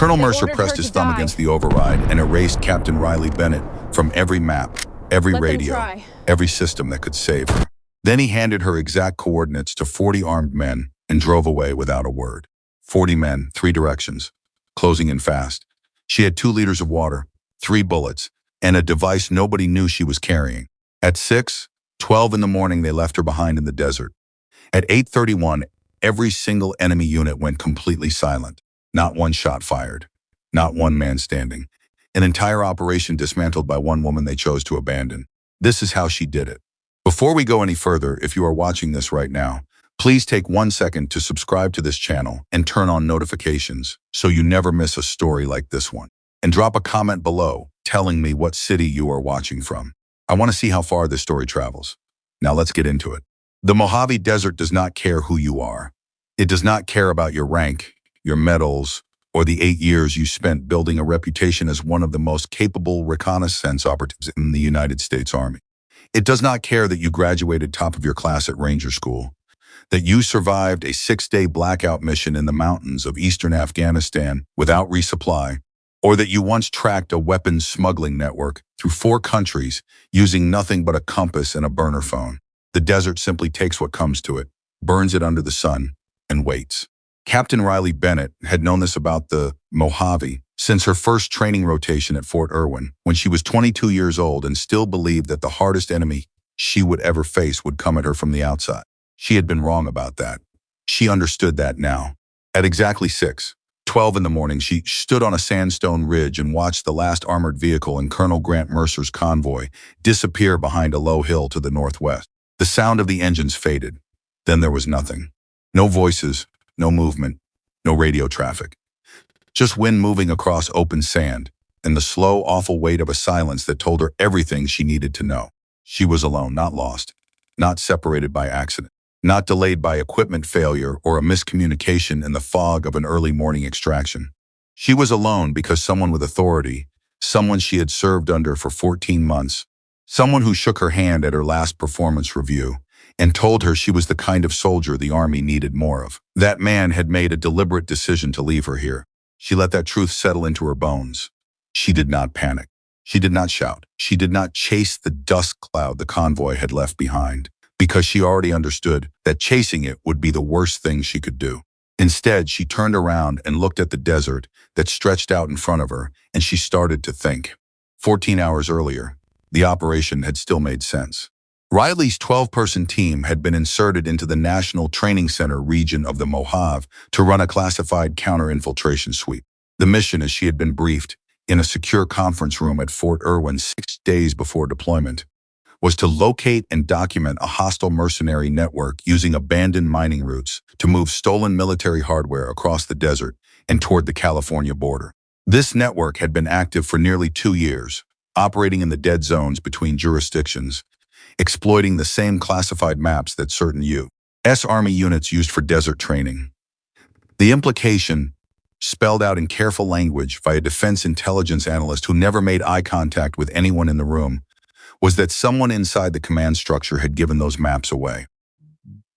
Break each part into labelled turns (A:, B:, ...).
A: Colonel
B: They
A: Mercer
B: ordered
A: pressed
B: her
A: his
B: to
A: thumb
B: die.
A: against the override and erased Captain Riley Bennett from every map, every
B: Let them
A: radio,
B: try.
A: every system that could save her. Then he handed her exact coordinates to 40 armed men and drove away without a word. 40 men, 3 directions, closing in fast. She had 2 liters of water, 3 bullets, and a device nobody knew she was carrying. At 6:12 in the morning, they left her behind in the desert. At 8:31, every single enemy unit went completely silent. Not one shot fired. Not one man standing. An entire operation dismantled by one woman they chose to abandon. This is how she did it. Before we go any further, if you are watching this right now, please take 1 second to subscribe to this channel and turn on notifications so you never miss a story like this one. And drop a comment below telling me what city you are watching from. I want to see how far this story travels. Now let's get into it. The Mojave Desert does not care who you are. It does not care about your rank, your medals, or the 8 years you spent building a reputation as one of the most capable reconnaissance operatives in the United States Army. It does not care that you graduated top of your class at Ranger School, that you survived a 6-day blackout mission in the mountains of eastern Afghanistan without resupply, or that you once tracked a weapons smuggling network through 4 countries using nothing but a compass and a burner phone. The desert simply takes what comes to it, burns it under the sun, and waits. Captain Riley Bennett had known this about the Mojave since her first training rotation at Fort Irwin, when she was 22 years old, and still believed that the hardest enemy she would ever face would come at her from the outside. She had been wrong about that. She understood that now. At exactly 6:12 in the morning, she stood on a sandstone ridge and watched the last armored vehicle in Colonel Grant Mercer's convoy disappear behind a low hill to the northwest. The sound of the engines faded. Then there was nothing. No voices, no movement, no radio traffic. Just wind moving across open sand, and the slow, awful weight of a silence that told her everything she needed to know. She was alone, not lost, not separated by accident, not delayed by equipment failure or a miscommunication in the fog of an early morning extraction. She was alone because someone with authority, someone she had served under for 14 months, someone who shook her hand at her last performance review and told her she was the kind of soldier the Army needed more of. That man had made a deliberate decision to leave her here. She let that truth settle into her bones. She did not panic. She did not shout. She did not chase the dust cloud the convoy had left behind, because she already understood that chasing it would be the worst thing she could do. Instead, she turned around and looked at the desert that stretched out in front of her, and she started to think. 14 hours earlier, the operation had still made sense. Riley's 12-person team had been inserted into the National Training Center region of the Mojave to run a classified counter-infiltration sweep. The mission, as she had been briefed in a secure conference room at Fort Irwin 6 days before deployment, was to locate and document a hostile mercenary network using abandoned mining routes to move stolen military hardware across the desert and toward the California border. This network had been active for nearly 2 years, operating in the dead zones between jurisdictions, exploiting the same classified maps that certain U.S. Army units used for desert training. The implication, spelled out in careful language by a defense intelligence analyst who never made eye contact with anyone in the room, was that someone inside the command structure had given those maps away.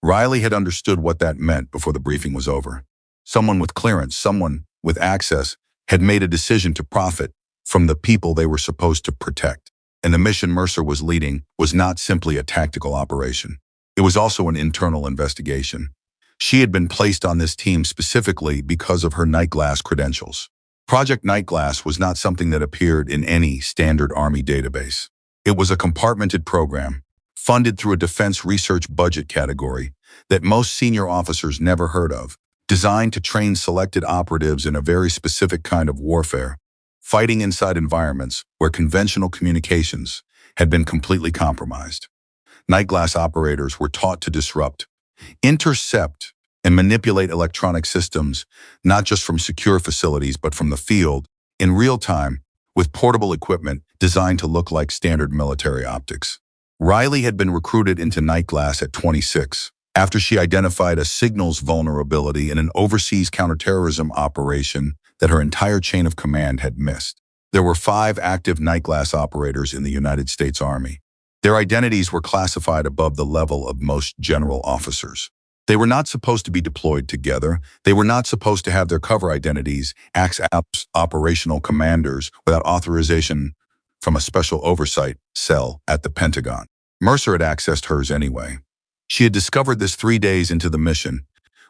A: Riley had understood what that meant before the briefing was over. Someone with clearance, someone with access, had made a decision to profit from the people they were supposed to protect. And the mission Mercer was leading was not simply a tactical operation. It was also an internal investigation. She had been placed on this team specifically because of her Nightglass credentials. Project Nightglass was not something that appeared in any standard Army database. It was a compartmented program, funded through a defense research budget category that most senior officers never heard of, designed to train selected operatives in a very specific kind of warfare, fighting inside environments where conventional communications had been completely compromised. Nightglass operators were taught to disrupt, intercept, and manipulate electronic systems, not just from secure facilities, but from the field, in real time, with portable equipment designed to look like standard military optics. Riley had been recruited into Nightglass at 26, after she identified a signals vulnerability in an overseas counterterrorism operation that her entire chain of command had missed. There were 5 active Nightglass operators in the United States Army. Their identities were classified above the level of most general officers. They were not supposed to be deployed together. They were not supposed to have their cover identities as operational commanders without authorization from a special oversight cell at the Pentagon. Mercer had accessed hers anyway. She had discovered this 3 days into the mission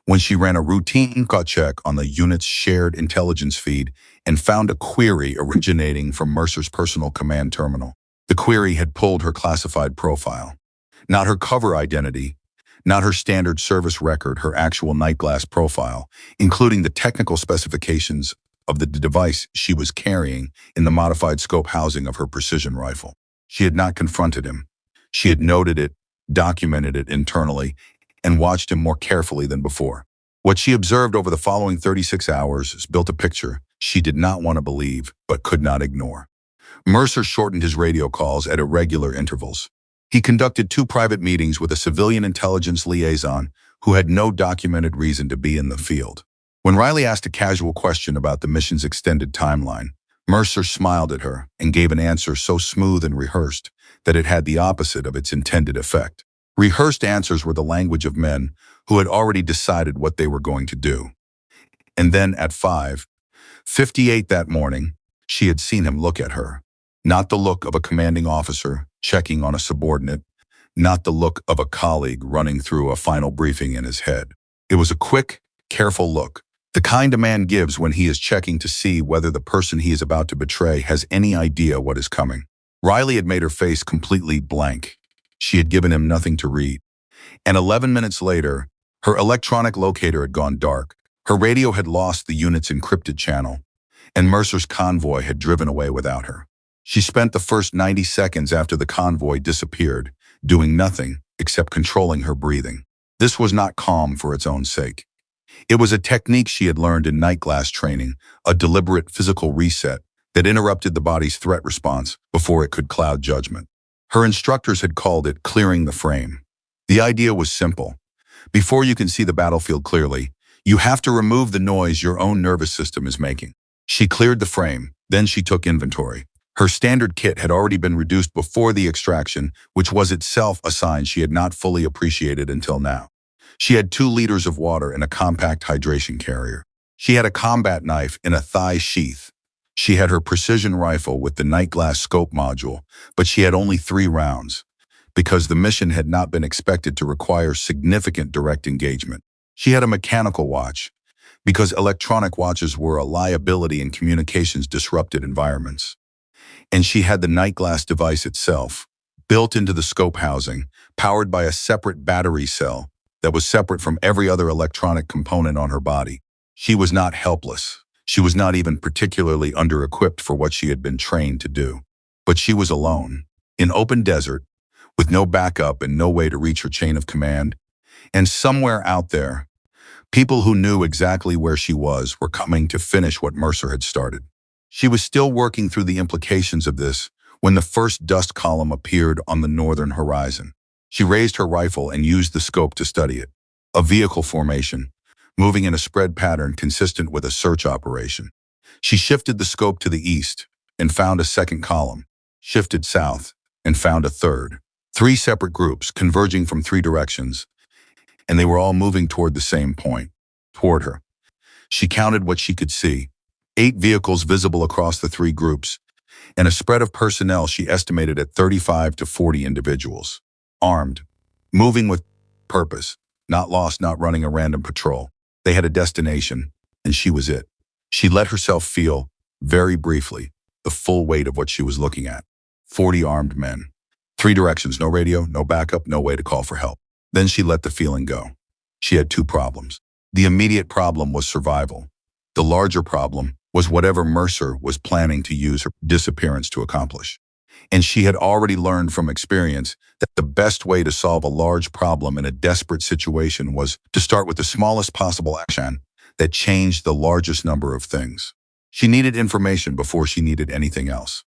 A: when she ran a routine check on the unit's shared intelligence feed and found a query originating from Mercer's personal command terminal. The query had pulled her classified profile, not her cover identity, not her standard service record, her actual night glass profile, including the technical specifications of the device she was carrying in the modified scope housing of her precision rifle. She had not confronted him. She had noted it, documented it internally, and watched him more carefully than before. What she observed over the following 36 hours built a picture she did not want to believe, but could not ignore. Mercer shortened his radio calls at irregular intervals. He conducted 2 private meetings with a civilian intelligence liaison who had no documented reason to be in the field. When Riley asked a casual question about the mission's extended timeline, Mercer smiled at her and gave an answer so smooth and rehearsed that it had the opposite of its intended effect. Rehearsed answers were the language of men who had already decided what they were going to do. And then at 5:58 that morning, she had seen him look at her. Not the look of a commanding officer checking on a subordinate, not the look of a colleague running through a final briefing in his head. It was a quick, careful look, the kind a man gives when he is checking to see whether the person he is about to betray has any idea what is coming. Riley had made her face completely blank. She had given him nothing to read. And 11 minutes later, her electronic locator had gone dark. Her radio had lost the unit's encrypted channel, and Mercer's convoy had driven away without her. She spent the first 90 seconds after the convoy disappeared, doing nothing except controlling her breathing. This was not calm for its own sake. It was a technique she had learned in night glass training, a deliberate physical reset that interrupted the body's threat response before it could cloud judgment. Her instructors had called it clearing the frame. The idea was simple. Before you can see the battlefield clearly, you have to remove the noise your own nervous system is making. She cleared the frame, then she took inventory. Her standard kit had already been reduced before the extraction, which was itself a sign she had not fully appreciated until now. She had 2 liters of water in a compact hydration carrier. She had a combat knife in a thigh sheath. She had her precision rifle with the night glass scope module, but she had only 3 rounds, because the mission had not been expected to require significant direct engagement. She had a mechanical watch, because electronic watches were a liability in communications-disrupted environments. And she had the night glass device itself, built into the scope housing, powered by a separate battery cell that was separate from every other electronic component on her body. She was not helpless. She was not even particularly under-equipped for what she had been trained to do. But she was alone, in open desert, with no backup and no way to reach her chain of command. And somewhere out there, people who knew exactly where she was were coming to finish what Mercer had started. She was still working through the implications of this when the first dust column appeared on the northern horizon. She raised her rifle and used the scope to study it. A vehicle formation, moving in a spread pattern consistent with a search operation. She shifted the scope to the east and found a second column, shifted south and found a third. 3 separate groups converging from 3 directions, and they were all moving toward the same point, toward her. She counted what she could see. 8 vehicles visible across the 3 groups, and a spread of personnel she estimated at 35 to 40 individuals. Armed, moving with purpose, not lost, not running a random patrol. They had a destination, and she was it. She let herself feel, very briefly, the full weight of what she was looking at. 40 armed men. 3 directions, no radio, no backup, no way to call for help. Then she let the feeling go. She had 2 problems. The immediate problem was survival. The larger problem was whatever Mercer was planning to use her disappearance to accomplish. And she had already learned from experience that the best way to solve a large problem in a desperate situation was to start with the smallest possible action that changed the largest number of things. She needed information before she needed anything else.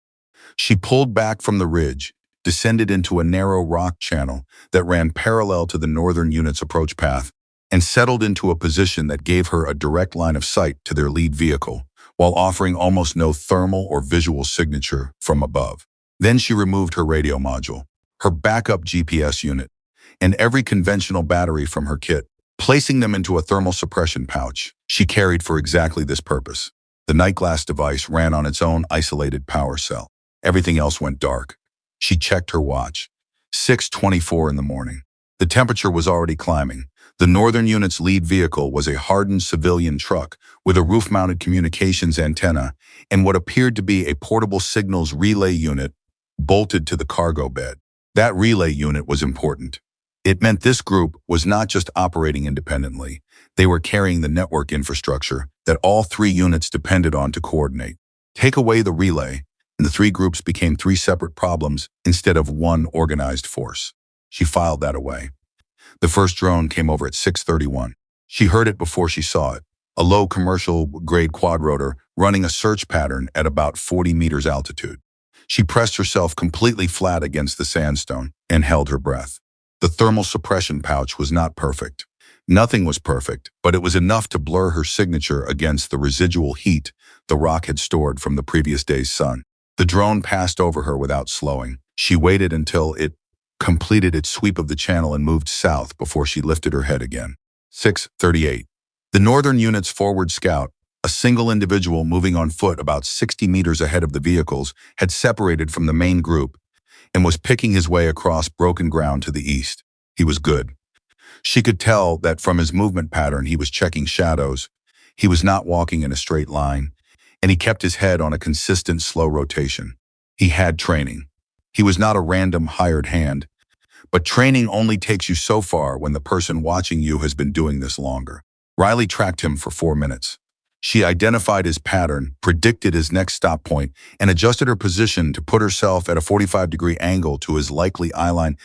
A: She pulled back from the ridge, descended into a narrow rock channel that ran parallel to the northern unit's approach path, and settled into a position that gave her a direct line of sight to their lead vehicle, while offering almost no thermal or visual signature from above. Then she removed her radio module, her backup GPS unit, and every conventional battery from her kit. placing them into a thermal suppression pouch she carried for exactly this purpose. The night glass device ran on its own isolated power cell. Everything else went dark. She checked her watch. 6:24 in the morning. The temperature was already climbing. The Northern Unit's lead vehicle was a hardened civilian truck with a roof-mounted communications antenna and what appeared to be a portable signals relay unit bolted to the cargo bed. That relay unit was important. It meant this group was not just operating independently. They were carrying the network infrastructure that all three units depended on to coordinate. Take away the relay, and the three groups became three separate problems instead of one organized force. She filed that away. The first drone came over at 6:31. She heard it before she saw it, a low commercial-grade quadrotor running a search pattern at about 40 meters altitude. She pressed herself completely flat against the sandstone and held her breath. The thermal suppression pouch was not perfect. Nothing was perfect, but it was enough to blur her signature against the residual heat the rock had stored from the previous day's sun. The drone passed over her without slowing. She waited until it completed its sweep of the channel and moved south before she lifted her head again. 6:38. The Northern Unit's forward scout, a single individual moving on foot about 60 meters ahead of the vehicles, had separated from the main group and was picking his way across broken ground to the east. He was good. She could tell that from his movement pattern he was checking shadows. He was not walking in a straight line, and he kept his head on a consistent slow rotation. He had training. He was not a random hired hand, but training only takes you so far when the person watching you has been doing this longer. Riley tracked him for 4 minutes. She identified his pattern, predicted his next stop point, and adjusted her position to put herself at a 45-degree angle to his likely eyeline.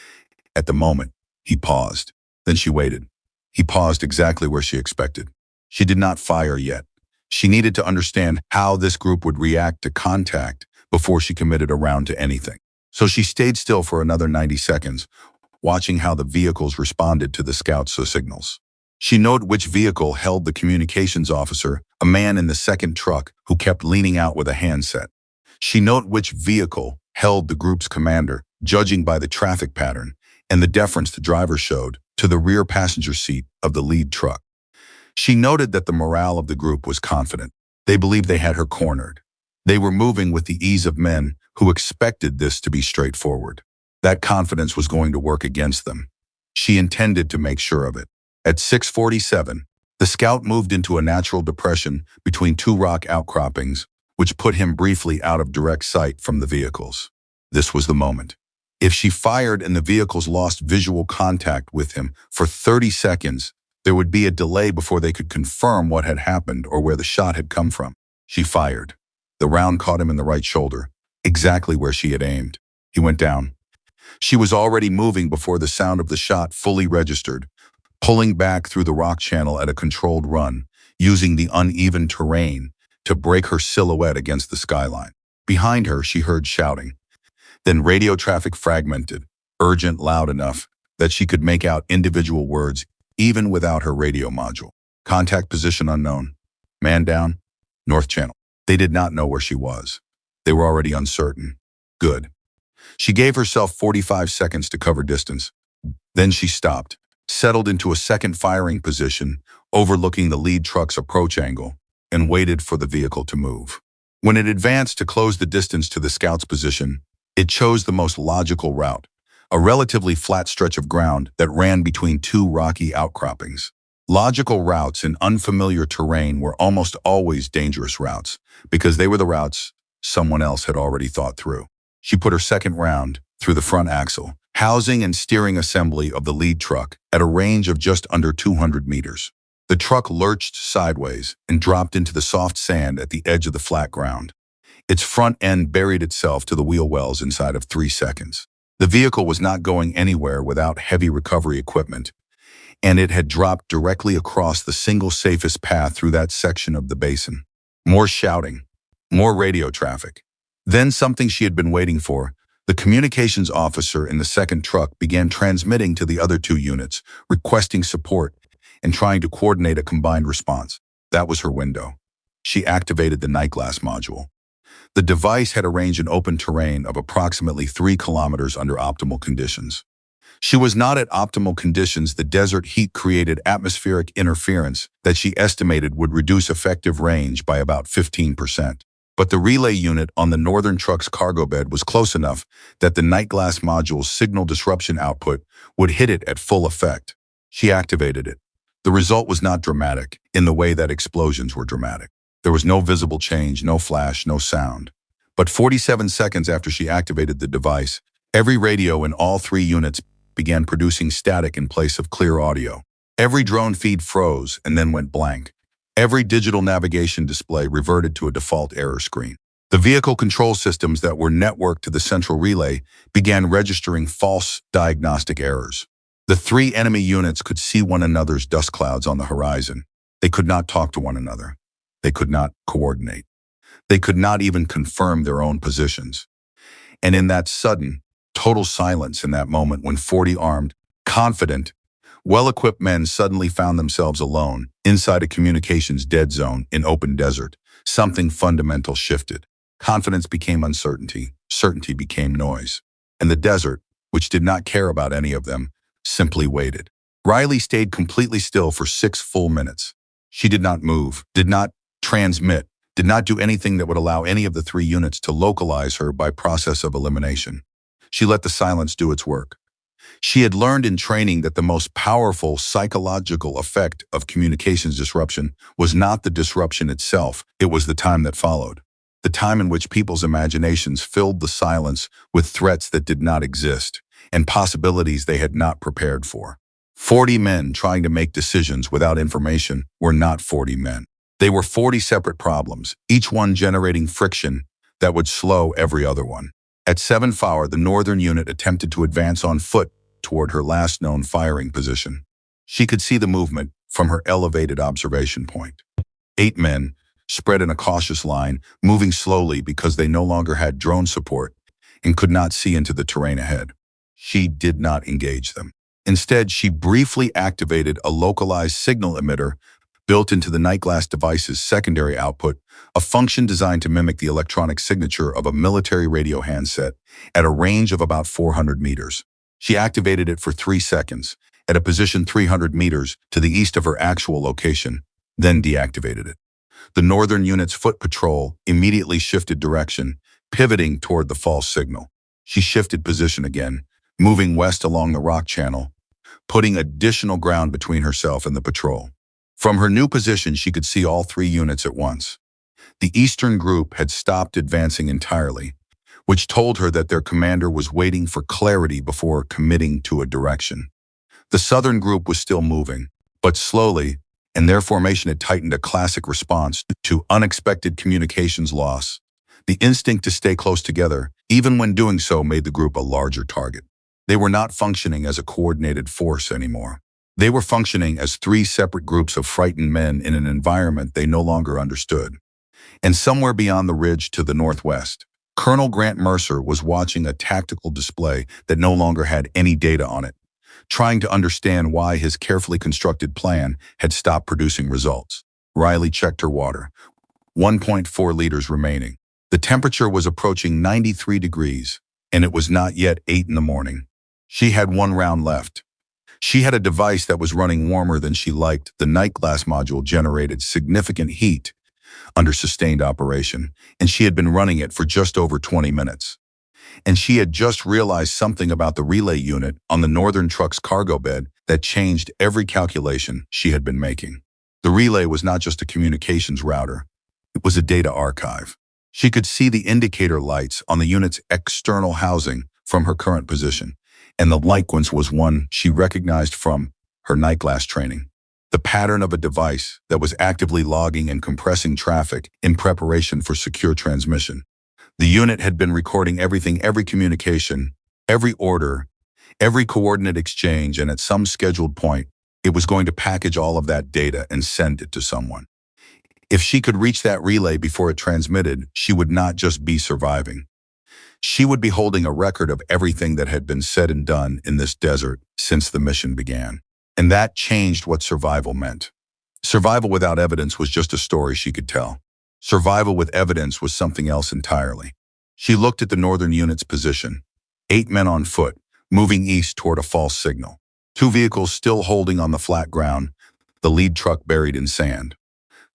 A: At the moment, he paused. Then she waited. He paused exactly where she expected. She did not fire yet. She needed to understand how this group would react to contact before she committed a round to anything. So she stayed still for another 90 seconds, watching how the vehicles responded to the scout's signals. She noted which vehicle held the communications officer, a man in the second truck who kept leaning out with a handset. She noted which vehicle held the group's commander, judging by the traffic pattern and the deference the driver showed to the rear passenger seat of the lead truck. She noted that the morale of the group was confident. They believed they had her cornered. They were moving with the ease of men who expected this to be straightforward. That confidence was going to work against them. She intended to make sure of it. At 6:47, the scout moved into a natural depression between two rock outcroppings, which put him briefly out of direct sight from the vehicles. This was the moment. If she fired and the vehicles lost visual contact with him for 30 seconds, there would be a delay before they could confirm what had happened or where the shot had come from. She fired. The round caught him in the right shoulder, exactly where she had aimed. He went down. She was already moving before the sound of the shot fully registered, pulling back through the rock channel at a controlled run, using the uneven terrain to break her silhouette against the skyline. Behind her, she heard shouting. Then radio traffic fragmented, urgent loud enough that she could make out individual words even without her radio module. Contact position unknown. Man down. North channel. They did not know where she was. They were already uncertain. Good. She gave herself 45 seconds to cover distance. Then she stopped, settled into a second firing position, overlooking the lead truck's approach angle, and waited for the vehicle to move. When it advanced to close the distance to the scout's position, it chose the most logical route, a relatively flat stretch of ground that ran between two rocky outcroppings. Logical routes in unfamiliar terrain were almost always dangerous routes, because they were the routes someone else had already thought through. She put her second round through the front axle, housing and steering assembly of the lead truck at a range of just under 200 meters. The truck lurched sideways and dropped into the soft sand at the edge of the flat ground. Its front end buried itself to the wheel wells inside of 3 seconds. The vehicle was not going anywhere without heavy recovery equipment, and it had dropped directly across the single safest path through that section of the basin. More shouting, more radio traffic. Then something she had been waiting for. The communications officer in the second truck began transmitting to the other two units, requesting support and trying to coordinate a combined response. That was her window. She activated the night glass module. The device had a range in open terrain of approximately 3 kilometers under optimal conditions. She was not at optimal conditions. The desert heat created atmospheric interference that she estimated would reduce effective range by about 15%. But the relay unit on the northern truck's cargo bed was close enough that the night glass module's signal disruption output would hit it at full effect. She activated it. The result was not dramatic in the way that explosions were dramatic. There was no visible change, no flash, no sound. But 47 seconds after she activated the device, every radio in all 3 units began producing static in place of clear audio. Every drone feed froze and then went blank. Every digital navigation display reverted to a default error screen. The vehicle control systems that were networked to the central relay began registering false diagnostic errors. The 3 enemy units could see one another's dust clouds on the horizon. They could not talk to one another. They could not coordinate. They could not even confirm their own positions. And in that sudden, total silence in that moment when 40 armed, confident, well-equipped men suddenly found themselves alone inside a communications dead zone in open desert, something fundamental shifted. Confidence became uncertainty. Certainty became noise. And the desert, which did not care about any of them, simply waited. Riley stayed completely still for 6 full minutes. She did not move, did not transmit, did not do anything that would allow any of the 3 units to localize her by process of elimination. She let the silence do its work. She had learned in training that the most powerful psychological effect of communications disruption was not the disruption itself, it was the time that followed. The time in which people's imaginations filled the silence with threats that did not exist and possibilities they had not prepared for. 40 men trying to make decisions without information were not 40 men. They were 40 separate problems, each one generating friction that would slow every other one. At 7:00, the northern unit attempted to advance on foot toward her last known firing position. She could see the movement from her elevated observation point. 8 men, spread in a cautious line, moving slowly because they no longer had drone support and could not see into the terrain ahead. She did not engage them. Instead, she briefly activated a localized signal emitter built into the night glass device's secondary output, a function designed to mimic the electronic signature of a military radio handset at a range of about 400 meters. She activated it for 3 seconds, at a position 300 meters to the east of her actual location, then deactivated it. The northern unit's foot patrol immediately shifted direction, pivoting toward the false signal. She shifted position again, moving west along the rock channel, putting additional ground between herself and the patrol. From her new position, she could see all 3 units at once. The eastern group had stopped advancing entirely, which told her that their commander was waiting for clarity before committing to a direction. The southern group was still moving, but slowly, and their formation had tightened, a classic response to unexpected communications loss. The instinct to stay close together, even when doing so, made the group a larger target. They were not functioning as a coordinated force anymore. They were functioning as 3 separate groups of frightened men in an environment they no longer understood. And somewhere beyond the ridge to the northwest, Colonel Grant Mercer was watching a tactical display that no longer had any data on it, trying to understand why his carefully constructed plan had stopped producing results. Riley checked her water. 1.4 liters remaining. The temperature was approaching 93 degrees, and it was not yet 8 in the morning. She had 1 round left. She had a device that was running warmer than she liked. The night glass module generated significant heat under sustained operation, and she had been running it for just over 20 minutes. And she had just realized something about the relay unit on the northern truck's cargo bed that changed every calculation she had been making. The relay was not just a communications router, it was a data archive. She could see the indicator lights on the unit's external housing from her current position, and the sequence was one she recognized from her night glass training. The pattern of a device that was actively logging and compressing traffic in preparation for secure transmission. The unit had been recording everything, every communication, every order, every coordinate exchange, and at some scheduled point, it was going to package all of that data and send it to someone. If she could reach that relay before it transmitted, she would not just be surviving. She would be holding a record of everything that had been said and done in this desert since the mission began. And that changed what survival meant. Survival without evidence was just a story she could tell. Survival with evidence was something else entirely. She looked at the northern unit's position. 8 men on foot, moving east toward a false signal. Two vehicles still holding on the flat ground, the lead truck buried in sand.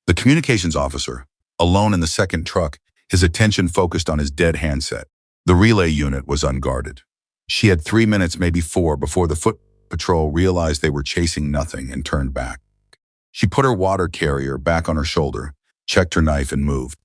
A: The communications officer, alone in the second truck, his attention focused on his dead handset. The relay unit was unguarded. She had 3 minutes, maybe 4, before the foot patrol realized they were chasing nothing and turned back. She put her water carrier back on her shoulder, checked her knife, and moved.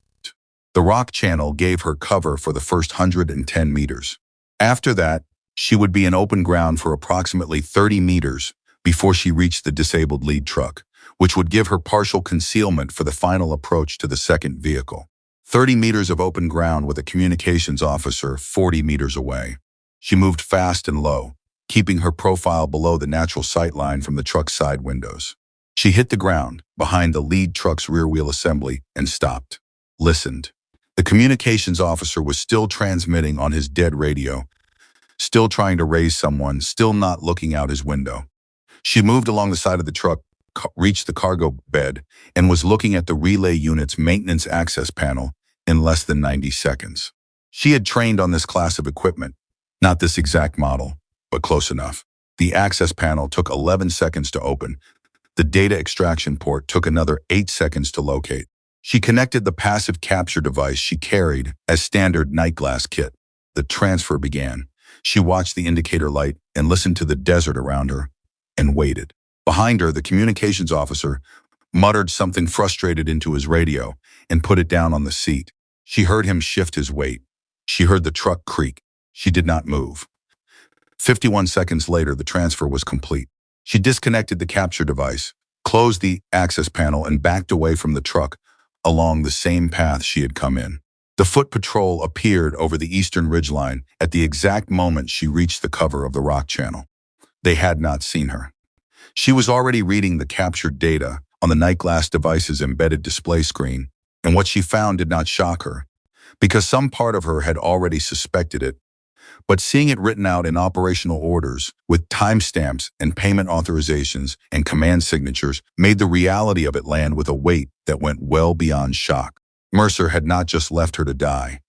A: The rock channel gave her cover for the first 110 meters. After that, she would be in open ground for approximately 30 meters before she reached the disabled lead truck, which would give her partial concealment for the final approach to the second vehicle. 30 meters of open ground with a communications officer 40 meters away. She moved fast and low, keeping her profile below the natural sight line from the truck's side windows. She hit the ground behind the lead truck's rear wheel assembly and stopped. Listened. The communications officer was still transmitting on his dead radio, still trying to raise someone, still not looking out his window. She moved along the side of the truck, reached the cargo bed, and was looking at the relay unit's maintenance access panel in less than 90 seconds. She had trained on this class of equipment, not this exact model, but close enough. The access panel took 11 seconds to open. The data extraction port took another 8 seconds to locate. She connected the passive capture device she carried as standard night glass kit. The transfer began. She watched the indicator light and listened to the desert around her and waited. Behind her, the communications officer muttered something frustrated into his radio and put it down on the seat. She heard him shift his weight. She heard the truck creak. She did not move. 51 seconds later, the transfer was complete. She disconnected the capture device, closed the access panel, and backed away from the truck along the same path she had come in. The foot patrol appeared over the eastern ridgeline at the exact moment she reached the cover of the rock channel. They had not seen her. She was already reading the captured data on the night glass device's embedded display screen, and what she found did not shock her, because some part of her had already suspected it. But seeing it written out in operational orders with timestamps and payment authorizations and command signatures made the reality of it land with a weight that went well beyond shock. Mercer had not just left her to die.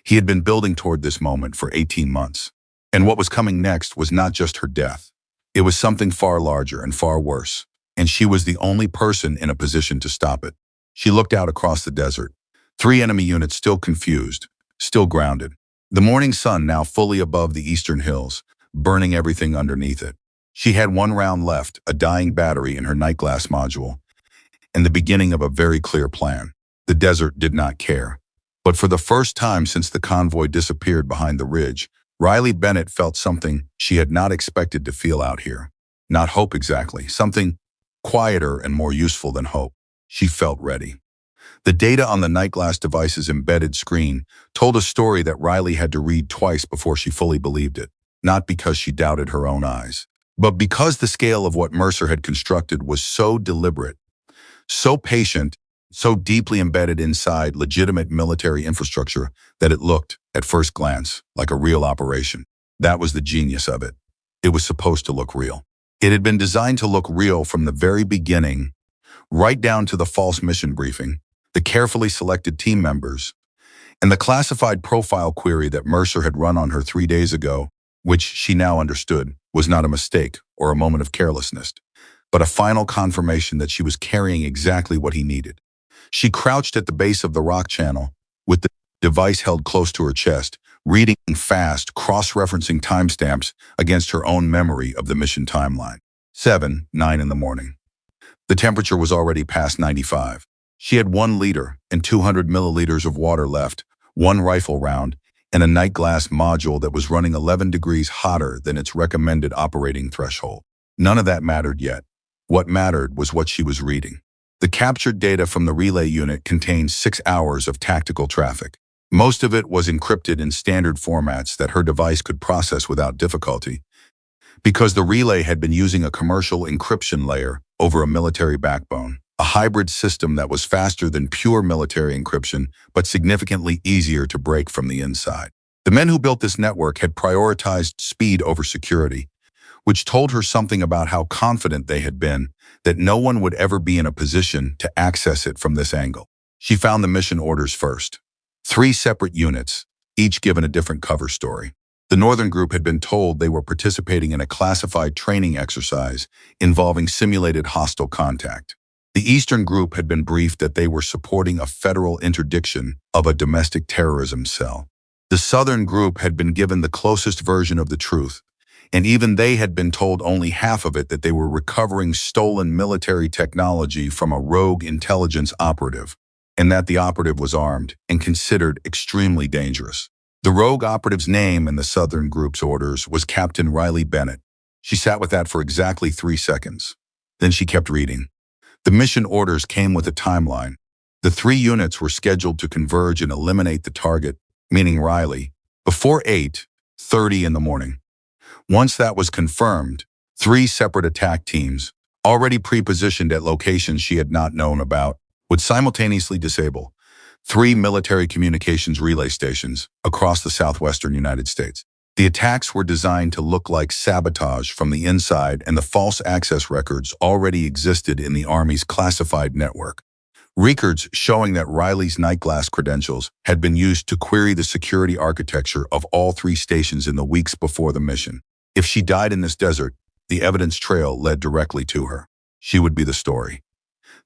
A: He had been building toward this moment for 18 months. And what was coming next was not just her death. It was something far larger and far worse, and she was the only person in a position to stop it. She looked out across the desert. 3 enemy units still confused, still grounded. The morning sun now fully above the eastern hills, burning everything underneath it. She had 1 round left, a dying battery in her night glass module, and the beginning of a very clear plan. The desert did not care. But for the first time since the convoy disappeared behind the ridge, Riley Bennett felt something she had not expected to feel out here. Not hope exactly, something quieter and more useful than hope. She felt ready. The data on the night glass device's embedded screen told a story that Riley had to read twice before she fully believed it, not because she doubted her own eyes, but because the scale of what Mercer had constructed was so deliberate, so patient, so deeply embedded inside legitimate military infrastructure that it looked, at first glance, like a real operation. That was the genius of it. It was supposed to look real. It had been designed to look real from the very beginning, right down to the false mission briefing, the carefully selected team members, and the classified profile query that Mercer had run on her 3 days ago, which she now understood was not a mistake or a moment of carelessness, but a final confirmation that she was carrying exactly what he needed. She crouched at the base of the rock channel, with the device held close to her chest, reading fast, cross-referencing timestamps against her own memory of the mission timeline. 9 in the morning. The temperature was already past 95. She had 1 liter and 200 milliliters of water left, 1 rifle round, and a night glass module that was running 11 degrees hotter than its recommended operating threshold. None of that mattered yet. What mattered was what she was reading. The captured data from the relay unit contained 6 hours of tactical traffic. Most of it was encrypted in standard formats that her device could process without difficulty, because the relay had been using a commercial encryption layer over a military backbone, a hybrid system that was faster than pure military encryption, but significantly easier to break from the inside. The men who built this network had prioritized speed over security, which told her something about how confident they had been that no one would ever be in a position to access it from this angle. She found the mission orders first. 3 separate units, each given a different cover story. The northern group had been told they were participating in a classified training exercise involving simulated hostile contact. The eastern group had been briefed that they were supporting a federal interdiction of a domestic terrorism cell. The southern group had been given the closest version of the truth, and even they had been told only half of it, that they were recovering stolen military technology from a rogue intelligence operative, and that the operative was armed and considered extremely dangerous. The rogue operative's name in the southern group's orders was Captain Riley Bennett. She sat with that for exactly 3 seconds. Then she kept reading. The mission orders came with a timeline. The 3 units were scheduled to converge and eliminate the target, meaning Riley, before 8:30 in the morning. Once that was confirmed, 3 separate attack teams, already pre-positioned at locations she had not known about, would simultaneously disable 3 military communications relay stations across the southwestern United States. The attacks were designed to look like sabotage from the inside, and the false access records already existed in the Army's classified network. Records showing that Riley's nightglass credentials had been used to query the security architecture of all 3 stations in the weeks before the mission. If she died in this desert, the evidence trail led directly to her. She would be the story.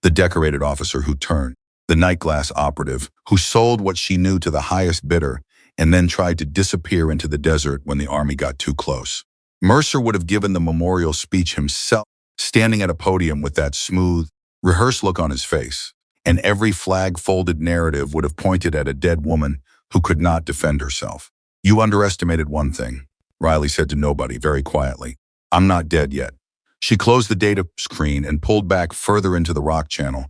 A: The decorated officer who turned, the nightglass operative who sold what she knew to the highest bidder and then tried to disappear into the desert when the Army got too close. Mercer would have given the memorial speech himself, standing at a podium with that smooth, rehearsed look on his face, and every flag-folded narrative would have pointed at a dead woman who could not defend herself. "You underestimated one thing," Riley said to nobody very quietly. "I'm not dead yet." She closed the data screen and pulled back further into the rock channel,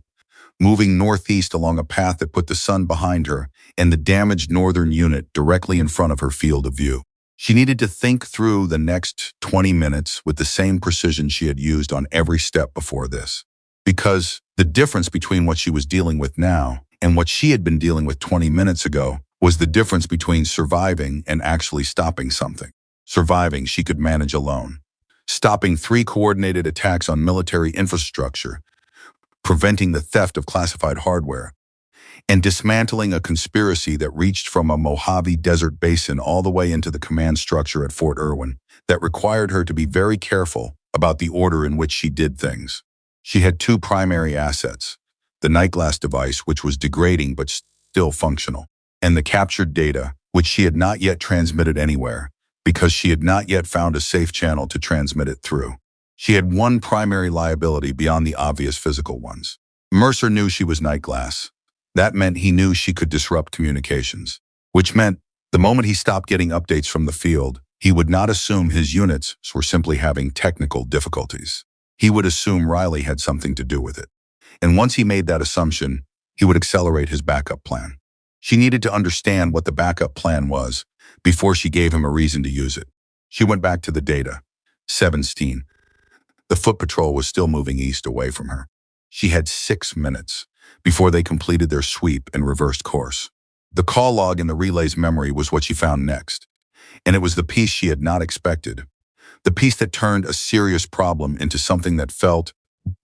A: moving northeast along a path that put the sun behind her and the damaged northern unit directly in front of her field of view. She needed to think through the next 20 minutes with the same precision she had used on every step before this. Because the difference between what she was dealing with now and what she had been dealing with 20 minutes ago was the difference between surviving and actually stopping something. Surviving, she could manage alone. Stopping 3 coordinated attacks on military infrastructure, preventing the theft of classified hardware, and dismantling a conspiracy that reached from a Mojave Desert basin all the way into the command structure at Fort Irwin, that required her to be very careful about the order in which she did things. She had 2 primary assets: the nightglass device, which was degrading but still functional, and the captured data, which she had not yet transmitted anywhere, because she had not yet found a safe channel to transmit it through. She had one primary liability beyond the obvious physical ones. Mercer knew she was nightglass. That meant he knew she could disrupt communications, which meant the moment he stopped getting updates from the field, he would not assume his units were simply having technical difficulties. He would assume Riley had something to do with it. And once he made that assumption, he would accelerate his backup plan. She needed to understand what the backup plan was before she gave him a reason to use it. She went back to the data. 17. The foot patrol was still moving east away from her. She had 6 minutes before they completed their sweep and reversed course. The call log in the relay's memory was what she found next, and it was the piece she had not expected. The piece that turned a serious problem into something that felt,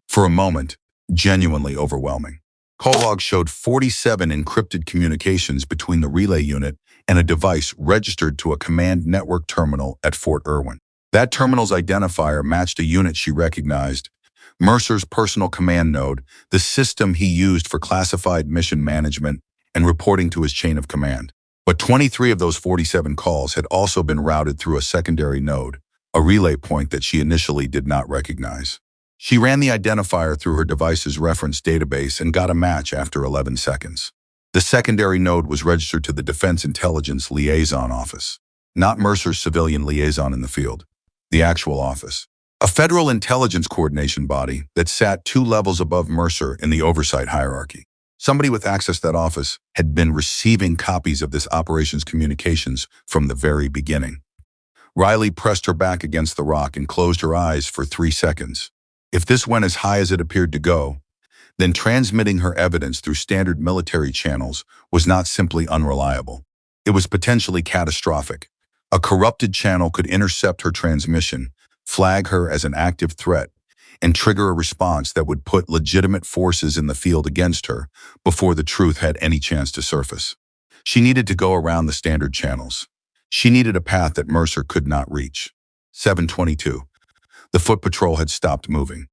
A: for a moment, genuinely overwhelming. Call log showed 47 encrypted communications between the relay unit and a device registered to a command network terminal at Fort Irwin. That terminal's identifier matched a unit she recognized: Mercer's personal command node, the system he used for classified mission management and reporting to his chain of command. But 23 of those 47 calls had also been routed through a secondary node, a relay point that she initially did not recognize. She ran the identifier through her device's reference database and got a match after 11 seconds. The secondary node was registered to the Defense Intelligence Liaison Office, not Mercer's civilian liaison in the field, the actual office. A federal intelligence coordination body that sat 2 levels above Mercer in the oversight hierarchy. Somebody with access to that office had been receiving copies of this operations communications from the very beginning. Riley pressed her back against the rock and closed her eyes for 3 seconds. If this went as high as it appeared to go, then transmitting her evidence through standard military channels was not simply unreliable. It was potentially catastrophic. A corrupted channel could intercept her transmission, flag her as an active threat, and trigger a response that would put legitimate forces in the field against her before the truth had any chance to surface. She needed to go around the standard channels. She needed a path that Mercer could not reach. 7:22. The foot patrol had stopped moving.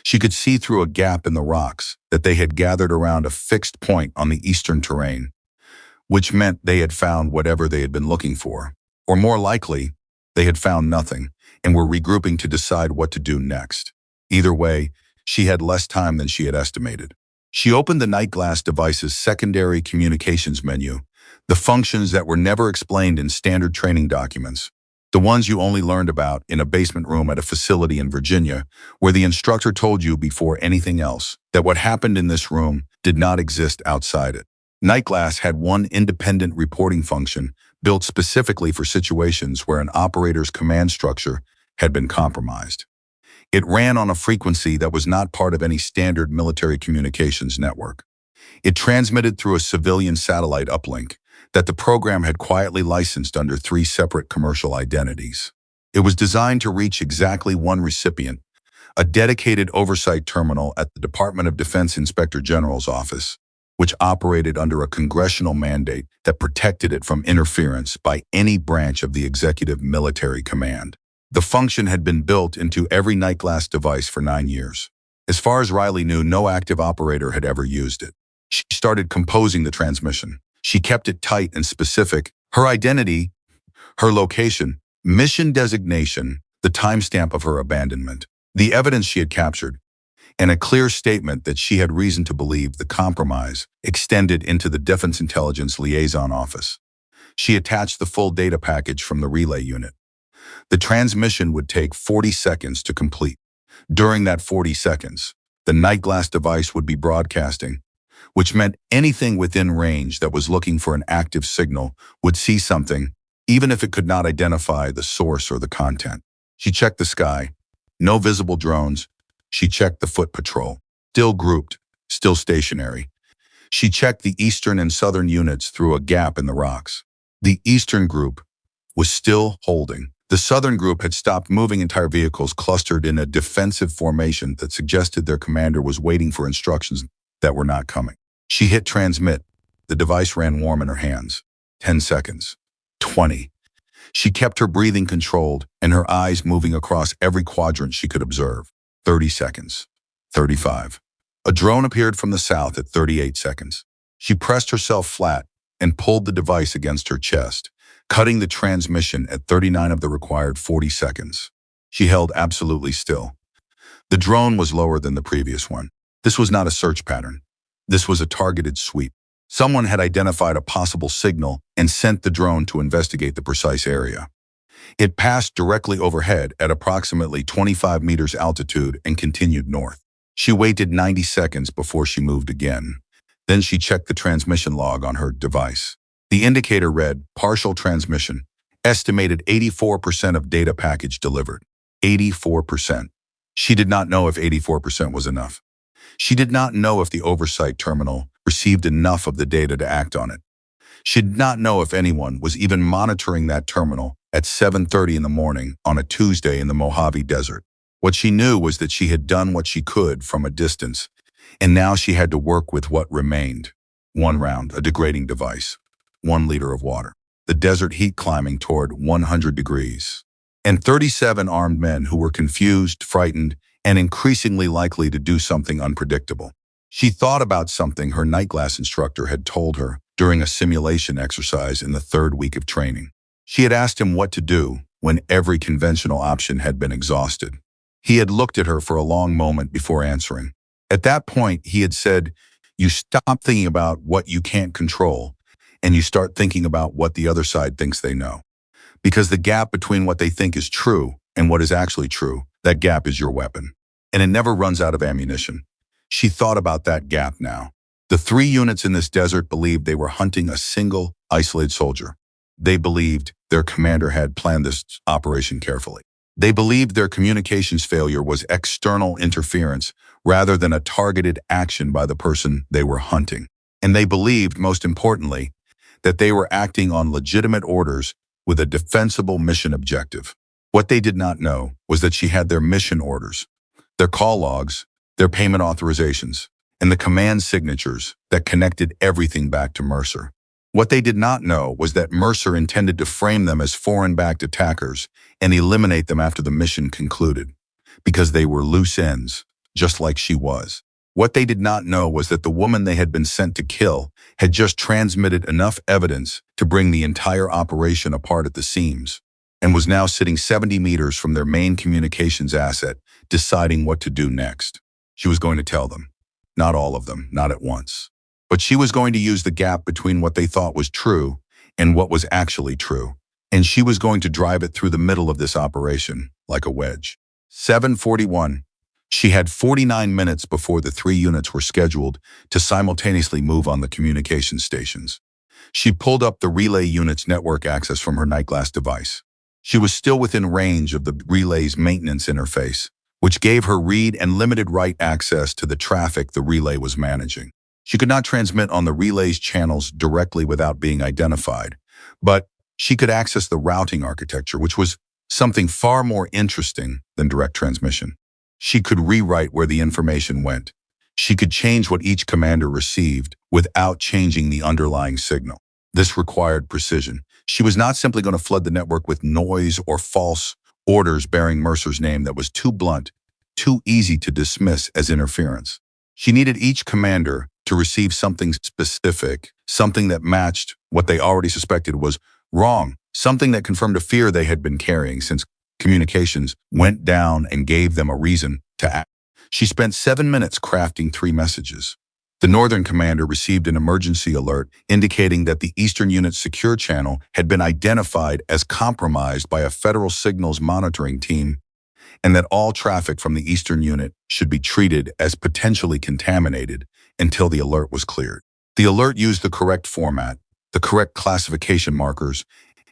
A: She could see through a gap in the rocks that they had gathered around a fixed point on the eastern terrain, which meant they had found whatever they had been looking for. Or more likely, they had found nothing and were regrouping to decide what to do next. Either way, she had less time than she had estimated. She opened the night glass device's secondary communications menu, the functions that were never explained in standard training documents, the ones you only learned about in a basement room at a facility in Virginia, where the instructor told you before anything else that what happened in this room did not exist outside it. Night glass had one independent reporting function built specifically for situations where an operator's command structure had been compromised. It ran on a frequency that was not part of any standard military communications network. It transmitted through a civilian satellite uplink that the program had quietly licensed under 3 separate commercial identities. It was designed to reach exactly one recipient, a dedicated oversight terminal at the Department of Defense Inspector General's office, which operated under a congressional mandate that protected it from interference by any branch of the executive military command. The function had been built into every night glass device for 9 years. As far as Riley knew, no active operator had ever used it. She started composing the transmission. She kept it tight and specific. Her identity, her location, mission designation, the timestamp of her abandonment, the evidence she had captured, and a clear statement that she had reason to believe the compromise extended into the Defense Intelligence Liaison Office. She attached the full data package from the relay unit. The transmission would take 40 seconds to complete. During that 40 seconds, the night glass device would be broadcasting, which meant anything within range that was looking for an active signal would see something, even if it could not identify the source or the content. She checked the sky. No visible drones. She checked the foot patrol. Still grouped, still stationary. She checked the eastern and southern units through a gap in the rocks. The eastern group was still holding. The southern group had stopped moving. Entire vehicles clustered in a defensive formation that suggested their commander was waiting for instructions that were not coming. She hit transmit. The device ran warm in her hands. 10 seconds. 20. She kept her breathing controlled and her eyes moving across every quadrant she could observe. 30 seconds. 35. A drone appeared from the south at 38 seconds. She pressed herself flat and pulled the device against her chest, cutting the transmission at 39 of the required 40 seconds. She held absolutely still. The drone was lower than the previous one. This was not a search pattern. This was a targeted sweep. Someone had identified a possible signal and sent the drone to investigate the precise area. It passed directly overhead at approximately 25 meters altitude and continued north. She waited 90 seconds before she moved again. Then she checked the transmission log on her device. The indicator read, partial transmission, estimated 84% of data package delivered. 84%. She did not know if 84% was enough. She did not know if the oversight terminal received enough of the data to act on it. She did not know if anyone was even monitoring that terminal at 7:30 in the morning on a Tuesday in the Mojave Desert. What she knew was that she had done what she could from a distance, and now she had to work with what remained. 1 round, a degrading device. 1 liter of water. The desert heat climbing toward 100 degrees. And 37 armed men who were confused, frightened, and increasingly likely to do something unpredictable. She thought about something her night glass instructor had told her during a simulation exercise in the 3rd week of training. She had asked him what to do when every conventional option had been exhausted. He had looked at her for a long moment before answering. At that point, he had said, "You stop thinking about what you can't control, and you start thinking about what the other side thinks they know. Because the gap between what they think is true and what is actually true, that gap is your weapon. And it never runs out of ammunition." She thought about that gap now. The 3 units in this desert believed they were hunting a single, isolated soldier. They believed their commander had planned this operation carefully. They believed their communications failure was external interference rather than a targeted action by the person they were hunting. And they believed, most importantly, that they were acting on legitimate orders with a defensible mission objective. What they did not know was that she had their mission orders, their call logs, their payment authorizations, and the command signatures that connected everything back to Mercer. What they did not know was that Mercer intended to frame them as foreign-backed attackers and eliminate them after the mission concluded, because they were loose ends, just like she was. What they did not know was that the woman they had been sent to kill had just transmitted enough evidence to bring the entire operation apart at the seams, and was now sitting 70 meters from their main communications asset, deciding what to do next. She was going to tell them. Not all of them, not at once. But she was going to use the gap between what they thought was true and what was actually true, and she was going to drive it through the middle of this operation, like a wedge. 7:41. She had 49 minutes before the 3 units were scheduled to simultaneously move on the communication stations. She pulled up the relay unit's network access from her nightglass device. She was still within range of the relay's maintenance interface, which gave her read and limited write access to the traffic the relay was managing. She could not transmit on the relay's channels directly without being identified, but she could access the routing architecture, which was something far more interesting than direct transmission. She could rewrite where the information went. She could change what each commander received without changing the underlying signal. This required precision. She was not simply going to flood the network with noise or false orders bearing Mercer's name that was too blunt, too easy to dismiss as interference. She needed each commander to receive something specific, something that matched what they already suspected was wrong, something that confirmed a fear they had been carrying since communications went down and gave them a reason to act. She spent 7 minutes crafting 3 messages. The Northern commander received an emergency alert indicating that the Eastern Unit's secure channel had been identified as compromised by a federal signals monitoring team, and that all traffic from the Eastern Unit should be treated as potentially contaminated until the alert was cleared. The alert used the correct format, the correct classification markers,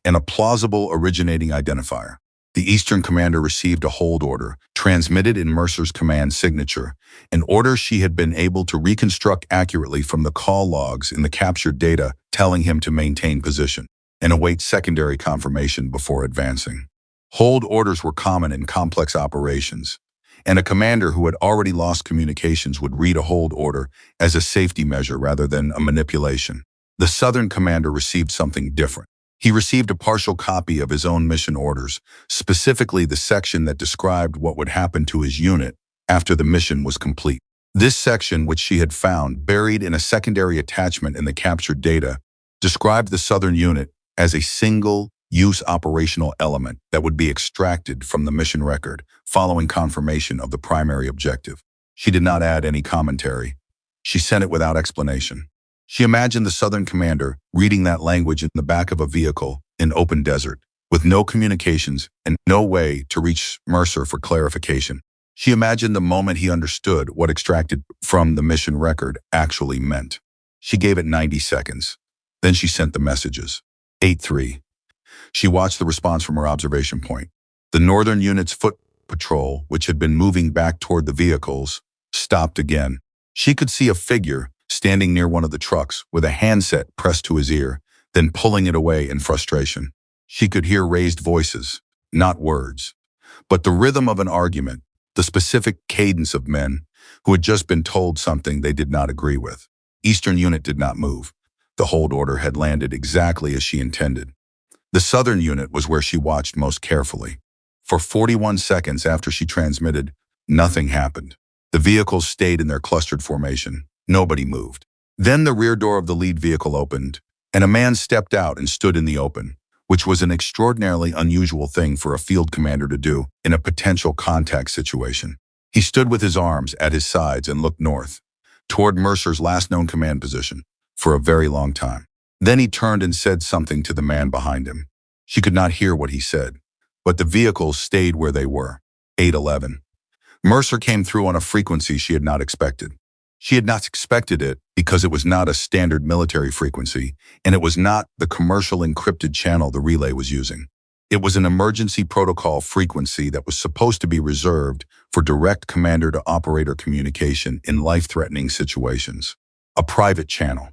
A: and a plausible originating identifier. The Eastern commander received a hold order, transmitted in Mercer's command signature, an order she had been able to reconstruct accurately from the call logs in the captured data, telling him to maintain position and await secondary confirmation before advancing. Hold orders were common in complex operations, and a commander who had already lost communications would read a hold order as a safety measure rather than a manipulation. The Southern commander received something different. He received a partial copy of his own mission orders, specifically the section that described what would happen to his unit after the mission was complete. This section, which she had found buried in a secondary attachment in the captured data, described the Southern unit as a single-use operational element that would be extracted from the mission record following confirmation of the primary objective. She did not add any commentary. She sent it without explanation. She imagined the Southern commander reading that language in the back of a vehicle in open desert, with no communications and no way to reach Mercer for clarification. She imagined the moment he understood what extracted from the mission record actually meant. She gave it 90 seconds. Then she sent the messages. 8-3. She watched the response from her observation point. The Northern Unit's foot patrol, which had been moving back toward the vehicles, stopped again. She could see a figure standing near one of the trucks with a handset pressed to his ear, then pulling it away in frustration. She could hear raised voices, not words, but the rhythm of an argument, the specific cadence of men who had just been told something they did not agree with. Eastern Unit did not move. The hold order had landed exactly as she intended. The Southern Unit was where she watched most carefully. For 41 seconds after she transmitted, nothing happened. The vehicles stayed in their clustered formation. Nobody moved. Then the rear door of the lead vehicle opened, and a man stepped out and stood in the open, which was an extraordinarily unusual thing for a field commander to do in a potential contact situation. He stood with his arms at his sides and looked north, toward Mercer's last known command position, for a very long time. Then he turned and said something to the man behind him. She could not hear what he said, but the vehicles stayed where they were. 8-11. Mercer came through on a frequency she had not expected. She had not expected it because it was not a standard military frequency, and it was not the commercial encrypted channel the relay was using. It was an emergency protocol frequency that was supposed to be reserved for direct commander-to-operator communication in life-threatening situations. A private channel.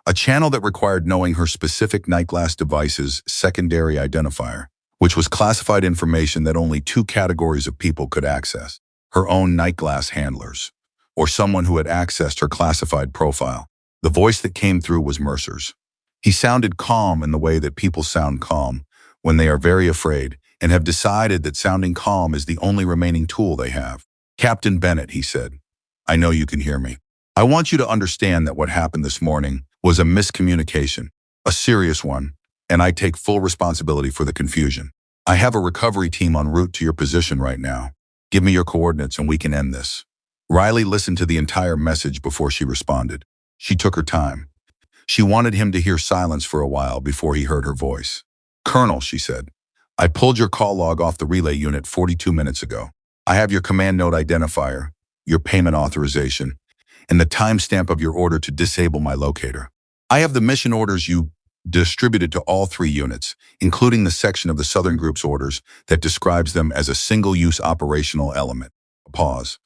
A: A channel that required knowing her specific nightglass device's secondary identifier, which was classified information that only 2 categories of people could access: her own nightglass handlers, or someone who had accessed her classified profile. The voice that came through was Mercer's. He sounded calm in the way that people sound calm when they are very afraid and have decided that sounding calm is the only remaining tool they have. Captain Bennett, he said, I know you can hear me. I want you to understand that what happened this morning was a miscommunication, a serious one, and I take full responsibility for the confusion. I have a recovery team en route to your position right now. Give me your coordinates and we can end this. Riley listened to the entire message before she responded. She took her time. She wanted him to hear silence for a while before he heard her voice. Colonel, she said, I pulled your call log off the relay unit 42 minutes ago. I have your command note identifier, your payment authorization, and the timestamp of your order to disable my locator. I have the mission orders you distributed to all 3 units, including the section of the Southern Group's orders that describes them as a single-use operational element. A pause.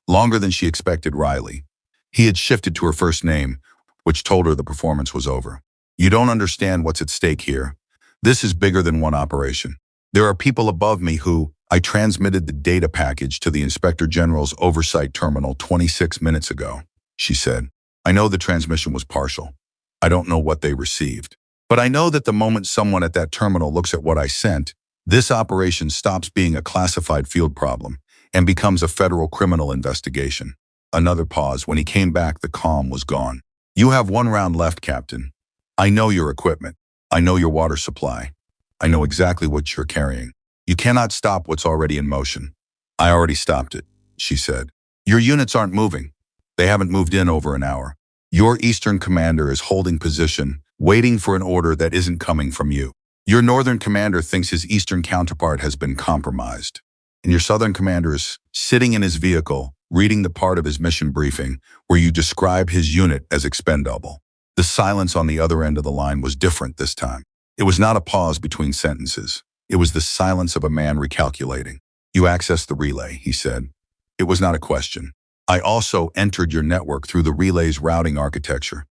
A: Longer than she expected Riley. He had shifted to her first name, which told her the performance was over. You don't understand what's at stake here. This is bigger than one operation. There are people above me who I transmitted the data package to the Inspector General's oversight terminal 26 minutes ago, she said. I know the transmission was partial. I don't know what they received. But I know that the moment someone at that terminal looks at what I sent, this operation stops being a classified field problem and becomes a federal criminal investigation. Another pause. When he came back, the calm was gone. You have 1 round left, Captain. I know your equipment. I know your water supply. I know exactly what you're carrying. You cannot stop what's already in motion. I already stopped it, she said. Your units aren't moving. They haven't moved in over an hour. Your Eastern commander is holding position, waiting for an order that isn't coming from you. Your Northern commander thinks his Eastern counterpart has been compromised. And your Southern commander is sitting in his vehicle, reading the part of his mission briefing where you describe his unit as expendable. The silence on the other end of the line was different this time. It was not a pause between sentences. It was the silence of a man recalculating. You accessed the relay, he said. It was not a question. I also entered your network through the relay's routing architecture.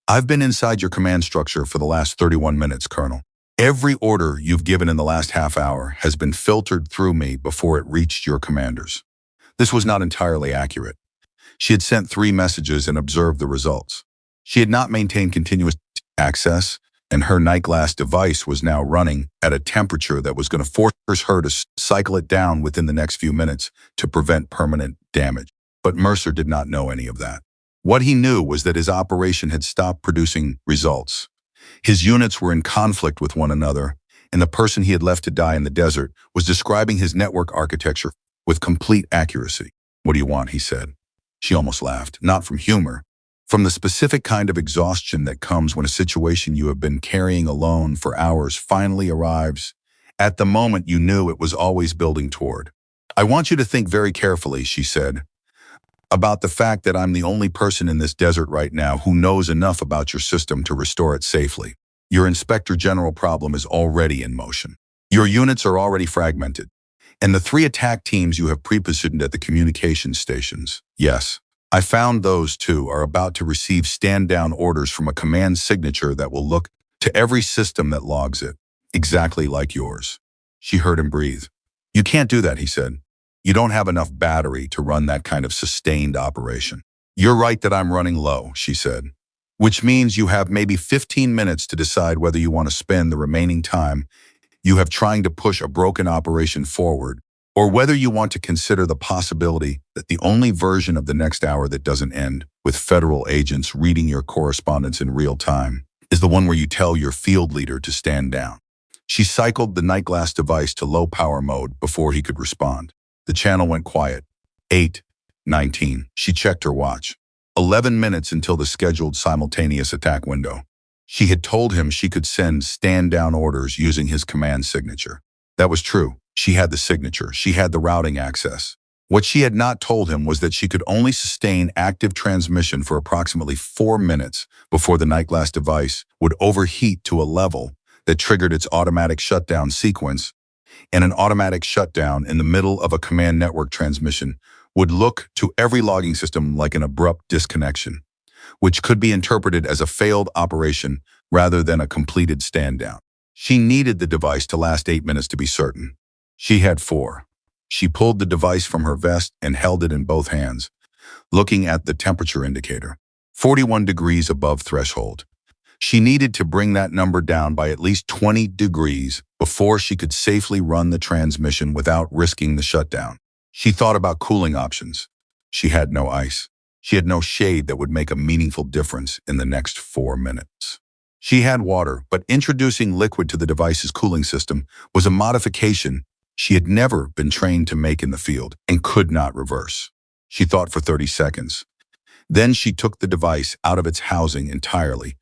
A: I've been inside your command structure for the last 31 minutes, Colonel. Every order you've given in the last half hour has been filtered through me before it reached your commanders. This was not entirely accurate. She had sent 3 messages and observed the results. She had not maintained continuous access, and her night glass device was now running at a temperature that was going to force her to cycle it down within the next few minutes to prevent permanent damage. But Mercer did not know any of that. What he knew was that his operation had stopped producing results. His units were in conflict with one another, and the person he had left to die in the desert was describing his network architecture with complete accuracy. What do you want, he said. She almost laughed, not from humor, from the specific kind of exhaustion that comes when a situation you have been carrying alone for hours finally arrives at the moment you knew it was always building toward. I want you to think very carefully, she said, about the fact that I'm the only person in this desert right now who knows enough about your system to restore it safely. Your Inspector General problem is already in motion. Your units are already fragmented. And the 3 attack teams you have pre-positioned at the communication stations, yes, I found those 2 are about to receive stand-down orders from a command signature that will look to every system that logs it, exactly like yours. She heard him breathe. You can't do that, he said. You don't have enough battery to run that kind of sustained operation. You're right that I'm running low, she said, which means you have maybe 15 minutes to decide whether you want to spend the remaining time you have trying to push a broken operation forward, or whether you want to consider the possibility that the only version of the next hour that doesn't end with federal agents reading your correspondence in real time is the one where you tell your field leader to stand down. She cycled the night glass device to low power mode before he could respond. The channel went quiet. 8:19. She checked her watch. 11 minutes until the scheduled simultaneous attack window. She had told him she could send stand-down orders using his command signature. That was true. She had the signature. She had the routing access. What she had not told him was that she could only sustain active transmission for approximately 4 minutes before the night glass device would overheat to a level that triggered its automatic shutdown sequence, and an automatic shutdown in the middle of a command network transmission would look to every logging system like an abrupt disconnection, which could be interpreted as a failed operation rather than a completed stand-down. She needed the device to last 8 minutes to be certain. She had 4. She pulled the device from her vest and held it in both hands, looking at the temperature indicator. 41 degrees above threshold. She needed to bring that number down by at least 20 degrees before she could safely run the transmission without risking the shutdown. She thought about cooling options. She had no ice. She had no shade that would make a meaningful difference in the next 4 minutes. She had water, but introducing liquid to the device's cooling system was a modification she had never been trained to make in the field and could not reverse. She thought for 30 seconds. Then she took the device out of its housing entirely,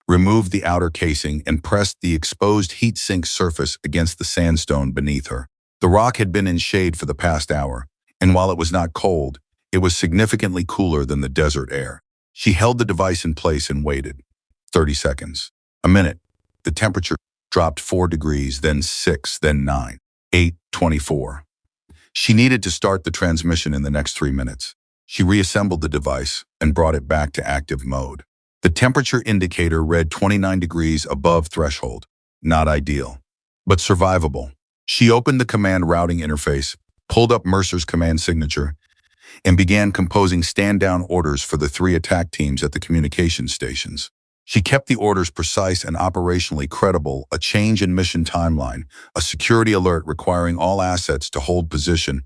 A: removed the outer casing, and pressed the exposed heat sink surface against the sandstone beneath her. The rock had been in shade for the past hour, and while it was not cold, it was significantly cooler than the desert air. She held the device in place and waited. 30 seconds. A minute. The temperature dropped 4 degrees, then 6, then 9, 8, 24. She needed to start the transmission in the next 3 minutes. She reassembled the device and brought it back to active mode. The temperature indicator read 29 degrees above threshold. Not ideal, but survivable. She opened the command routing interface, pulled up Mercer's command signature, and began composing stand-down orders for the 3 attack teams at the communication stations. She kept the orders precise and operationally credible: a change in mission timeline, a security alert requiring all assets to hold position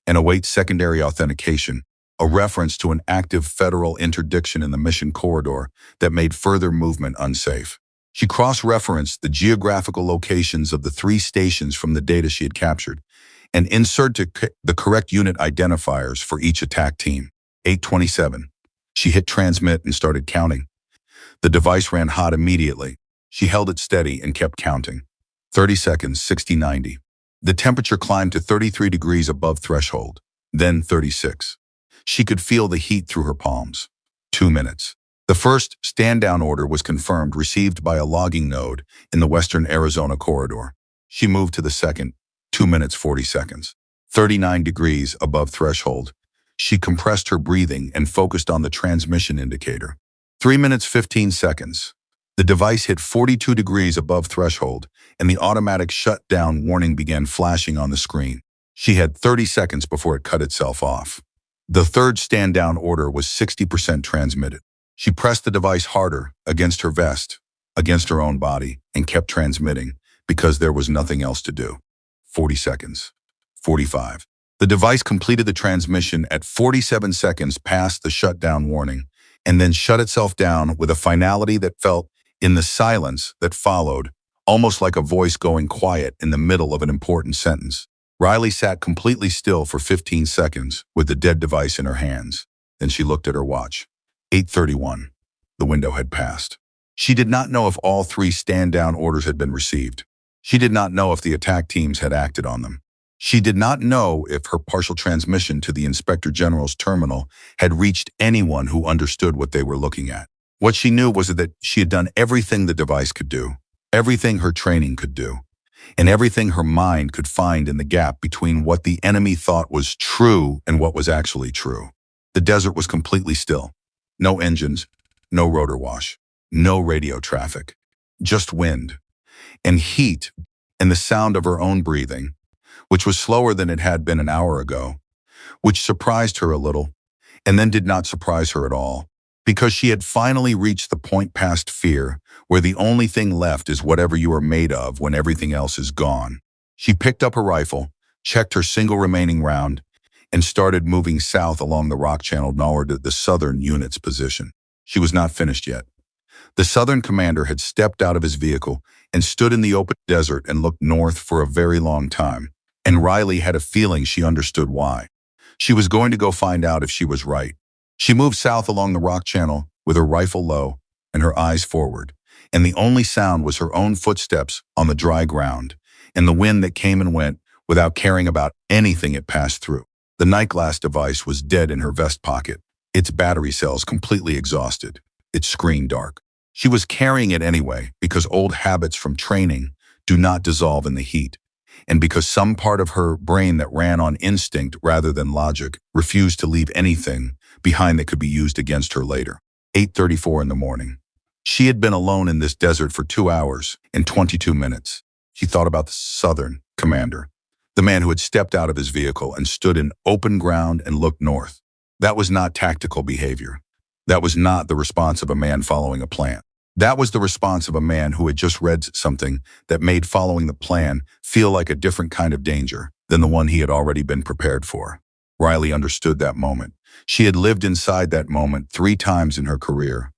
A: and await secondary authentication, a reference to an active federal interdiction in the mission corridor that made further movement unsafe. She cross-referenced the geographical locations of the 3 stations from the data she had captured and inserted the correct unit identifiers for each attack team. 8:27. She hit transmit and started counting. The device ran hot immediately. She held it steady and kept counting. 30 seconds, 60, 90. The temperature climbed to 33 degrees above threshold, then 36. She could feel the heat through her palms. 2 minutes. The first stand-down order was confirmed, received by a logging node in the western Arizona corridor. She moved to the second, 2 minutes, 40 seconds. 39 degrees above threshold. She compressed her breathing and focused on the transmission indicator. 3 minutes, 15 seconds. The device hit 42 degrees above threshold, and the automatic shutdown warning began flashing on the screen. She had 30 seconds before it cut itself off. The third stand-down order was 60% transmitted. She pressed the device harder, against her vest, against her own body, and kept transmitting because there was nothing else to do. 40 seconds. 45. The device completed the transmission at 47 seconds past the shutdown warning, and then shut itself down with a finality that felt, in the silence that followed, almost like a voice going quiet in the middle of an important sentence. Riley sat completely still for 15 seconds with the dead device in her hands. Then she looked at her watch. 8:31. The window had passed. She did not know if all 3 stand-down orders had been received. She did not know if the attack teams had acted on them. She did not know if her partial transmission to the Inspector General's terminal had reached anyone who understood what they were looking at. What she knew was that she had done everything the device could do, everything her training could do, and everything her mind could find in the gap between what the enemy thought was true and what was actually true. The desert was completely still. No engines, no rotor wash, no radio traffic, just wind and heat and the sound of her own breathing, which was slower than it had been an hour ago, which surprised her a little, and then did not surprise her at all, because she had finally reached the point past fear where the only thing left is whatever you are made of when everything else is gone. She picked up her rifle, checked her single remaining round, and started moving south along the rock channel toward the southern unit's position. She was not finished yet. The southern commander had stepped out of his vehicle and stood in the open desert and looked north for a very long time, and Riley had a feeling she understood why. She was going to go find out if she was right. She moved south along the rock channel with her rifle low and her eyes forward, and the only sound was her own footsteps on the dry ground and the wind that came and went without caring about anything it passed through. The night glass device was dead in her vest pocket, its battery cells completely exhausted, its screen dark. She was carrying it anyway because old habits from training do not dissolve in the heat, and because some part of her brain that ran on instinct rather than logic refused to leave anything behind that could be used against her later. 8:34 in the morning. She had been alone in this desert for 2 hours and 22 minutes. She thought about the southern commander, the man who had stepped out of his vehicle and stood in open ground and looked north. That was not tactical behavior. That was not the response of a man following a plan. That was the response of a man who had just read something that made following the plan feel like a different kind of danger than the one he had already been prepared for. Riley understood that moment. She had lived inside that moment 3 times in her career.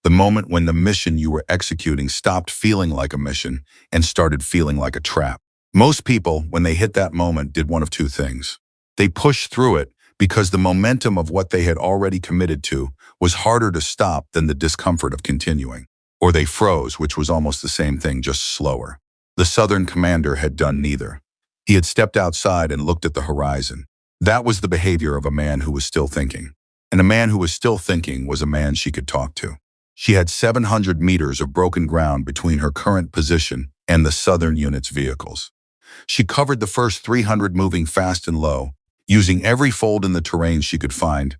A: The moment when the mission you were executing stopped feeling like a mission and started feeling like a trap. Most people, when they hit that moment, did one of 2 things. They pushed through it because the momentum of what they had already committed to was harder to stop than the discomfort of continuing. Or they froze, which was almost the same thing, just slower. The Southern commander had done neither. He had stepped outside and looked at the horizon. That was the behavior of a man who was still thinking. And a man who was still thinking was a man she could talk to. She had 700 meters of broken ground between her current position and the Southern unit's vehicles. She covered the first 300 moving fast and low, using every fold in the terrain she could find,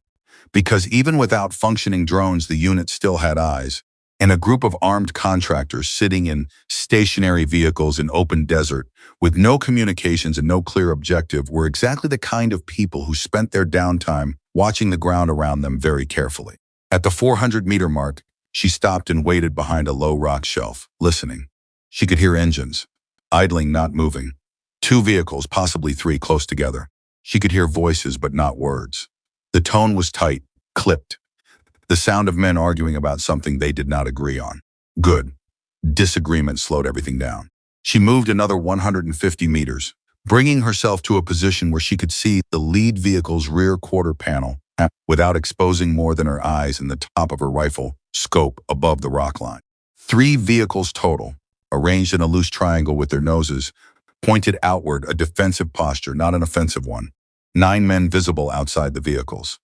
A: because even without functioning drones, the unit still had eyes, and a group of armed contractors sitting in stationary vehicles in open desert with no communications and no clear objective were exactly the kind of people who spent their downtime watching the ground around them very carefully. At the 400-meter mark, she stopped and waited behind a low rock shelf, listening. She could hear engines, idling, not moving. 2 vehicles, possibly 3, close together. She could hear voices, but not words. The tone was tight, clipped. The sound of men arguing about something they did not agree on. Good. Disagreement slowed everything down. She moved another 150 meters, bringing herself to a position where she could see the lead vehicle's rear quarter panel without exposing more than her eyes and the top of her rifle scope above the rock line. 3 vehicles total, arranged in a loose triangle with their noses pointed outward, a defensive posture, not an offensive one. 9 men visible outside the vehicles.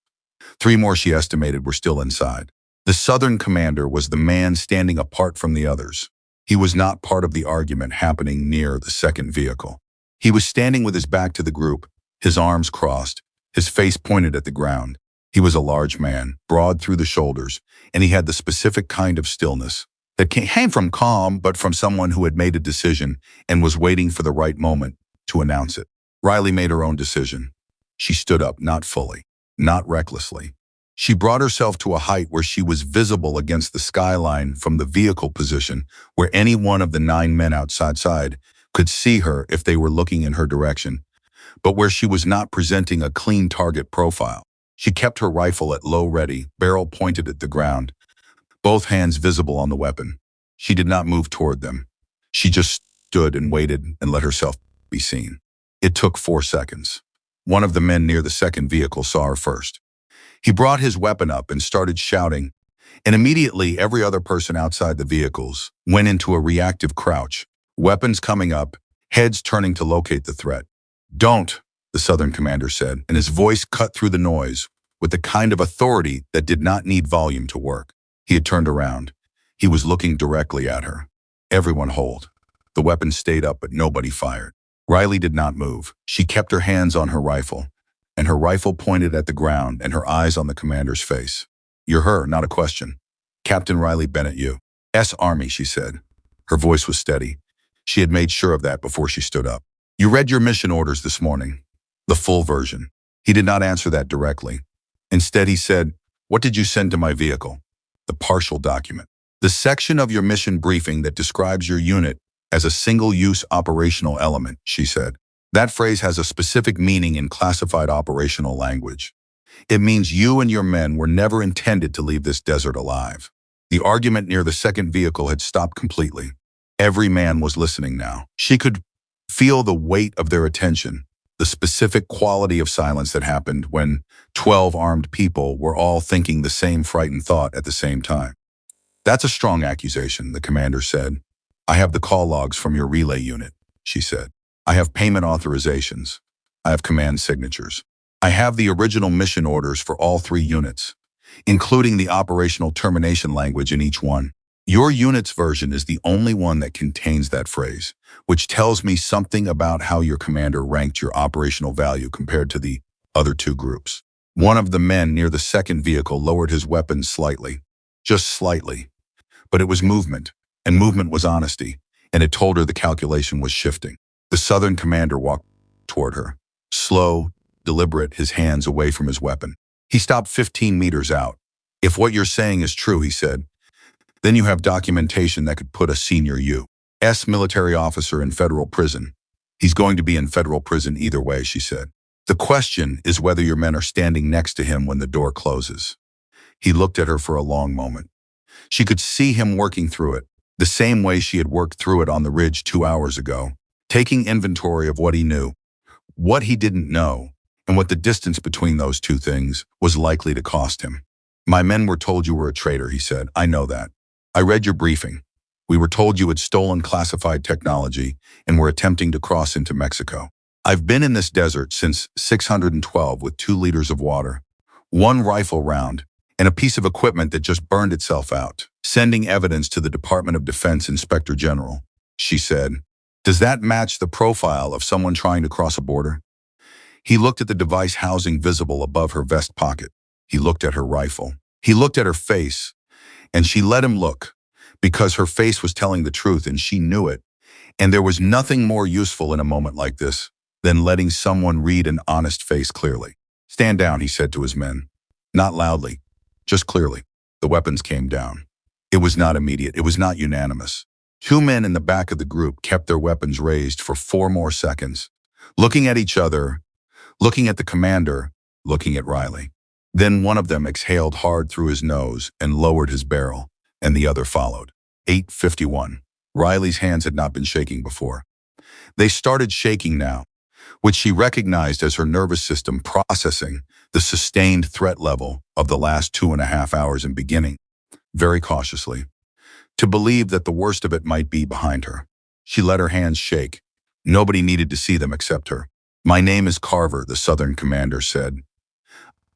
A: 3 more, she estimated, were still inside. The Southern commander was the man standing apart from the others. He was not part of the argument happening near the second vehicle. He was standing with his back to the group, his arms crossed, his face pointed at the ground. He was a large man, broad through the shoulders, and he had the specific kind of stillness that came from calm, but from someone who had made a decision and was waiting for the right moment to announce it. Riley made her own decision. She stood up, not fully, not recklessly. She brought herself to a height where she was visible against the skyline from the vehicle position, where any one of the 9 men outside could see her if they were looking in her direction, but where she was not presenting a clean target profile. She kept her rifle at low ready, barrel pointed at the ground, both hands visible on the weapon. She did not move toward them. She just stood and waited and let herself be seen. It took 4 seconds. One of the men near the second vehicle saw her first. He brought his weapon up and started shouting, and immediately every other person outside the vehicles went into a reactive crouch, weapons coming up, heads turning to locate the threat. "Don't," the Southern commander said, and his voice cut through the noise with the kind of authority that did not need volume to work. He had turned around. He was looking directly at her. Everyone hold. The weapon stayed up, but nobody fired. Riley did not move. She kept her hands on her rifle, and her rifle pointed at the ground and her eyes on the commander's face. "You're her, not a question. Captain Riley Bennett, U.S. Army," she said. Her voice was steady. She had made sure of that before she stood up. "You read your mission orders this morning." The full version. He did not answer that directly. Instead, he said, "What did you send to my vehicle?" "The partial document. The section of your mission briefing that describes your unit as a single-use operational element," she said. That phrase has a specific meaning in classified operational language. It means you and your men were never intended to leave this desert alive. The argument near the second vehicle had stopped completely. Every man was listening now. She could feel the weight of their attention, the specific quality of silence that happened when 12 armed people were all thinking the same frightened thought at the same time. "That's a strong accusation," the commander said. "I have the call logs from your relay unit," she said. "I have payment authorizations. I have command signatures. I have the original mission orders for all 3 units, including the operational termination language in each one. Your unit's version is the only one that contains that phrase, which tells me something about how your commander ranked your operational value compared to the other 2 groups." One of the men near the second vehicle lowered his weapon slightly, just slightly, but it was movement, and movement was honesty, and it told her the calculation was shifting. The Southern commander walked toward her, slow, deliberate, his hands away from his weapon. He stopped 15 meters out, If what you're saying is true, he said, then you have documentation that could put a senior U.S. military officer in federal prison. He's going to be in federal prison either way, she said. The question is whether your men are standing next to him when the door closes. He looked at her for a long moment. She could see him working through it, the same way she had worked through it on the ridge 2 hours ago, taking inventory of what he knew, what he didn't know, and what the distance between those two things was likely to cost him. My men were told you were a traitor, he said. I know that. I read your briefing. We were told you had stolen classified technology and were attempting to cross into Mexico. I've been in this desert since 612 with 2 liters of water, 1 rifle round, and a piece of equipment that just burned itself out, sending evidence to the Department of Defense Inspector General, she said. Does that match the profile of someone trying to cross a border? He looked at the device housing visible above her vest pocket. He looked at her rifle. He looked at her face, and she let him look, because her face was telling the truth and she knew it, and there was nothing more useful in a moment like this than letting someone read an honest face clearly. Stand down, he said to his men. Not loudly, just clearly. The weapons came down. It was not immediate. It was not unanimous. 2 men in the back of the group kept their weapons raised for 4 more seconds, looking at each other, looking at the commander, looking at Riley. Then one of them exhaled hard through his nose and lowered his barrel, and the other followed. 8:51. Riley's hands had not been shaking before. They started shaking now, which she recognized as her nervous system processing the sustained threat level of the last 2.5 hours and beginning, very cautiously, to believe that the worst of it might be behind her. She let her hands shake. Nobody needed to see them except her. My name is Carver, the Southern commander said.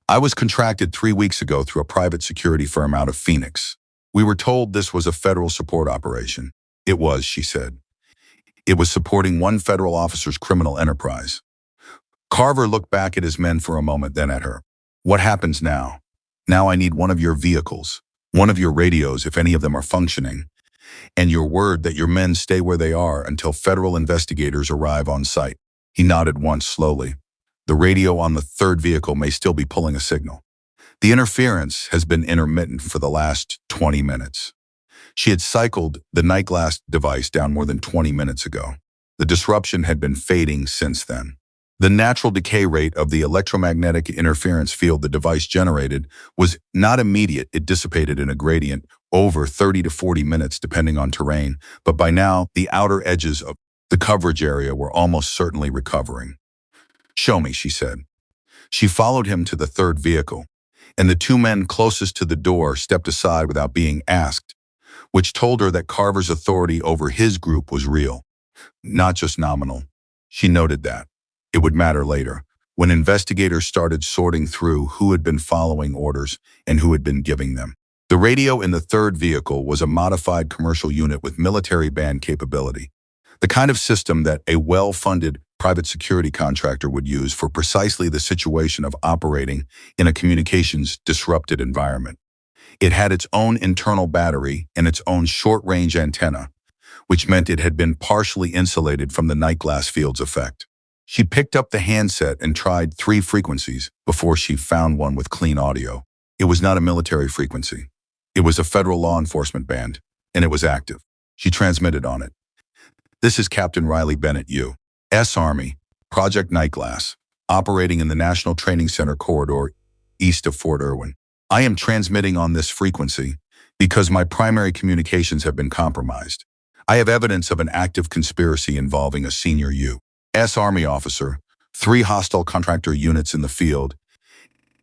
A: I was contracted 3 weeks ago through a private security firm out of Phoenix. We were told this was a federal support operation. It was, she said. It was supporting one federal officer's criminal enterprise. Carver looked back at his men for a moment, then at her. What happens now? Now I need one of your vehicles, one of your radios if any of them are functioning, and your word that your men stay where they are until federal investigators arrive on site. He nodded once slowly. The radio on the 3rd vehicle may still be pulling a signal. The interference has been intermittent for the last 20 minutes. She had cycled the night glass device down more than 20 minutes ago. The disruption had been fading since then. The natural decay rate of the electromagnetic interference field the device generated was not immediate. It dissipated in a gradient over 30 to 40 minutes depending on terrain, but by now the outer edges of the coverage area were almost certainly recovering. Show me, she said. She followed him to the 3rd vehicle, and the 2 men closest to the door stepped aside without being asked, which told her that Carver's authority over his group was real, not just nominal. She noted that. It would matter later, when investigators started sorting through who had been following orders and who had been giving them. The radio in the 3rd vehicle was a modified commercial unit with military band capability, the kind of system that a well-funded private security contractor would use for precisely the situation of operating in a communications-disrupted environment. It had its own internal battery and its own short-range antenna, which meant it had been partially insulated from the night glass field's effect. She picked up the handset and tried 3 frequencies before she found one with clean audio. It was not a military frequency. It was a federal law enforcement band, and it was active. She transmitted on it. This is Captain Riley Bennett, U.S. Army, Project Nightglass, operating in the National Training Center corridor east of Fort Irwin. I am transmitting on this frequency because my primary communications have been compromised. I have evidence of an active conspiracy involving a senior U.S. Army officer, 3 hostile contractor units in the field,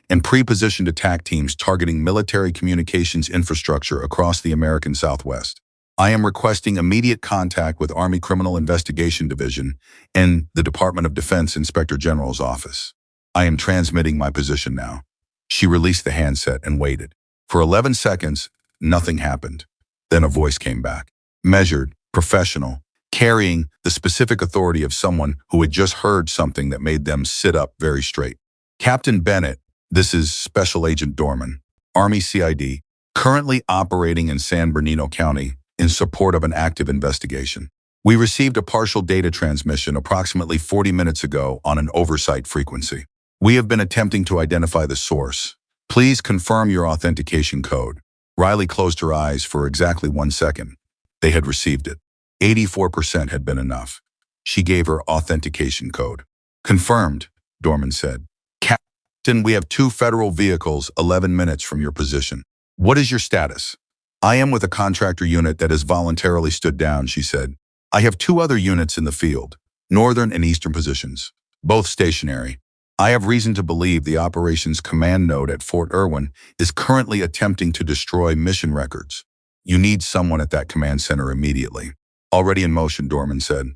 A: and pre-positioned attack teams targeting military communications infrastructure across the American Southwest. I am requesting immediate contact with Army Criminal Investigation Division and the Department of Defense Inspector General's office. I am transmitting my position now. She released the handset and waited. For 11 seconds, nothing happened. Then a voice came back. Measured, professional, carrying the specific authority of someone who had just heard something that made them sit up very straight. Captain Bennett, this is Special Agent Dorman, Army CID, currently operating in San Bernardino County in support of an active investigation. We received a partial data transmission approximately 40 minutes ago on an oversight frequency. We have been attempting to identify the source, Please confirm your authentication code. Riley closed her eyes for exactly 1 second. They had received it. 84% had been enough. She gave her authentication code. Confirmed, Dorman said. Captain, we have 2 federal vehicles 11 minutes from your position. What is your status? I am with a contractor unit that has voluntarily stood down, she said. I have 2 other units in the field, northern and eastern positions, both stationary. I have reason to believe the operations command node at Fort Irwin is currently attempting to destroy mission records. You need someone at that command center immediately. Already in motion, Dorman said.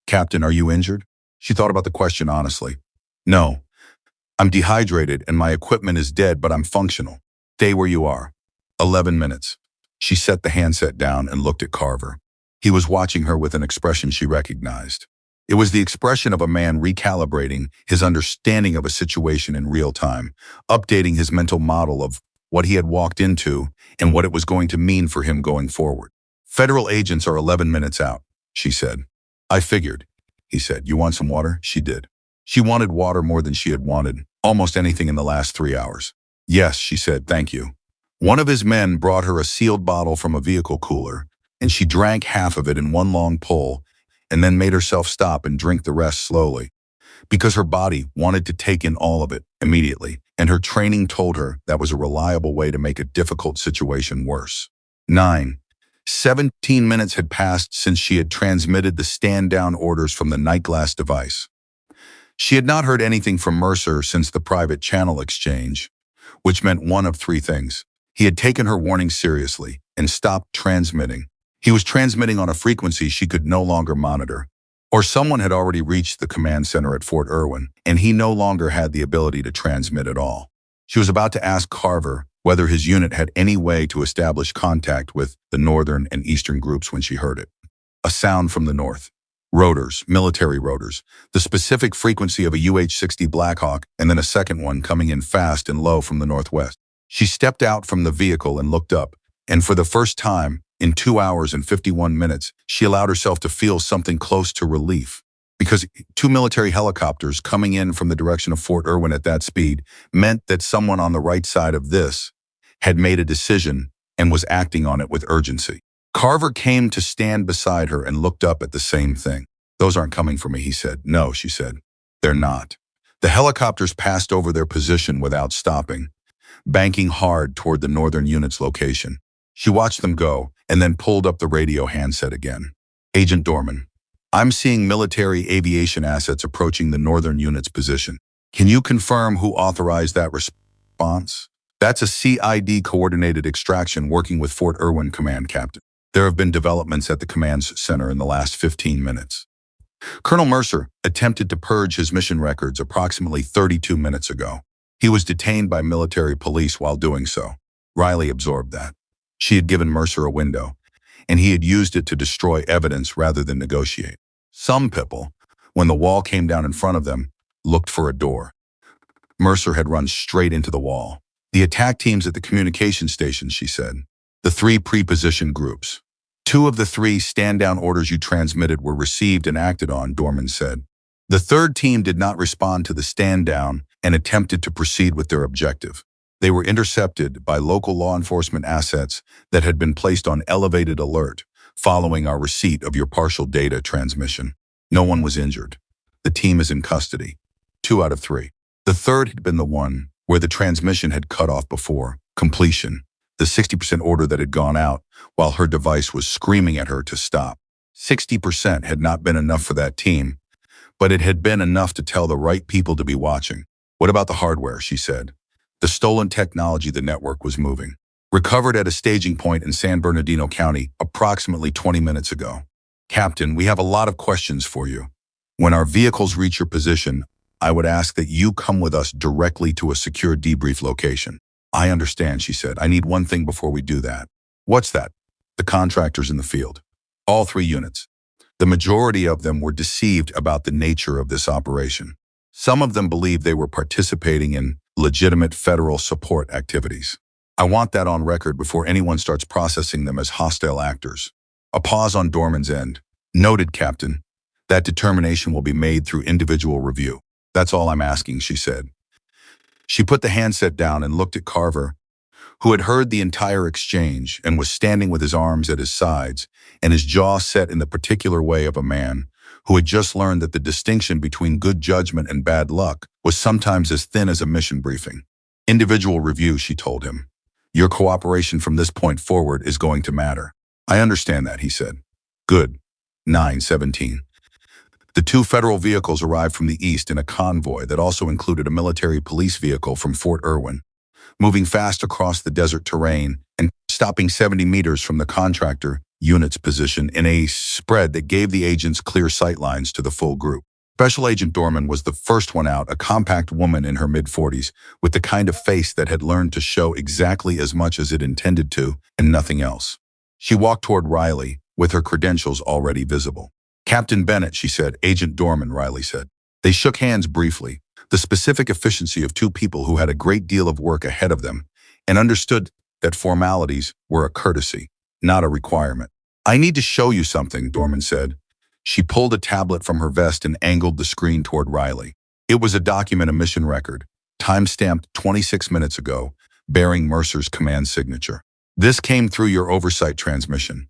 A: Captain, are you injured? She thought about the question honestly. No. I'm dehydrated and my equipment is dead, but I'm functional. Stay where you are. 11 minutes. She set the handset down and looked at Carver. He was watching her with an expression she recognized. It was the expression of a man recalibrating his understanding of a situation in real time, updating his mental model of what he had walked into and what it was going to mean for him going forward. Federal agents are 11 minutes out, she said. I figured, he said. You want some water? She did. She wanted water more than she had wanted almost anything in the last 3 hours. Yes, she said, thank you. One of his men brought her a sealed bottle from a vehicle cooler, and she drank half of it in one long pull and then made herself stop and drink the rest slowly, because her body wanted to take in all of it immediately, and her training told her that was a reliable way to make a difficult situation worse. 17 minutes had passed since she had transmitted the stand-down orders from the night glass device. She had not heard anything from Mercer since the private channel exchange, which meant one of 3 things. He had taken her warning seriously and stopped transmitting. He was transmitting on a frequency she could no longer monitor. Or someone had already reached the command center at Fort Irwin, and he no longer had the ability to transmit at all. She was about to ask Carver whether his unit had any way to establish contact with the northern and eastern groups when she heard it. A sound from the north. Rotors, military rotors, the specific frequency of a UH-60 Blackhawk, and then a second one coming in fast and low from the northwest. She stepped out from the vehicle and looked up, and for the first time, in 2 hours and 51 minutes, she allowed herself to feel something close to relief. Because 2 military helicopters coming in from the direction of Fort Irwin at that speed meant that someone on the right side of this had made a decision and was acting on it with urgency. Carver came to stand beside her and looked up at the same thing. Those aren't coming for me, he said. No, she said. They're not. The helicopters passed over their position without stopping, banking hard toward the northern unit's location. She watched them go and then pulled up the radio handset again. Agent Dorman, I'm seeing military aviation assets approaching the northern unit's position. Can you confirm who authorized that response? That's a CID-coordinated extraction working with Fort Irwin Command, Captain. There have been developments at the command center in the last 15 minutes. Colonel Mercer attempted to purge his mission records approximately 32 minutes ago. He was detained by military police while doing so. Riley absorbed that. She had given Mercer a window, and he had used it to destroy evidence rather than negotiate. Some people, when the wall came down in front of them, looked for a door. Mercer had run straight into the wall. The attack teams at the communication station, she said. The 3 pre-positioned groups. 2 of the 3 stand-down orders you transmitted were received and acted on, Dorman said. The 3rd team did not respond to the stand-down and attempted to proceed with their objective. They were intercepted by local law enforcement assets that had been placed on elevated alert following our receipt of your partial data transmission. No one was injured. The team is in custody. 2 out of 3. The 3rd had been the one where the transmission had cut off before completion, the 60% order that had gone out while her device was screaming at her to stop. 60% had not been enough for that team, but it had been enough to tell the right people to be watching. What about the hardware, she said. The stolen technology the network was moving. Recovered at a staging point in San Bernardino County approximately 20 minutes ago. Captain, we have a lot of questions for you. When our vehicles reach your position, I would ask that you come with us directly to a secure debrief location. I understand, she said. I need one thing before we do that. What's that? The contractors in the field. All 3 units. The majority of them were deceived about the nature of this operation. Some of them believed they were participating in legitimate federal support activities. I want that on record before anyone starts processing them as hostile actors. A pause on Dorman's end. Noted, Captain. That determination will be made through individual review. That's all I'm asking, she said. She put the handset down and looked at Carver, who had heard the entire exchange and was standing with his arms at his sides and his jaw set in the particular way of a man who had just learned that the distinction between good judgment and bad luck was sometimes as thin as a mission briefing. Individual review, she told him. Your cooperation from this point forward is going to matter. I understand that, he said. Good. 9:17. The two federal vehicles arrived from the east in a convoy that also included a military police vehicle from Fort Irwin, moving fast across the desert terrain and stopping 70 meters from the contractor unit's position in a spread that gave the agents clear sightlines to the full group. Special Agent Dorman was the first one out, a compact woman in her mid-40s, with the kind of face that had learned to show exactly as much as it intended to and nothing else. She walked toward Riley, with her credentials already visible. Captain Bennett, she said. Agent Dorman, Riley said. They shook hands briefly, the specific efficiency of two people who had a great deal of work ahead of them and understood that formalities were a courtesy, not a requirement. I need to show you something, Dorman said. She pulled a tablet from her vest and angled the screen toward Riley. It was a document, a mission record, time-stamped 26 minutes ago, bearing Mercer's command signature. This came through your oversight transmission.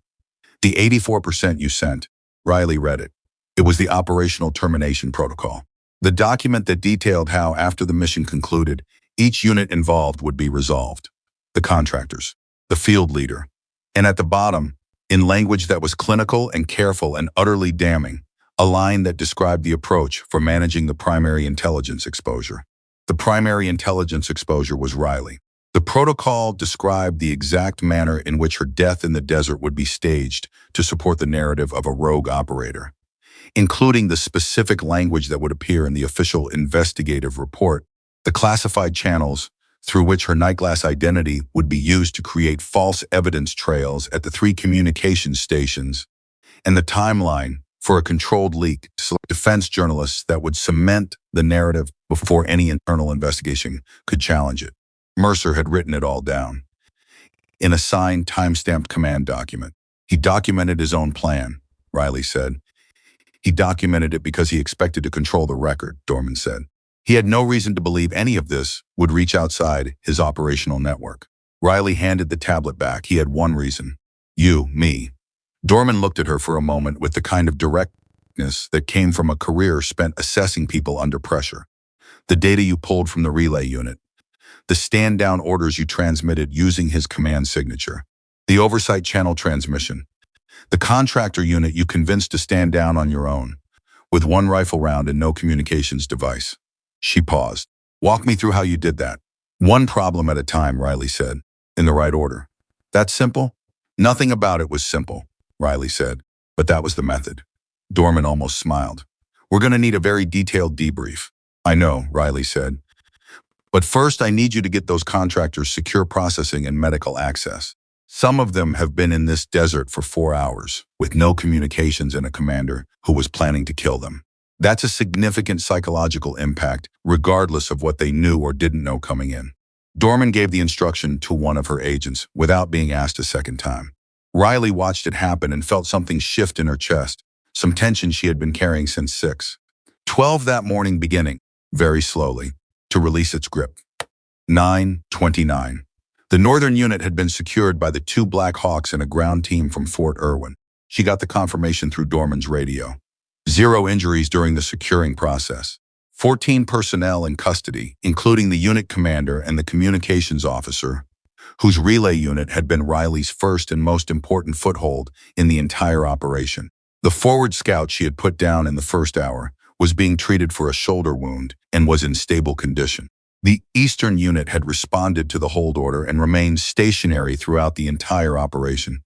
A: The 84% you sent. Riley read it. It was the operational termination protocol. The document that detailed how, after the mission concluded, each unit involved would be resolved. The contractors, the field leader, and at the bottom, in language that was clinical and careful and utterly damning, a line that described the approach for managing the primary intelligence exposure. The primary intelligence exposure was Riley. The protocol described the exact manner in which her death in the desert would be staged to support the narrative of a rogue operator, including the specific language that would appear in the official investigative report, the classified channels through which her nightglass identity would be used to create false evidence trails at the 3 communications stations, and the timeline for a controlled leak to select defense journalists that would cement the narrative before any internal investigation could challenge it. Mercer had written it all down in a signed, time-stamped command document. He documented his own plan, Riley said. He documented it because he expected to control the record, Dorman said. He had no reason to believe any of this would reach outside his operational network. Riley handed the tablet back. He had one reason. You, me. Dorman looked at her for a moment with the kind of directness that came from a career spent assessing people under pressure. The data you pulled from the relay unit. The stand-down orders you transmitted using his command signature. The oversight channel transmission. The contractor unit you convinced to stand down on your own, with 1 rifle round and no communications device. She paused. Walk me through how you did that. 1 problem at a time, Riley said, in the right order. That simple? Nothing about it was simple, Riley said, but that was the method. Dorman almost smiled. We're going to need a very detailed debrief. I know, Riley said. But first, I need you to get those contractors secure processing and medical access. Some of them have been in this desert for 4 hours, with no communications and a commander who was planning to kill them. That's a significant psychological impact, regardless of what they knew or didn't know coming in. Dorman gave the instruction to one of her agents without being asked a second time. Riley watched it happen and felt something shift in her chest, some tension she had been carrying since 6:12 that morning, beginning, very slowly, to release its grip. 9:29. The northern unit had been secured by the 2 Black Hawks and a ground team from Fort Irwin. She got the confirmation through Dorman's radio. 0 injuries during the securing process. 14 personnel in custody, including the unit commander and the communications officer, whose relay unit had been Riley's first and most important foothold in the entire operation. The forward scout she had put down in the first hour was being treated for a shoulder wound and was in stable condition. The eastern unit had responded to the hold order and remained stationary throughout the entire operation,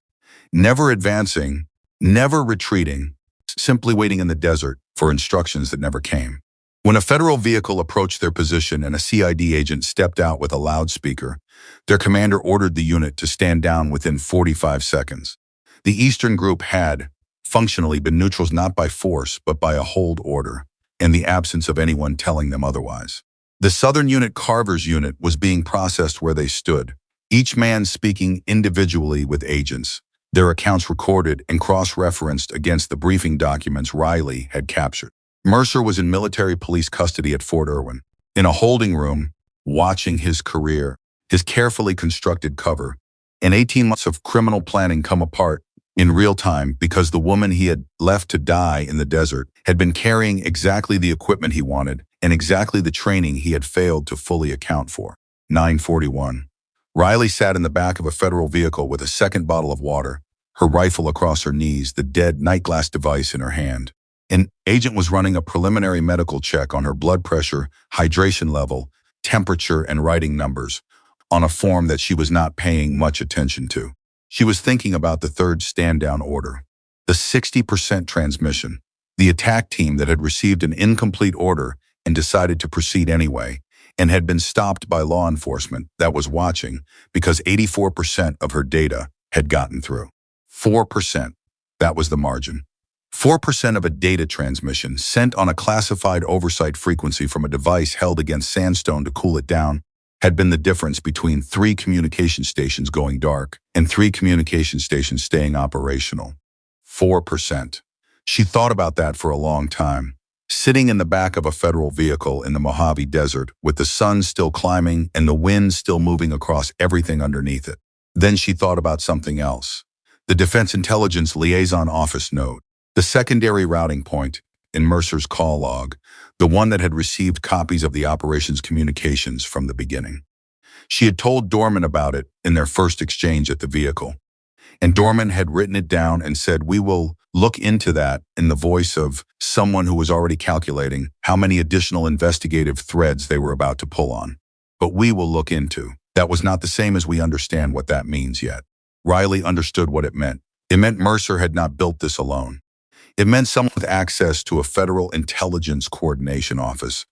A: never advancing, never retreating, simply waiting in the desert for instructions that never came. When a federal vehicle approached their position and a CID agent stepped out with a loudspeaker, their commander ordered the unit to stand down within 45 seconds. The eastern group had, functionally, been neutrals not by force but by a hold order, and the absence of anyone telling them otherwise. The southern unit, Carver's unit, was being processed where they stood, each man speaking individually with agents, their accounts recorded and cross-referenced against the briefing documents Riley had captured. Mercer was in military police custody at Fort Irwin, in a holding room, watching his career, his carefully constructed cover, and 18 months of criminal planning come apart in real time because the woman he had left to die in the desert had been carrying exactly the equipment he wanted and exactly the training he had failed to fully account for. 9:41. Riley sat in the back of a federal vehicle with a second bottle of water, her rifle across her knees, the dead night glass device in her hand. An agent was running a preliminary medical check on her blood pressure, hydration level, temperature, and writing numbers on a form that she was not paying much attention to. She was thinking about the third stand-down order, the 60% transmission, the attack team that had received an incomplete order and decided to proceed anyway, and had been stopped by law enforcement that was watching because 84% of her data had gotten through. 4%, that was the margin. 4% of a data transmission sent on a classified oversight frequency from a device held against sandstone to cool it down had been the difference between 3 communication stations going dark and 3 communication stations staying operational. 4%. She thought about that for a long time, sitting in the back of a federal vehicle in the Mojave Desert with the sun still climbing and the wind still moving across everything underneath it. Then she thought about something else. The Defense Intelligence Liaison Office note, the secondary routing point in Mercer's call log, the one that had received copies of the operations communications from the beginning. She had told Dorman about it in their first exchange at the vehicle, and Dorman had written it down and said, "We will look into that," in the voice of someone who was already calculating how many additional investigative threads they were about to pull on. But we will look into. That was not the same as we understand what that means yet. Riley understood what it meant. It meant Mercer had not built this alone. It meant someone with access to a federal intelligence coordination office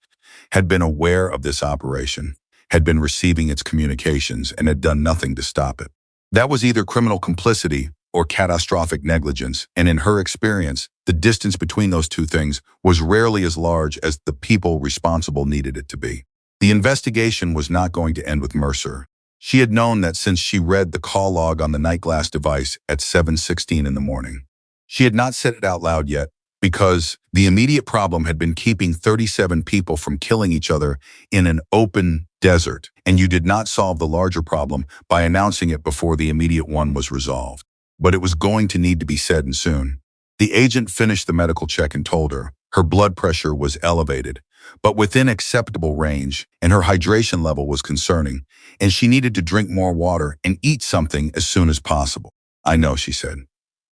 A: had been aware of this operation, had been receiving its communications, and had done nothing to stop it. That was either criminal complicity or catastrophic negligence, and in her experience, the distance between those two things was rarely as large as the people responsible needed it to be. The investigation was not going to end with Mercer. She had known that since she read the call log on the night glass device at 7:16 in the morning. She had not said it out loud yet because the immediate problem had been keeping 37 people from killing each other in an open desert, and you did not solve the larger problem by announcing it before the immediate one was resolved. But it was going to need to be said and soon. The agent finished the medical check and told her her blood pressure was elevated, but within acceptable range, and her hydration level was concerning, and she needed to drink more water and eat something as soon as possible. "I know," she said.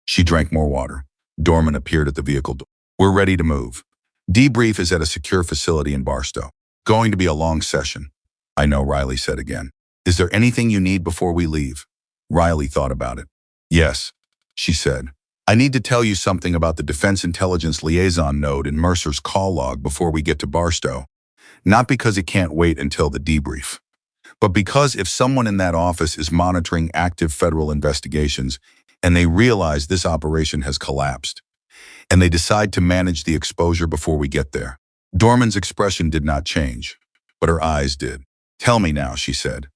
A: She drank more water. Dorman appeared at the vehicle door. "We're ready to move. Debrief is at a secure facility in Barstow. Going to be a long session." "I know," Riley said again. "Is there anything you need before we leave?" Riley thought about it. "Yes," she said. "I need to tell you something about the Defense Intelligence Liaison node in Mercer's call log before we get to Barstow. Not because it can't wait until the debrief, but because if someone in that office is monitoring active federal investigations and they realize this operation has collapsed, and they decide to manage the exposure before we get there." Dorman's expression did not change, but her eyes did. "Tell me now," she said.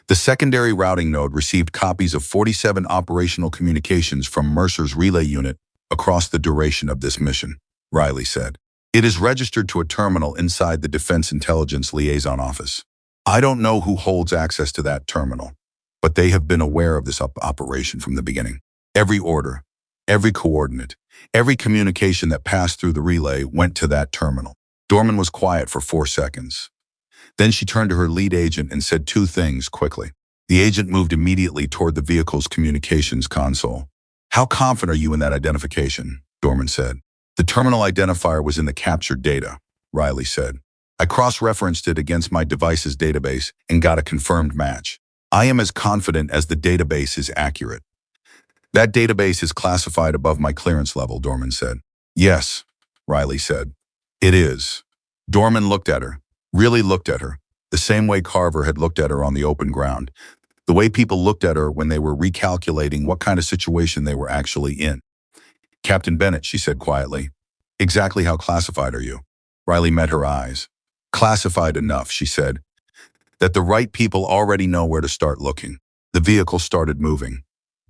A: "The secondary routing node received copies of 47 operational communications from Mercer's relay unit across the duration of this mission," Riley said. "It is registered to a terminal inside the Defense Intelligence Liaison Office. I don't know who holds access to that terminal, but they have been aware of this operation from the beginning. Every order, every coordinate, every communication that passed through the relay went to that terminal." Dorman was quiet for 4 seconds. Then she turned to her lead agent and said 2 things quickly. The agent moved immediately toward the vehicle's communications console. "How confident are you in that identification?" Dorman said. "The terminal identifier was in the captured data," Riley said. "I cross-referenced it against my device's database and got a confirmed match. I am as confident as the database is accurate." "That database is classified above my clearance level," Dorman said. "Yes," Riley said. "It is." Dorman looked at her, really looked at her, the same way Carver had looked at her on the open ground, the way people looked at her when they were recalculating what kind of situation they were actually in. "Captain Bennett," she said quietly. "Exactly how classified are you?" Riley met her eyes. "Classified enough," she said, "that the right people already know where to start looking." The vehicle started moving.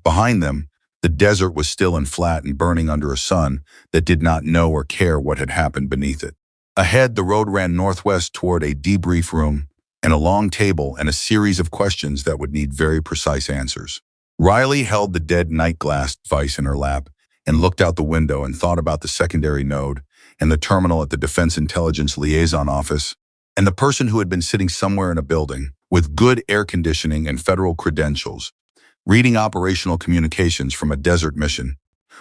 A: Behind them, the desert was still and flat and burning under a sun that did not know or care what had happened beneath it. Ahead, the road ran northwest toward a debrief room and a long table and a series of questions that would need very precise answers. Riley held the dead night glass device in her lap and looked out the window and thought about the secondary node and the terminal at the Defense Intelligence Liaison Office and the person who had been sitting somewhere in a building with good air conditioning and federal credentials, reading operational communications from a desert mission,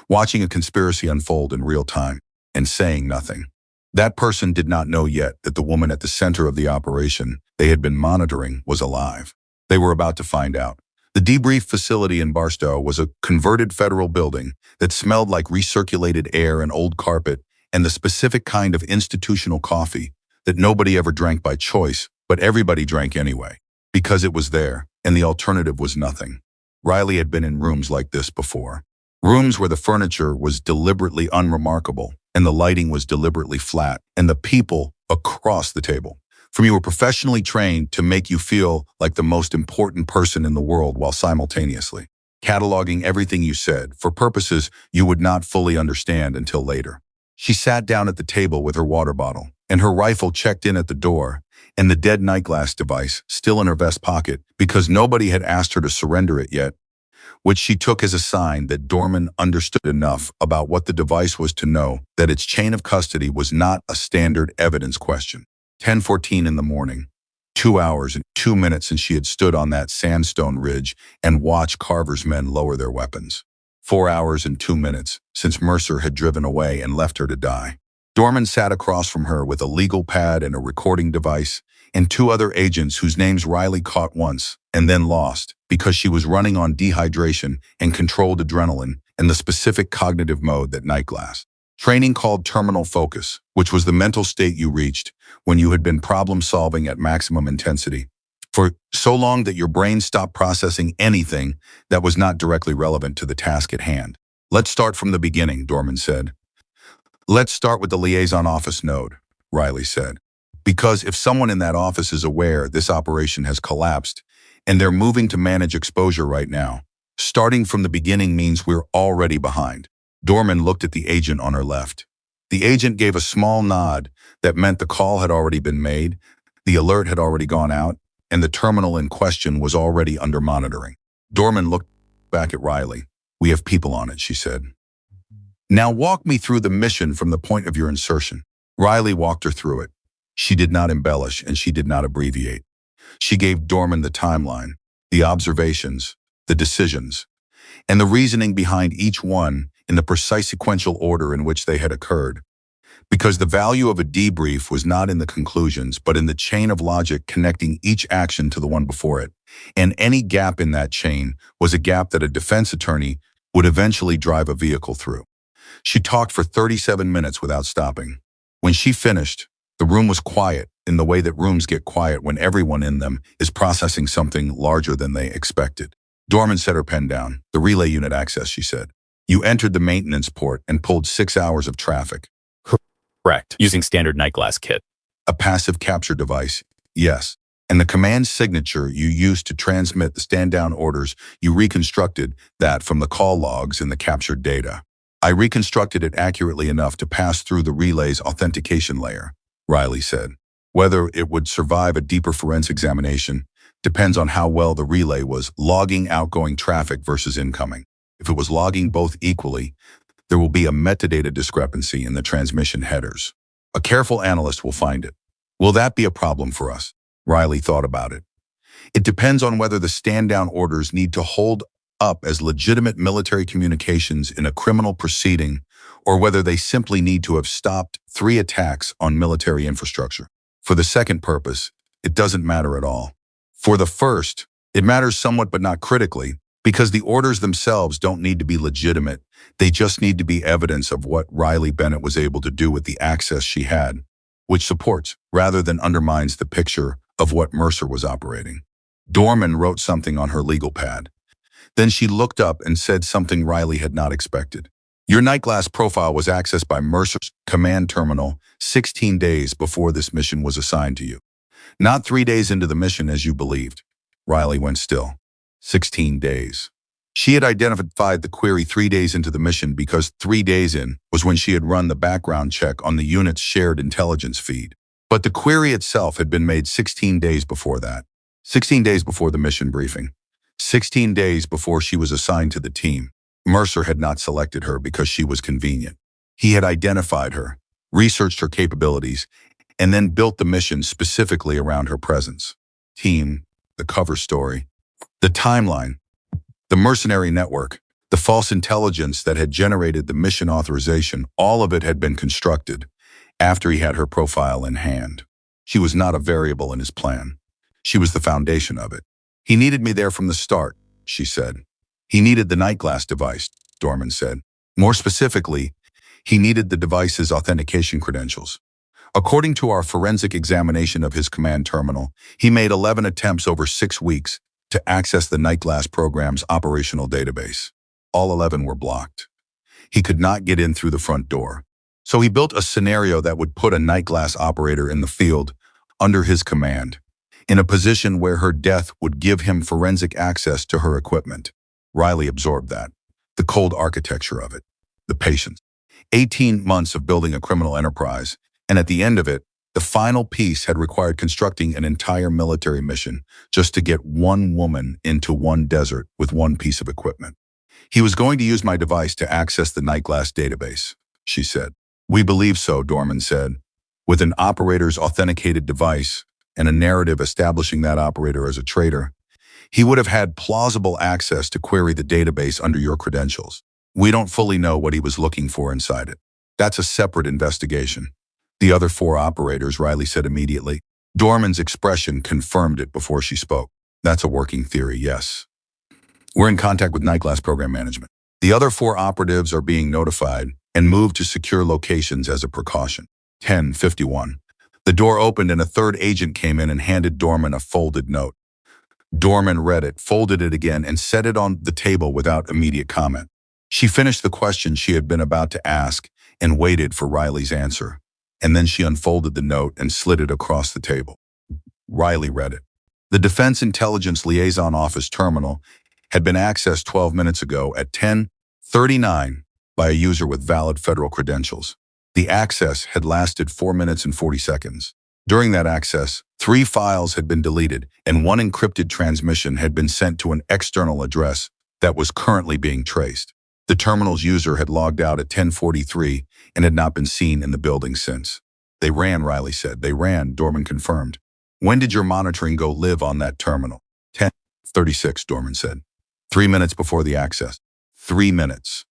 A: watching a conspiracy unfold in real time, and saying nothing. That person did not know yet that the woman at the center of the operation they had been monitoring was alive. They were about to find out. The debrief facility in Barstow was a converted federal building that smelled like recirculated air and old carpet and the specific kind of institutional coffee that nobody ever drank by choice, but everybody drank anyway, because it was there, and the alternative was nothing. Riley had been in rooms like this before. Rooms where the furniture was deliberately unremarkable, and the lighting was deliberately flat, and the people across the table. From you were professionally trained to make you feel like the most important person in the world while simultaneously cataloging everything you said for purposes you would not fully understand until later. She sat down at the table with her water bottle, and her rifle checked in at the door, and the dead night glass device still in her vest pocket because nobody had asked her to surrender it yet, which she took as a sign that Dorman understood enough about what the device was to know that its chain of custody was not a standard evidence question. 10:14 in the morning, 2 hours and 2 minutes since she had stood on that sandstone ridge and watched Carver's men lower their weapons. 4 hours and 2 minutes since Mercer had driven away and left her to die. Dorman sat across from her with a legal pad and a recording device, and 2 other agents whose names Riley caught once and then lost because she was running on dehydration and controlled adrenaline and the specific cognitive mode that night glass training called terminal focus, which was the mental state you reached when you had been problem-solving at maximum intensity for so long that your brain stopped processing anything that was not directly relevant to the task at hand. Let's start from the beginning, Dorman said. Let's start with the liaison office node, Riley said. Because if someone in that office is aware this operation has collapsed and they're moving to manage exposure right now, starting from the beginning means we're already behind. Dorman looked at the agent on her left. The agent gave a small nod that meant the call had already been made, the alert had already gone out, and the terminal in question was already under monitoring. Dorman looked back at Riley. We have people on it, she said. Now walk me through the mission from the point of your insertion. Riley walked her through it. She did not embellish and she did not abbreviate. She gave Dorman the timeline, the observations, the decisions, and the reasoning behind each one in the precise sequential order in which they had occurred. Because the value of a debrief was not in the conclusions, but in the chain of logic connecting each action to the one before it. And any gap in that chain was a gap that a defense attorney would eventually drive a vehicle through. She talked for 37 minutes without stopping. When she finished, the room was quiet in the way that rooms get quiet when everyone in them is processing something larger than they expected. Dorman set her pen down. The relay unit access, she said. You entered the maintenance port and pulled 6 hours of traffic.
B: Correct. Using standard night glass kit.
A: A passive capture device, yes. And the command signature you used to transmit the stand-down orders, you reconstructed that from the call logs in the captured data. I reconstructed it accurately enough to pass through the relay's authentication layer, Riley said. Whether it would survive a deeper forensic examination depends on how well the relay was logging outgoing traffic versus incoming. If it was logging both equally, there will be a metadata discrepancy in the transmission headers. A careful analyst will find it. Will that be a problem for us? Riley thought about it. It depends on whether the stand-down orders need to hold up as legitimate military communications in a criminal proceeding or whether they simply need to have stopped 3 attacks on military infrastructure. For the second purpose, it doesn't matter at all. For the first, it matters somewhat but not critically, because the orders themselves don't need to be legitimate. They just need to be evidence of what Riley Bennett was able to do with the access she had, which supports rather than undermines the picture of what Mercer was operating. Dorman wrote something on her legal pad. Then she looked up and said something Riley had not expected. Your night glass profile was accessed by Mercer's command terminal 16 days before this mission was assigned to you. Not 3 days into the mission as you believed. Riley went still. 16 days. She had identified the query 3 days into the mission because 3 days in was when she had run the background check on the unit's shared intelligence feed. But the query itself had been made 16 days before that. 16 days before the mission briefing. 16 days before she was assigned to the team. Mercer had not selected her because she was convenient. He had identified her, researched her capabilities, and then built the mission specifically around her presence. Team, the cover story, the timeline, the mercenary network, the false intelligence that had generated the mission authorization, all of it had been constructed after he had her profile in hand. She was not a variable in his plan. She was the foundation of it. He needed me there from the start, she said. He needed the night glass device, Dorman said. More specifically, he needed the device's authentication credentials. According to our forensic examination of his command terminal, he made 11 attempts over 6 weeks to access the night glass program's operational database. All 11 were blocked. He could not get in through the front door. So he built a scenario that would put a night glass operator in the field under his command, in a position where her death would give him forensic access to her equipment. Riley absorbed that, the cold architecture of it, the patience. 18 months of building a criminal enterprise, and at the end of it, the final piece had required constructing an entire military mission just to get one woman into one desert with one piece of equipment. He was going to use my device to access the night glass database, she said. We believe so, Dorman said. With an operator's authenticated device and a narrative establishing that operator as a traitor, he would have had plausible access to query the database under your credentials. We don't fully know what he was looking for inside it. That's a separate investigation. The other 4 operators, Riley said immediately. Dorman's expression confirmed it before she spoke. That's a working theory, yes. We're in contact with Night Glass Program Management. The other 4 operatives are being notified and moved to secure locations as a precaution. 10:51. The door opened and a 3rd agent came in and handed Dorman a folded note. Dorman read it, folded it again, and set it on the table without immediate comment. She finished the question she had been about to ask and waited for Riley's answer. And then she unfolded the note and slid it across the table. Riley read it. The Defense Intelligence Liaison Office terminal had been accessed 12 minutes ago at 10:39 by a user with valid federal credentials. The access had lasted 4 minutes and 40 seconds. During that access, 3 files had been deleted and 1 encrypted transmission had been sent to an external address that was currently being traced. The terminal's user had logged out at 10:43 and had not been seen in the building since. They ran, Riley said. They ran, Dorman confirmed. When did your monitoring go live on that terminal? 10:36, Dorman said. 3 minutes before the access. 3 minutes.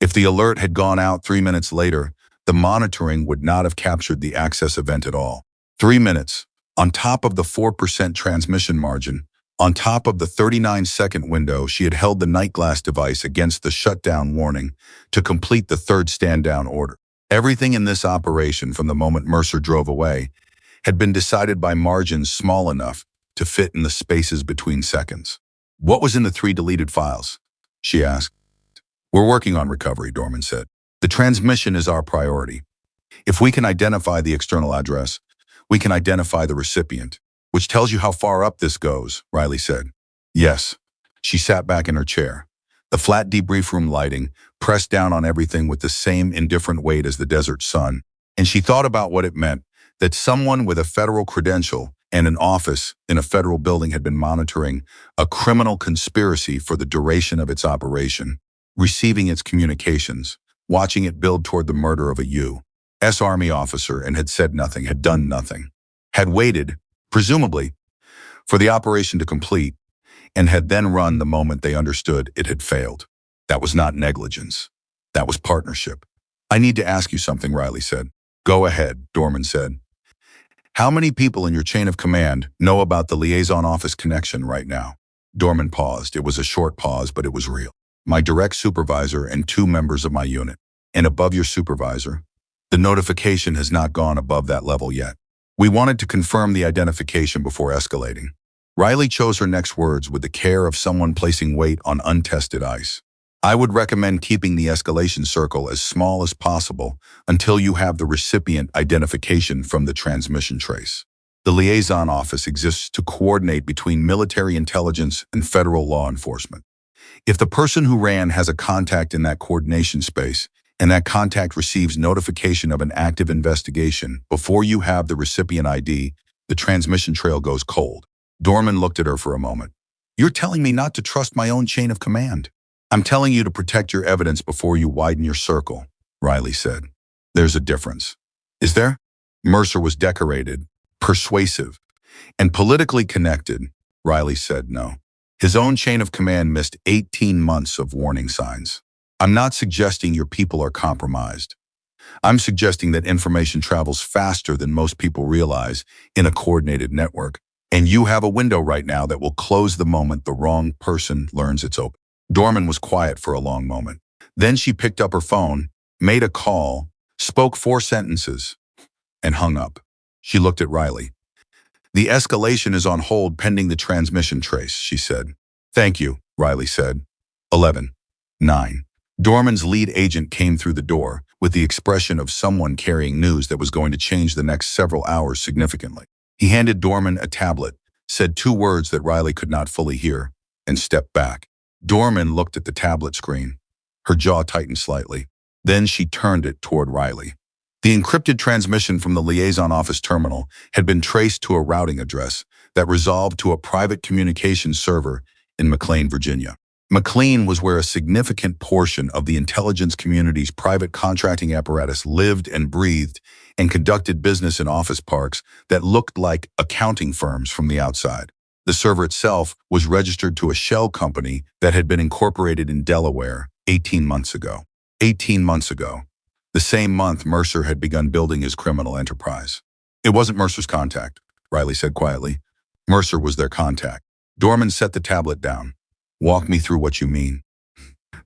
A: If the alert had gone out 3 minutes later, the monitoring would not have captured the access event at all. 3 minutes, on top of the 4% transmission margin, on top of the 39-second window she had held the night glass device against the shutdown warning to complete the 3rd stand-down order. Everything in this operation from the moment Mercer drove away had been decided by margins small enough to fit in the spaces between seconds. What was in the 3 deleted files? She asked. We're working on recovery, Dorman said. The transmission is our priority. If we can identify the external address, we can identify the recipient, which tells you how far up this goes, Riley said. Yes. She sat back in her chair. The flat debrief room lighting pressed down on everything with the same indifferent weight as the desert sun, and she thought about what it meant that someone with a federal credential and an office in a federal building had been monitoring a criminal conspiracy for the duration of its operation, receiving its communications, watching it build toward the murder of a U.S. Army officer, and had said nothing, had done nothing, had waited, presumably, for the operation to complete, and had then run the moment they understood it had failed. That was not negligence. That was partnership. I need to ask you something, Riley said. Go ahead, Dorman said. How many people in your chain of command know about the liaison office connection right now? Dorman paused. It was a short pause, but it was real. My direct supervisor and 2 members of my unit. And above your supervisor, the notification has not gone above that level yet. We wanted to confirm the identification before escalating. Riley chose her next words with the care of someone placing weight on untested ice. I would recommend keeping the escalation circle as small as possible until you have the recipient identification from the transmission trace. The liaison office exists to coordinate between military intelligence and federal law enforcement. If the person who ran has a contact in that coordination space, and that contact receives notification of an active investigation. Before you have the recipient ID, the transmission trail goes cold. Dorman looked at her for a moment. You're telling me not to trust my own chain of command. I'm telling you to protect your evidence before you widen your circle, Riley said. There's a difference. Is there? Mercer was decorated, persuasive, and politically connected. Riley said no. His own chain of command missed 18 months of warning signs. I'm not suggesting your people are compromised. I'm suggesting that information travels faster than most people realize in a coordinated network. And you have a window right now that will close the moment the wrong person learns it's open. Dorman was quiet for a long moment. Then she picked up her phone, made a call, spoke 4 sentences, and hung up. She looked at Riley. The escalation is on hold pending the transmission trace, she said. Thank you, Riley said. 11:09. Dorman's lead agent came through the door with the expression of someone carrying news that was going to change the next several hours significantly. He handed Dorman a tablet, said 2 words that Riley could not fully hear, and stepped back. Dorman looked at the tablet screen. Her jaw tightened slightly. Then she turned it toward Riley. The encrypted transmission from the liaison office terminal had been traced to a routing address that resolved to a private communications server in McLean, Virginia. McLean was where a significant portion of the intelligence community's private contracting apparatus lived and breathed and conducted business in office parks that looked like accounting firms from the outside. The server itself was registered to a shell company that had been incorporated in Delaware 18 months ago. 18 months ago. The same month Mercer had begun building his criminal enterprise. It wasn't Mercer's contact, Riley said quietly. Mercer was their contact. Dorman set the tablet down. Walk me through what you mean.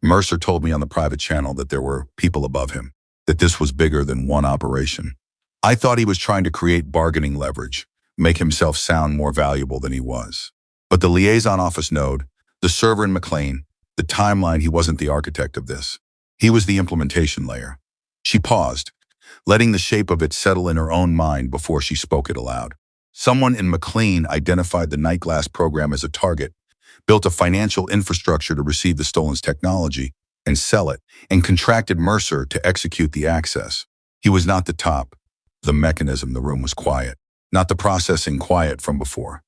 A: Mercer told me on the private channel that there were people above him, that this was bigger than one operation. I thought he was trying to create bargaining leverage, make himself sound more valuable than he was. But the liaison office node, the server in McLean, the timeline, he wasn't the architect of this. He was the implementation layer. She paused, letting the shape of it settle in her own mind before she spoke it aloud. Someone in McLean identified the Night Glass program as a target, built a financial infrastructure to receive the stolen technology and sell it, and contracted Mercer to execute the access. He was not the top, the mechanism. The room was quiet, not the processing quiet from before.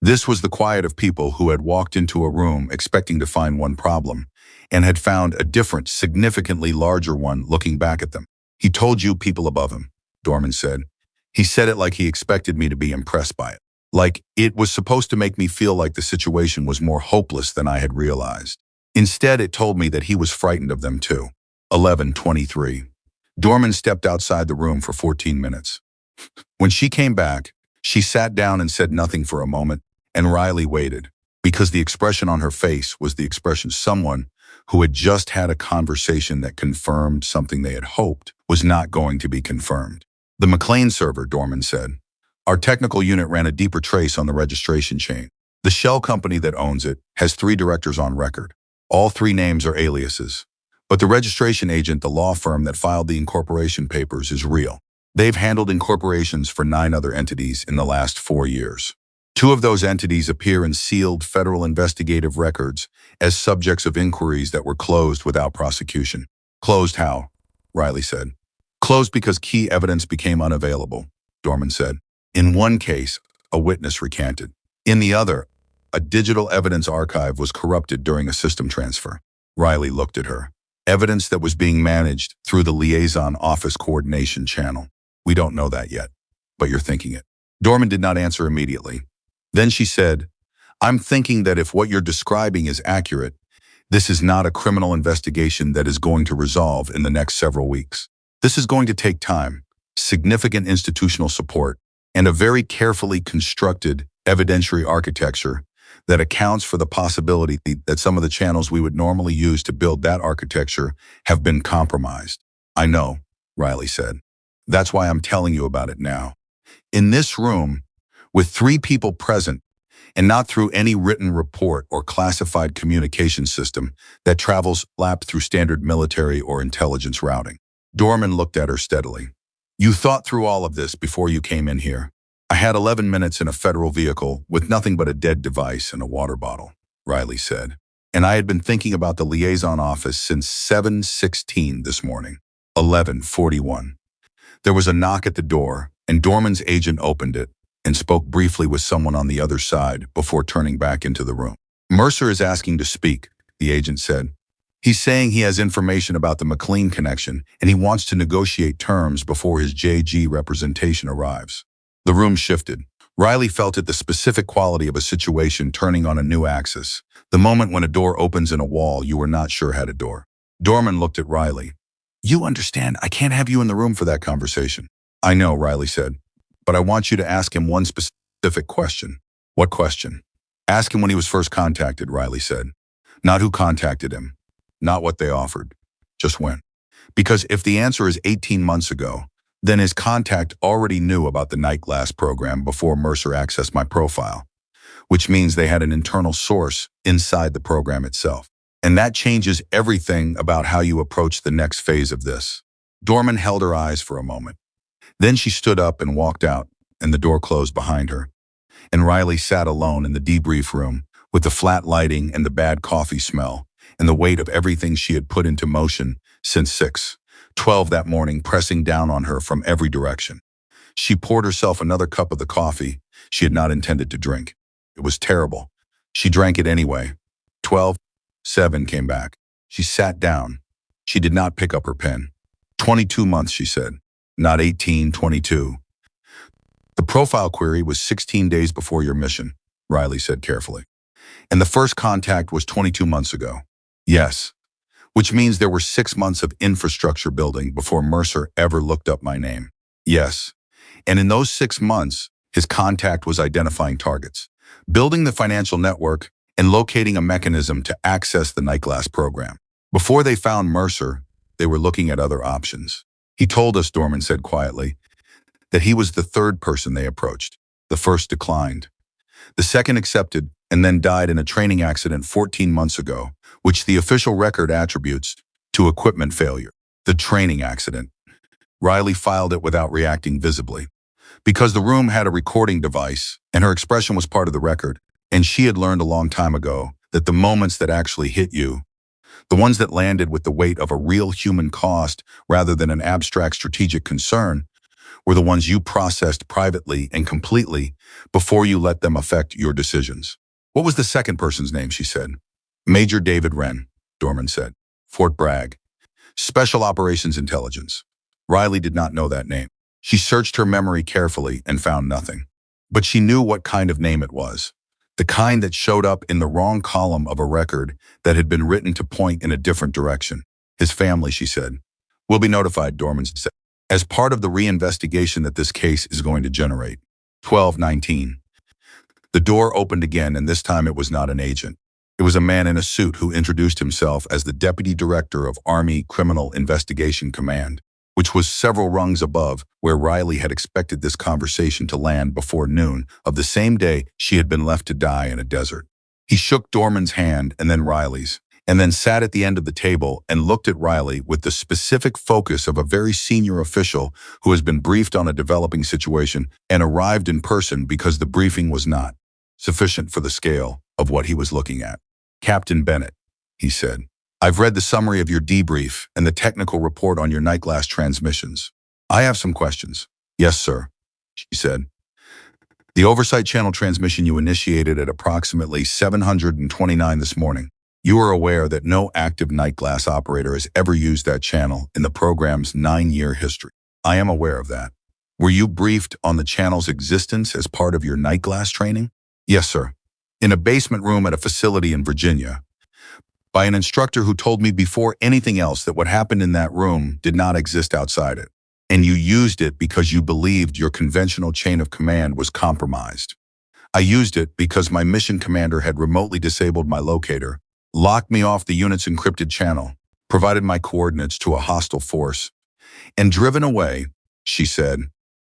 A: This was the quiet of people who had walked into a room expecting to find one problem and had found a different, significantly larger one looking back at them. He told you people above him, Dorman said. He said it like he expected me to be impressed by it. Like it was supposed to make me feel like the situation was more hopeless than I had realized. Instead, it told me that he was frightened of them too. 11:23. Dorman stepped outside the room for 14 minutes. When she came back, she sat down and said nothing for a moment, and Riley waited, because the expression on her face was the expression of someone who had just had a conversation that confirmed something they had hoped was not going to be confirmed. The McLean server, Dorman said. Our technical unit ran a deeper trace on the registration chain. The shell company that owns it has 3 directors on record. All 3 names are aliases. But the registration agent, the law firm that filed the incorporation papers, is real. They've handled incorporations for 9 other entities in the last 4 years. 2 of those entities appear in sealed federal investigative records as subjects of inquiries that were closed without prosecution. Closed how? Riley said. Closed because key evidence became unavailable, Dorman said. In one case, a witness recanted. In the other, a digital evidence archive was corrupted during a system transfer. Riley looked at her. Evidence that was being managed through the liaison office coordination channel. We don't know that yet, but you're thinking it. Dorman did not answer immediately. Then she said, I'm thinking that if what you're describing is accurate, this is not a criminal investigation that is going to resolve in the next several weeks. This is going to take time, significant institutional support, and a very carefully constructed evidentiary architecture that accounts for the possibility that some of the channels we would normally use to build that architecture have been compromised. I know, Riley said. That's why I'm telling you about it now. In this room, with 3 people present, and not through any written report or classified communication system that travels lapped through standard military or intelligence routing. Dorman looked at her steadily. You thought through all of this before you came in here. I had 11 minutes in a federal vehicle with nothing but a dead device and a water bottle, Riley said. and I had been thinking about the liaison office since 7:16 this morning. 11:41. There was a knock at the door, and Dorman's agent opened it and spoke briefly with someone on the other side before turning back into the room. Mercer is asking to speak, the agent said. He's saying he has information about the McLean connection, and he wants to negotiate terms before his JG representation arrives. The room shifted. Riley felt it, the specific quality of a situation turning on a new axis. The moment when a door opens in a wall you were not sure had a door. Dorman looked at Riley. You understand, I can't have you in the room for that conversation. I know, Riley said, but I want you to ask him one specific question. What question? Ask him when he was first contacted, Riley said. Not who contacted him. Not what they offered. Just when. Because if the answer is 18 months ago, then his contact already knew about the night glass program before Mercer accessed my profile, which means they had an internal source inside the program itself. And that changes everything about how you approach the next phase of this. Dorman held her eyes for a moment. Then she stood up and walked out, and the door closed behind her. And Riley sat alone in the debrief room with the flat lighting and the bad coffee smell and the weight of everything she had put into motion since 6:12 that morning pressing down on her from every direction. She poured herself another cup of the coffee she had not intended to drink. It was terrible. She drank it anyway. 12:07 came back. She sat down. She did not pick up her pen. 22 months, she said. Not 18, 22. The profile query was 16 days before your mission, Riley said carefully. And the first contact was 22 months ago. Yes. Which means there were 6 months of infrastructure building before Mercer ever looked up my name. Yes. And in those 6 months, his contact was identifying targets, building the financial network, and locating a mechanism to access the night glass program. Before they found Mercer, they were looking at other options. He told us, Dorman said quietly, that he was the third person they approached. The first declined. The second accepted and then died in a training accident 14 months ago, which the official record attributes to equipment failure. The training accident. Riley filed it without reacting visibly. Because the room had a recording device, and her expression was part of the record, and she had learned a long time ago that the moments that actually hit you, the ones that landed with the weight of a real human cost rather than an abstract strategic concern, were the ones you processed privately and completely before you let them affect your decisions. What was the second person's name, she said. Major David Wren, Dorman said. Fort Bragg. Special Operations Intelligence. Riley did not know that name. She searched her memory carefully and found nothing. But she knew what kind of name it was. The kind that showed up in the wrong column of a record that had been written to point in a different direction. His family, she said. Will be notified, Dorman said, as part of the reinvestigation that this case is going to generate. 12:19. The door opened again, and this time it was not an agent. It was a man in a suit who introduced himself as the Deputy Director of Army Criminal Investigation Command, which was several rungs above where Riley had expected this conversation to land before noon of the same day she had been left to die in a desert. He shook Dorman's hand and then Riley's, and then sat at the end of the table and looked at Riley with the specific focus of a very senior official who has been briefed on a developing situation and arrived in person because the briefing was not sufficient for the scale of what he was looking at. Captain Bennett, he said, I've read the summary of your debrief and the technical report on your night glass transmissions. I have some questions. Yes, sir, she said. The oversight channel transmission you initiated at approximately 729 this morning. You are aware that no active night glass operator has ever used that channel in the program's 9-year history. I am aware of that. Were you briefed on the channel's existence as part of your night glass training? Yes, sir. In a basement room at a facility in Virginia, by an instructor who told me before anything else that what happened in that room did not exist outside it. And you used it because you believed your conventional chain of command was compromised. I used it because my mission commander had remotely disabled my locator, locked me off the unit's encrypted channel, provided my coordinates to a hostile force, and driven away, she said.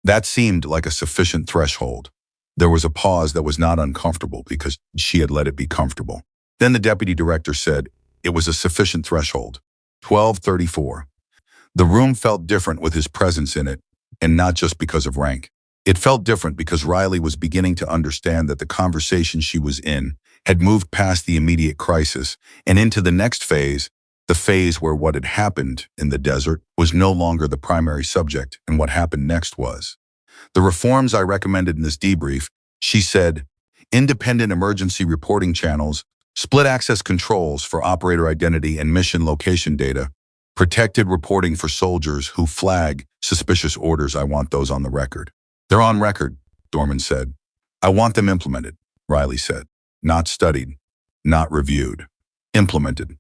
A: That seemed like a sufficient threshold. There was a pause that was not uncomfortable because she had let it be comfortable. Then the deputy director said it was a sufficient threshold. 12:34. The room felt different with his presence in it, and not just because of rank. It felt different because Riley was beginning to understand that the conversation she was in had moved past the immediate crisis and into the next phase, the phase where what had happened in the desert was no longer the primary subject, and what happened next was. The reforms I recommended in this debrief, she said, independent emergency reporting channels, split access controls for operator identity and mission location data, protected reporting for soldiers who flag suspicious orders. I want those on the record. They're on record, Dorman said. I want them implemented, Riley said. Not studied, not reviewed. Implemented.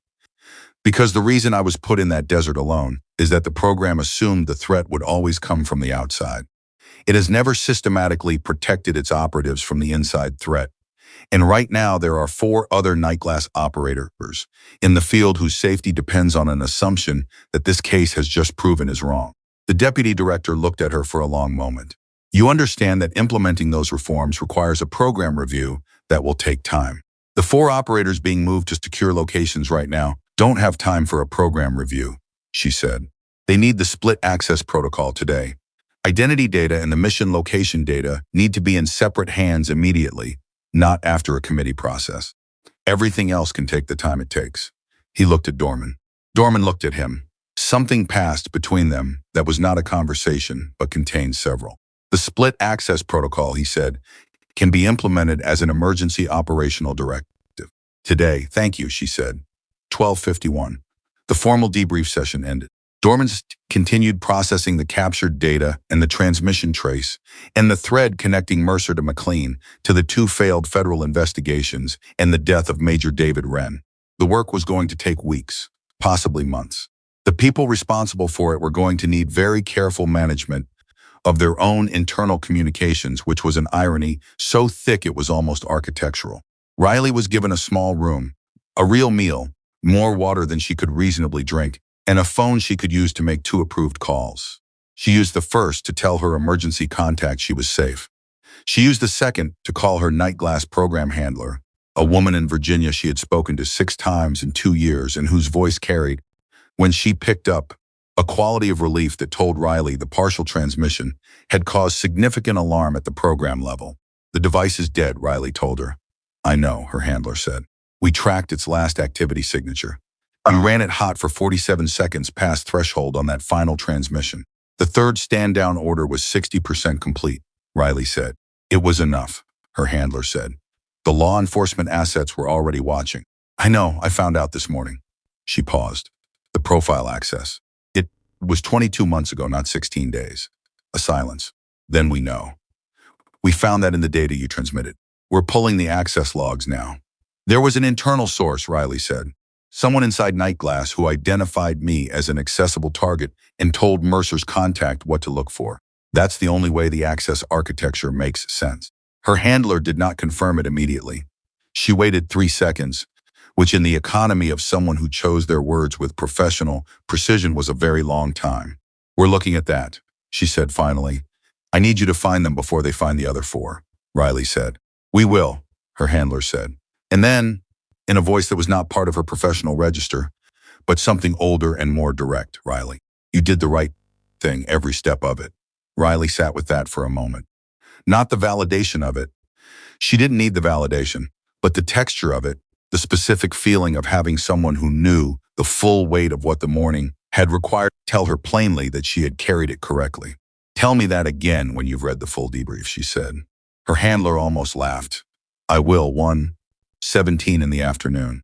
A: Because the reason I was put in that desert alone is that the program assumed the threat would always come from the outside. It has never systematically protected its operatives from the inside threat. And right now there are 4 other night glass operators in the field whose safety depends on an assumption that this case has just proven is wrong. The deputy director looked at her for a long moment. You understand that implementing those reforms requires a program review that will take time. The 4 operators being moved to secure locations right now don't have time for a program review, she said. They need the split access protocol today. Identity data and the mission location data need to be in separate hands immediately, not after a committee process. Everything else can take the time it takes. He looked at Dorman. Dorman looked at him. Something passed between them that was not a conversation, but contained several. The split access protocol, he said, can be implemented as an emergency operational directive. Today, thank you, she said. 12:51. The formal debrief session ended. Dorman continued processing the captured data and the transmission trace and the thread connecting Mercer to McLean to the 2 failed federal investigations and the death of Major David Wren. The work was going to take weeks, possibly months. The people responsible for it were going to need very careful management of their own internal communications, which was an irony so thick it was almost architectural. Riley was given a small room, a real meal, more water than she could reasonably drink, and a phone she could use to make 2 approved calls. She used the first to tell her emergency contact she was safe. She used the second to call her night glass program handler, a woman in Virginia she had spoken to 6 times in 2 years and whose voice carried, when she picked up, a quality of relief that told Riley the partial transmission had caused significant alarm at the program level. The device is dead, Riley told her. I know, her handler said. We tracked its last activity signature. We ran it hot for 47 seconds past threshold on that final transmission. The third stand-down order was 60% complete, Riley said. It was enough, her handler said. The law enforcement assets were already watching. I know, I found out this morning. She paused. The profile access. It was 22 months ago, not 16 days. A silence. Then we know. We found that in the data you transmitted. We're pulling the access logs now. There was an internal source, Riley said. Someone inside Night Glass who identified me as an accessible target and told Mercer's contact what to look for. That's the only way the access architecture makes sense. Her handler did not confirm it immediately. She waited 3 seconds, which in the economy of someone who chose their words with professional precision was a very long time. We're looking at that, she said finally. I need you to find them before they find the other 4, Riley said. We will, her handler said. And then, in a voice that was not part of her professional register, but something older and more direct, Riley, you did the right thing every step of it. Riley sat with that for a moment. Not the validation of it. She didn't need the validation, but the texture of it, the specific feeling of having someone who knew the full weight of what the morning had required to tell her plainly that she had carried it correctly. Tell me that again when you've read the full debrief, she said. Her handler almost laughed. I will, 1:17 in the afternoon.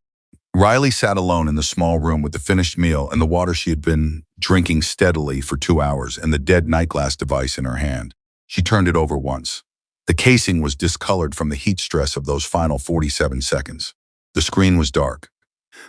A: Riley sat alone in the small room with the finished meal and the water she had been drinking steadily for 2 hours and the dead night glass device in her hand. She turned it over once. The casing was discolored from the heat stress of those final 47 seconds. The screen was dark.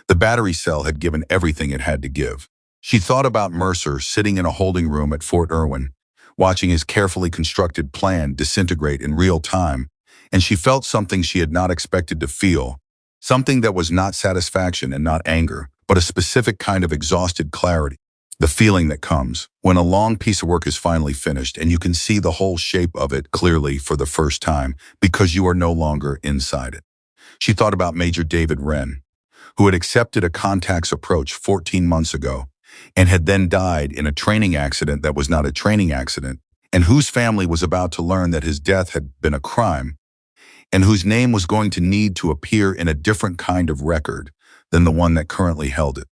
A: The battery cell had given everything it had to give. She thought about Mercer sitting in a holding room at Fort Irwin, watching his carefully constructed plan disintegrate in real time, and she felt something she had not expected to feel, something that was not satisfaction and not anger, but a specific kind of exhausted clarity. The feeling that comes when a long piece of work is finally finished and you can see the whole shape of it clearly for the first time because you are no longer inside it. She thought about Major David Wren, who had accepted a contact's approach 14 months ago and had then died in a training accident that was not a training accident, and whose family was about to learn that his death had been a crime, and whose name was going to need to appear in a different kind of record than the one that currently held it.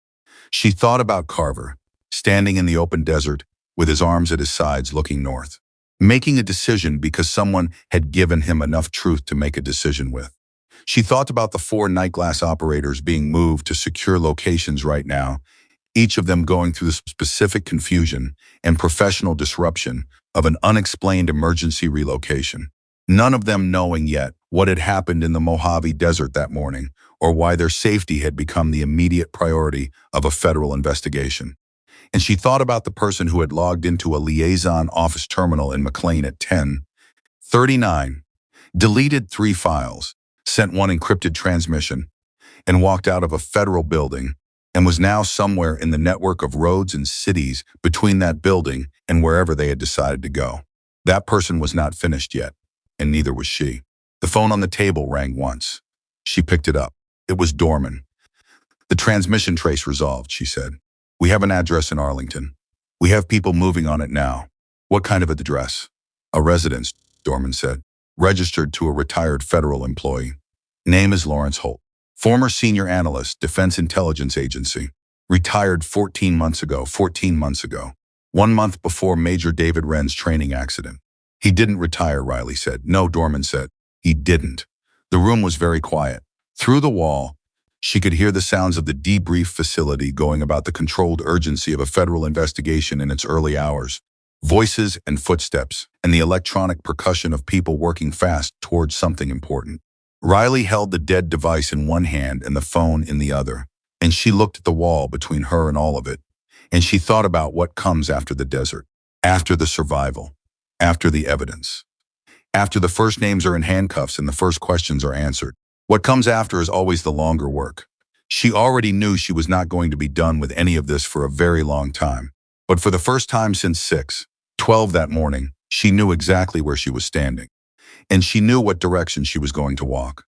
A: She thought about Carver, standing in the open desert with his arms at his sides looking north, making a decision because someone had given him enough truth to make a decision with. She thought about the 4 night glass operators being moved to secure locations right now, each of them going through the specific confusion and professional disruption of an unexplained emergency relocation. None of them knowing yet what had happened in the Mojave Desert that morning, or why their safety had become the immediate priority of a federal investigation. And she thought about the person who had logged into a liaison office terminal in McLean at 10:39, deleted 3 files, sent 1 encrypted transmission, and walked out of a federal building, and was now somewhere in the network of roads and cities between that building and wherever they had decided to go. That person was not finished yet, and neither was she. The phone on the table rang once. She picked it up. It was Dorman. "The transmission trace resolved," she said. "We have an address in Arlington. We have people moving on it now." "What kind of address?" "A residence," Dorman said. "Registered to a retired federal employee. Name is Lawrence Holt. Former senior analyst, Defense Intelligence Agency. Retired 14 months ago. 1 month before Major David Wren's training accident." "He didn't retire," Riley said. "No," Dorman said. "He didn't." The room was very quiet. Through the wall, she could hear the sounds of the debrief facility going about the controlled urgency of a federal investigation in its early hours. Voices and footsteps, and the electronic percussion of people working fast towards something important. Riley held the dead device in one hand and the phone in the other, and she looked at the wall between her and all of it, and she thought about what comes after the desert, after the survival, after the evidence, after the first names are in handcuffs and the first questions are answered. What comes after is always the longer work. She already knew she was not going to be done with any of this for a very long time. But for the first time since 6:12 that morning, she knew exactly where she was standing. And she knew what direction she was going to walk.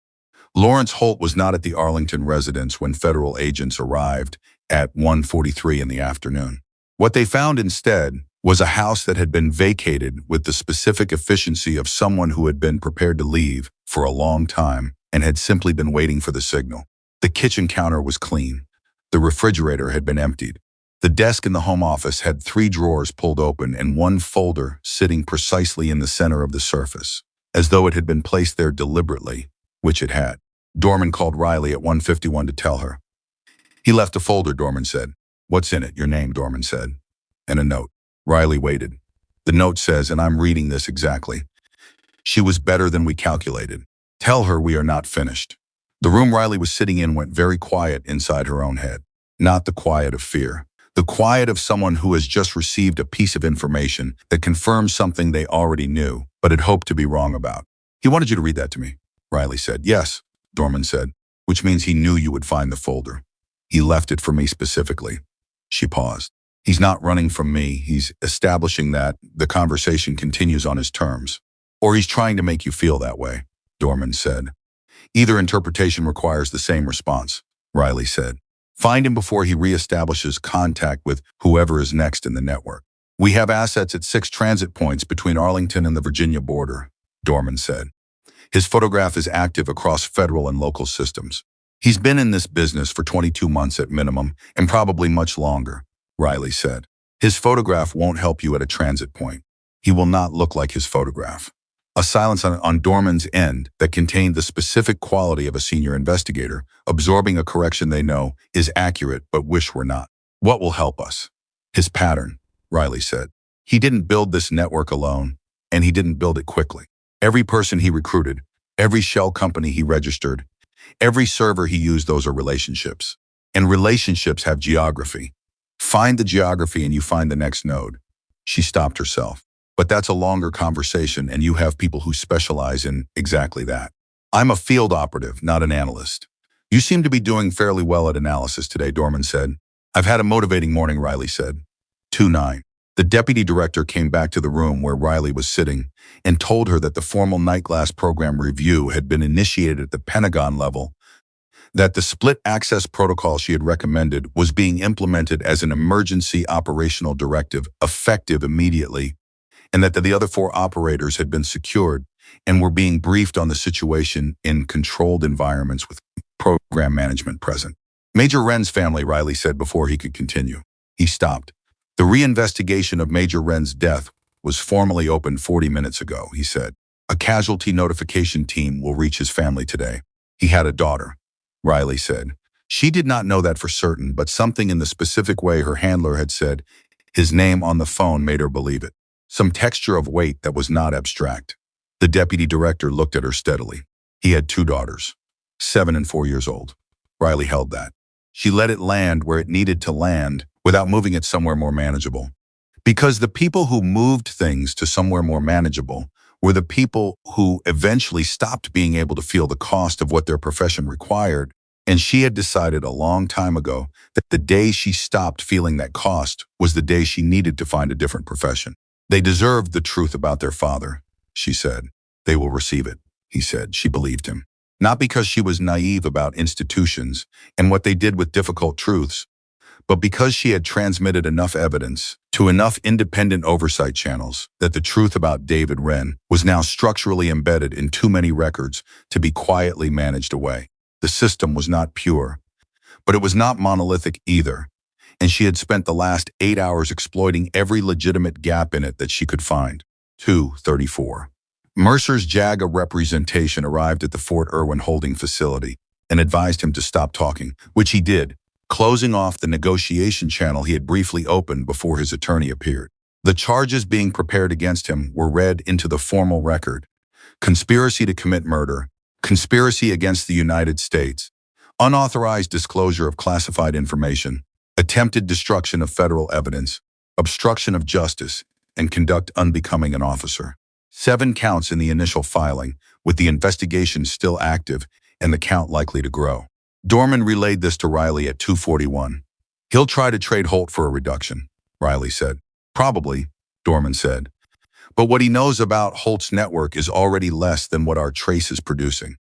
A: Lawrence Holt was not at the Arlington residence when federal agents arrived at 1:43 in the afternoon. What they found instead was a house that had been vacated with the specific efficiency of someone who had been prepared to leave for a long time and had simply been waiting for the signal. The kitchen counter was clean. The refrigerator had been emptied. The desk in the home office had 3 drawers pulled open and 1 folder sitting precisely in the center of the surface, as though it had been placed there deliberately, which it had. Dorman called Riley at 1:51 to tell her. "He left a folder," Dorman said. "What's in it?" "Your name," Dorman said. "And a note." Riley waited. "The note says, and I'm reading this exactly, 'She was better than we calculated. Tell her we are not finished.'" The room Riley was sitting in went very quiet inside her own head. Not the quiet of fear. The quiet of someone who has just received a piece of information that confirms something they already knew, but had hoped to be wrong about. "He wanted you to read that to me," Riley said. "Yes," Dorman said, "which means he knew you would find the folder. He left it for me specifically." She paused. "He's not running from me. He's establishing that the conversation continues on his terms. Or he's trying to make you feel that way," Dorman said. "Either interpretation requires the same response," Riley said. "Find him before he reestablishes contact with whoever is next in the network. We have assets at 6 transit points between Arlington and the Virginia border," Dorman said. "His photograph is active across federal and local systems. He's been in this business for 22 months at minimum, and probably much longer," Riley said. "His photograph won't help you at a transit point. He will not look like his photograph." A silence on Dorman's end that contained the specific quality of a senior investigator, absorbing a correction they know is accurate but wish were not. "What will help us?" "His pattern," Riley said. "He didn't build this network alone, and he didn't build it quickly. Every person he recruited, every shell company he registered, every server he used, those are relationships. And relationships have geography. Find the geography and you find the next node." She stopped herself. "But that's a longer conversation, and you have people who specialize in exactly that. I'm a field operative, not an analyst." "You seem to be doing fairly well at analysis today," Dorman said. "I've had a motivating morning," Riley said. 2:09. The deputy director came back to the room where Riley was sitting and told her that the formal night glass program review had been initiated at the Pentagon level, that the split access protocol she had recommended was being implemented as an emergency operational directive effective immediately, and that the other 4 operators had been secured and were being briefed on the situation in controlled environments with program management present. Major Wren's family, Riley said before he could continue. He stopped. The reinvestigation of Major Wren's death was formally opened 40 minutes ago, he said. A casualty notification team will reach his family today. He had a daughter, Riley said. She did not know that for certain, but something in the specific way her handler had said his name on the phone made her believe it. Some texture of weight that was not abstract. The deputy director looked at her steadily. He had 2 daughters, 7 and 4 years old. Riley held that. She let it land where it needed to land without moving it somewhere more manageable. Because the people who moved things to somewhere more manageable were the people who eventually stopped being able to feel the cost of what their profession required, and she had decided a long time ago that the day she stopped feeling that cost was the day she needed to find a different profession. They deserved the truth about their father, she said. They will receive it, he said. She believed him. Not because she was naive about institutions and what they did with difficult truths, but because she had transmitted enough evidence to enough independent oversight channels that the truth about David Wren was now structurally embedded in too many records to be quietly managed away. The system was not pure, but it was not monolithic either, and she had spent the last 8 hours exploiting every legitimate gap in it that she could find. 2:34. Mercer's JAGA representation arrived at the Fort Irwin holding facility and advised him to stop talking, which he did, closing off the negotiation channel he had briefly opened before his attorney appeared. The charges being prepared against him were read into the formal record: conspiracy to commit murder, conspiracy against the United States, unauthorized disclosure of classified information, attempted destruction of federal evidence, obstruction of justice, and conduct unbecoming an officer. 7 counts in the initial filing, with the investigation still active and the count likely to grow. Dorman relayed this to Riley at 2:41. He'll try to trade Holt for a reduction, Riley said. Probably, Dorman said. But what he knows about Holt's network is already less than what our trace is producing.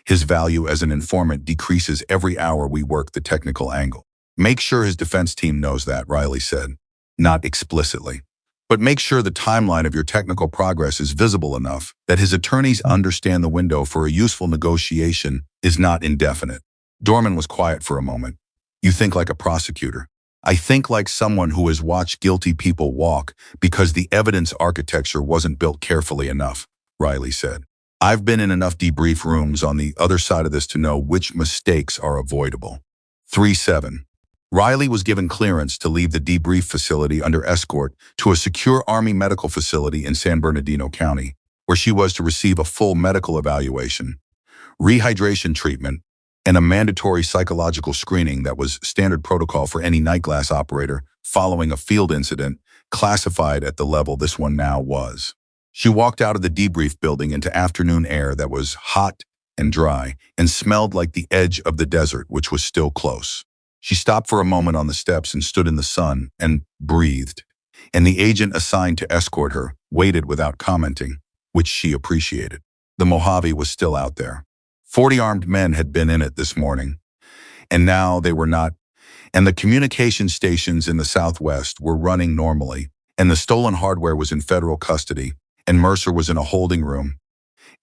A: His value as an informant decreases every hour we work the technical angle. Make sure his defense team knows that, Riley said. Not explicitly. But make sure the timeline of your technical progress is visible enough that his attorneys understand the window for a useful negotiation is not indefinite. Dorman was quiet for a moment. You think like a prosecutor. I think like someone who has watched guilty people walk because the evidence architecture wasn't built carefully enough, Riley said. I've been in enough debrief rooms on the other side of this to know which mistakes are avoidable. 3:7. Riley was given clearance to leave the debrief facility under escort to a secure Army medical facility in San Bernardino County, where she was to receive a full medical evaluation, rehydration treatment, and a mandatory psychological screening that was standard protocol for any night glass operator following a field incident classified at the level this one now was. She walked out of the debrief building into afternoon air that was hot and dry and smelled like the edge of the desert, which was still close. She stopped for a moment on the steps and stood in the sun and breathed, and the agent assigned to escort her waited without commenting, which she appreciated. The Mojave was still out there. 40 armed men had been in it this morning, and now they were not, and the communication stations in the southwest were running normally, and the stolen hardware was in federal custody, and Mercer was in a holding room,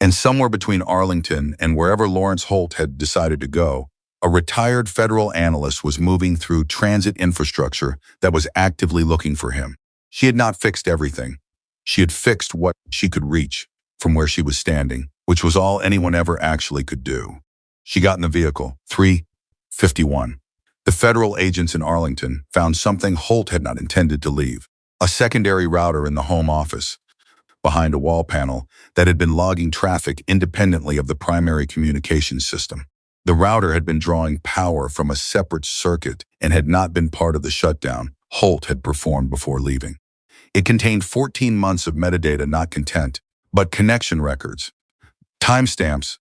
A: and somewhere between Arlington and wherever Lawrence Holt had decided to go, a retired federal analyst was moving through transit infrastructure that was actively looking for him. She had not fixed everything. She had fixed what she could reach from where she was standing, which was all anyone ever actually could do. She got in the vehicle. 3:51. The federal agents in Arlington found something Holt had not intended to leave: a secondary router in the home office, behind a wall panel that had been logging traffic independently of the primary communications system. The router had been drawing power from a separate circuit and had not been part of the shutdown Holt had performed before leaving. It contained 14 months of metadata, not content, but connection records, timestamps,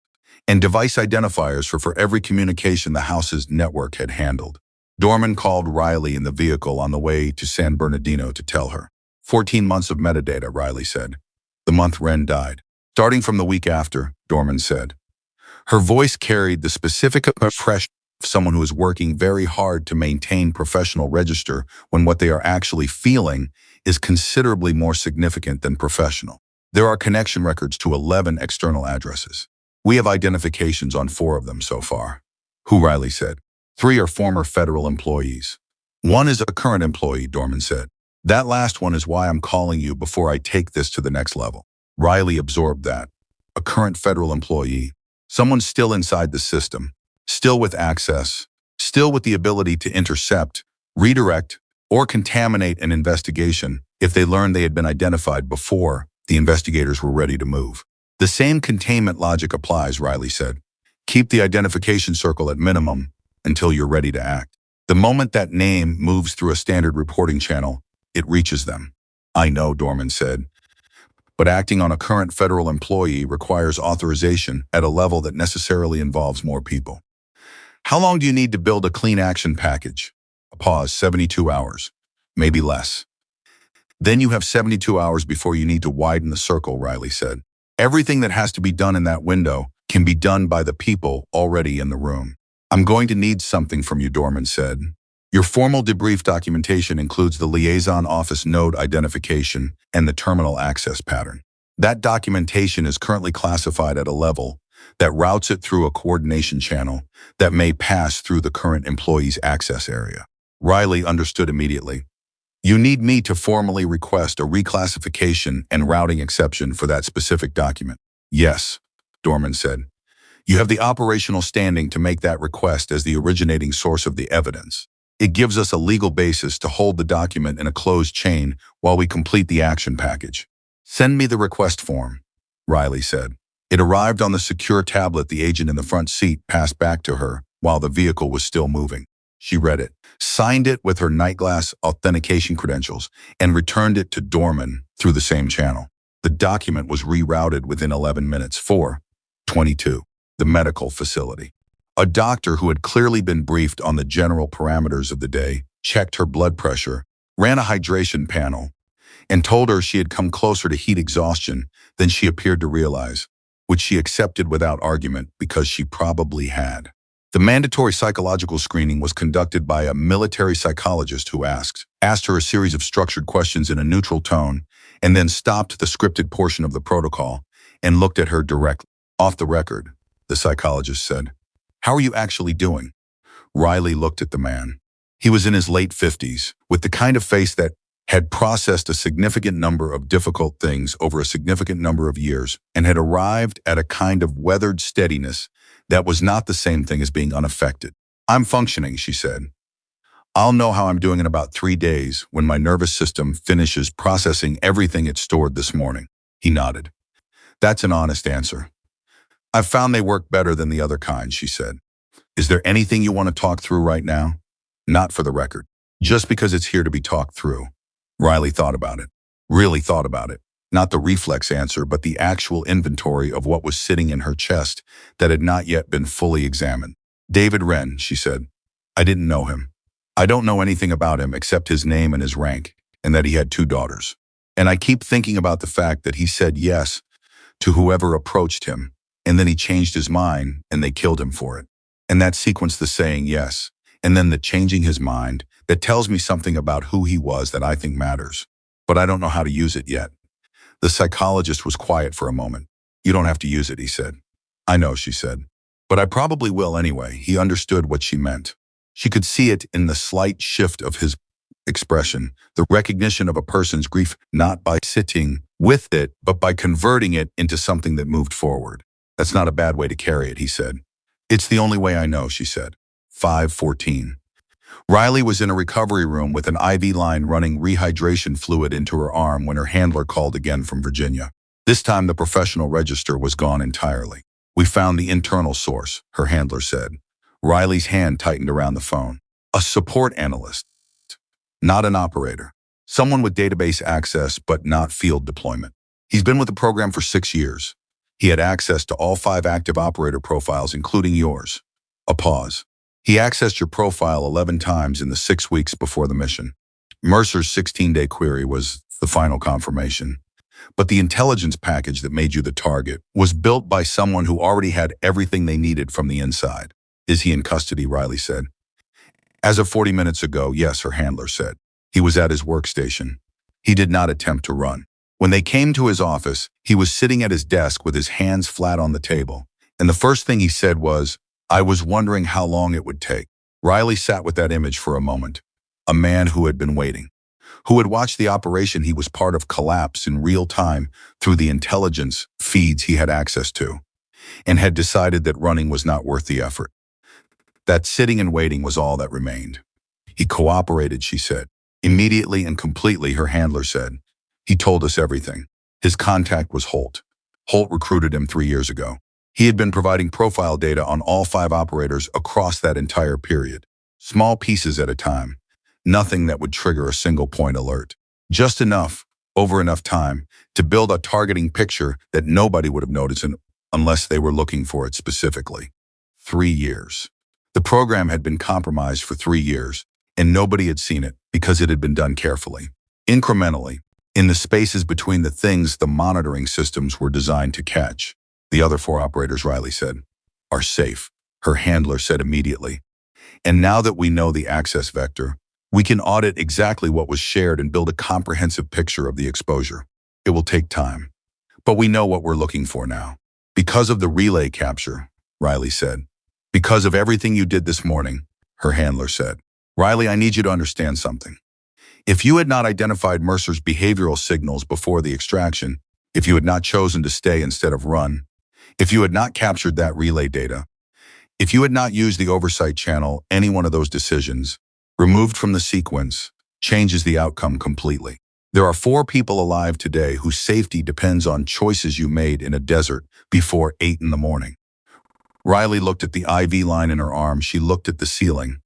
A: and device identifiers for every communication the house's network had handled. Dorman called Riley in the vehicle on the way to San Bernardino to tell her. 14 months of metadata, Riley said. The month Wren died. Starting from the week after, Dorman said. Her voice carried the specific impression of someone who is working very hard to maintain professional register when what they are actually feeling is considerably more significant than professional. There are connection records to 11 external addresses. We have identifications on 4 of them so far. Who? Riley said. 3 are former federal employees. 1 is a current employee, Dorman said. That last one is why I'm calling you before I take this to the next level. Riley absorbed that. A current federal employee. Someone still inside the system. Still with access. Still with the ability to intercept, redirect, or contaminate an investigation if they learned they had been identified before the investigators were ready to move. The same containment logic applies, Riley said. Keep the identification circle at minimum until you're ready to act. The moment that name moves through a standard reporting channel, it reaches them. I know, Dorman said. But acting on a current federal employee requires authorization at a level that necessarily involves more people. How long do you need to build a clean action package? A pause, 72 hours, maybe less. Then you have 72 hours before you need to widen the circle, Riley said. Everything that has to be done in that window can be done by the people already in the room. I'm going to need something from you, Dorman said. Your formal debrief documentation includes the liaison office node identification and the terminal access pattern. That documentation is currently classified at a level that routes it through a coordination channel that may pass through the current employee's access area. Riley understood immediately. You need me to formally request a reclassification and routing exception for that specific document. Yes, Dorman said. You have the operational standing to make that request as the originating source of the evidence. It gives us a legal basis to hold the document in a closed chain while we complete the action package. Send me the request form, Riley said. It arrived on the secure tablet the agent in the front seat passed back to her while the vehicle was still moving. She read it, signed it with her nightglass authentication credentials, and returned it to Dorman through the same channel. The document was rerouted within 11 minutes for 22, the medical facility. A doctor who had clearly been briefed on the general parameters of the day checked her blood pressure, ran a hydration panel, and told her she had come closer to heat exhaustion than she appeared to realize, which she accepted without argument because she probably had. The mandatory psychological screening was conducted by a military psychologist who asked her a series of structured questions in a neutral tone and then stopped the scripted portion of the protocol and looked at her directly. Off the record, the psychologist said. How are you actually doing? Riley looked at the man. He was in his late 50s, with the kind of face that had processed a significant number of difficult things over a significant number of years and had arrived at a kind of weathered steadiness that was not the same thing as being unaffected. I'm functioning, she said. I'll know how I'm doing in about 3 days when my nervous system finishes processing everything it stored this morning. He nodded. That's an honest answer. I've found they work better than the other kind, she said. Is there anything you want to talk through right now? Not for the record. Just because it's here to be talked through. Riley thought about it. Really thought about it. Not the reflex answer, but the actual inventory of what was sitting in her chest that had not yet been fully examined. David Wren, she said. I didn't know him. I don't know anything about him except his name and his rank, and that he had 2 daughters. And I keep thinking about the fact that he said yes to whoever approached him, and then he changed his mind and they killed him for it. And that sequence, the saying yes, and then the changing his mind, that tells me something about who he was that I think matters. But I don't know how to use it yet. The psychologist was quiet for a moment. You don't have to use it, he said. I know, she said. But I probably will anyway. He understood what she meant. She could see it in the slight shift of his expression, the recognition of a person's grief, not by sitting with it, but by converting it into something that moved forward. That's not a bad way to carry it, he said. It's the only way I know, she said. 5:14. Riley was in a recovery room with an IV line running rehydration fluid into her arm when her handler called again from Virginia. This time the professional register was gone entirely. We found the internal source, her handler said. Riley's hand tightened around the phone. A support analyst, not an operator. Someone with database access but not field deployment. He's been with the program for 6 years. He had access to all 5 active operator profiles, including yours. A pause. He accessed your profile 11 times in the 6 weeks before the mission. Mercer's 16-day query was the final confirmation. But the intelligence package that made you the target was built by someone who already had everything they needed from the inside. Is he in custody? Riley said. As of 40 minutes ago, yes, her handler said. He was at his workstation. He did not attempt to run. When they came to his office, he was sitting at his desk with his hands flat on the table. And the first thing he said was, "I was wondering how long it would take." Riley sat with that image for a moment. A man who had been waiting, who had watched the operation he was part of collapse in real time through the intelligence feeds he had access to, and had decided that running was not worth the effort. That sitting and waiting was all that remained. "He cooperated," she said. "Immediately and completely," her handler said. "He told us everything." His contact was Holt. Holt recruited him 3 years ago. He had been providing profile data on all 5 operators across that entire period. Small pieces at a time. Nothing that would trigger a single point alert. Just enough, over enough time, to build a targeting picture that nobody would have noticed unless they were looking for it specifically. 3 years. The program had been compromised for 3 years, and nobody had seen it because it had been done carefully. Incrementally, in the spaces between the things the monitoring systems were designed to catch. "The other 4 operators," Riley said, "are safe," her handler said immediately. "And now that we know the access vector, we can audit exactly what was shared and build a comprehensive picture of the exposure. It will take time, but we know what we're looking for now." "Because of the relay capture," Riley said. "Because of everything you did this morning," her handler said. "Riley, I need you to understand something. If you had not identified Mercer's behavioral signals before the extraction, if you had not chosen to stay instead of run, if you had not captured that relay data, if you had not used the oversight channel, any one of those decisions, removed from the sequence, changes the outcome completely. There are 4 people alive today whose safety depends on choices you made in a desert before 8 in the morning." Riley looked at the IV line in her arm. She looked at the ceiling.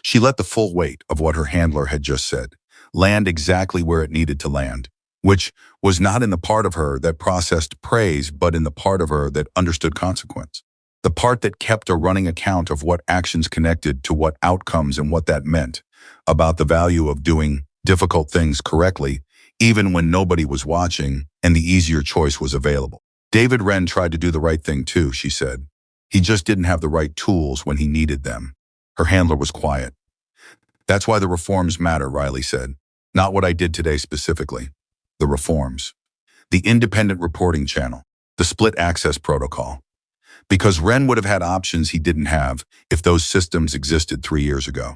A: She let the full weight of what her handler had just said land exactly where it needed to land, which was not in the part of her that processed praise, but in the part of her that understood consequence. The part that kept a running account of what actions connected to what outcomes and what that meant, about the value of doing difficult things correctly, even when nobody was watching and the easier choice was available. "David Wren tried to do the right thing too," she said. "He just didn't have the right tools when he needed them." Her handler was quiet. "That's why the reforms matter," Riley said. "Not what I did today specifically. The reforms. The independent reporting channel. The split access protocol. Because Wren would have had options he didn't have if those systems existed 3 years ago.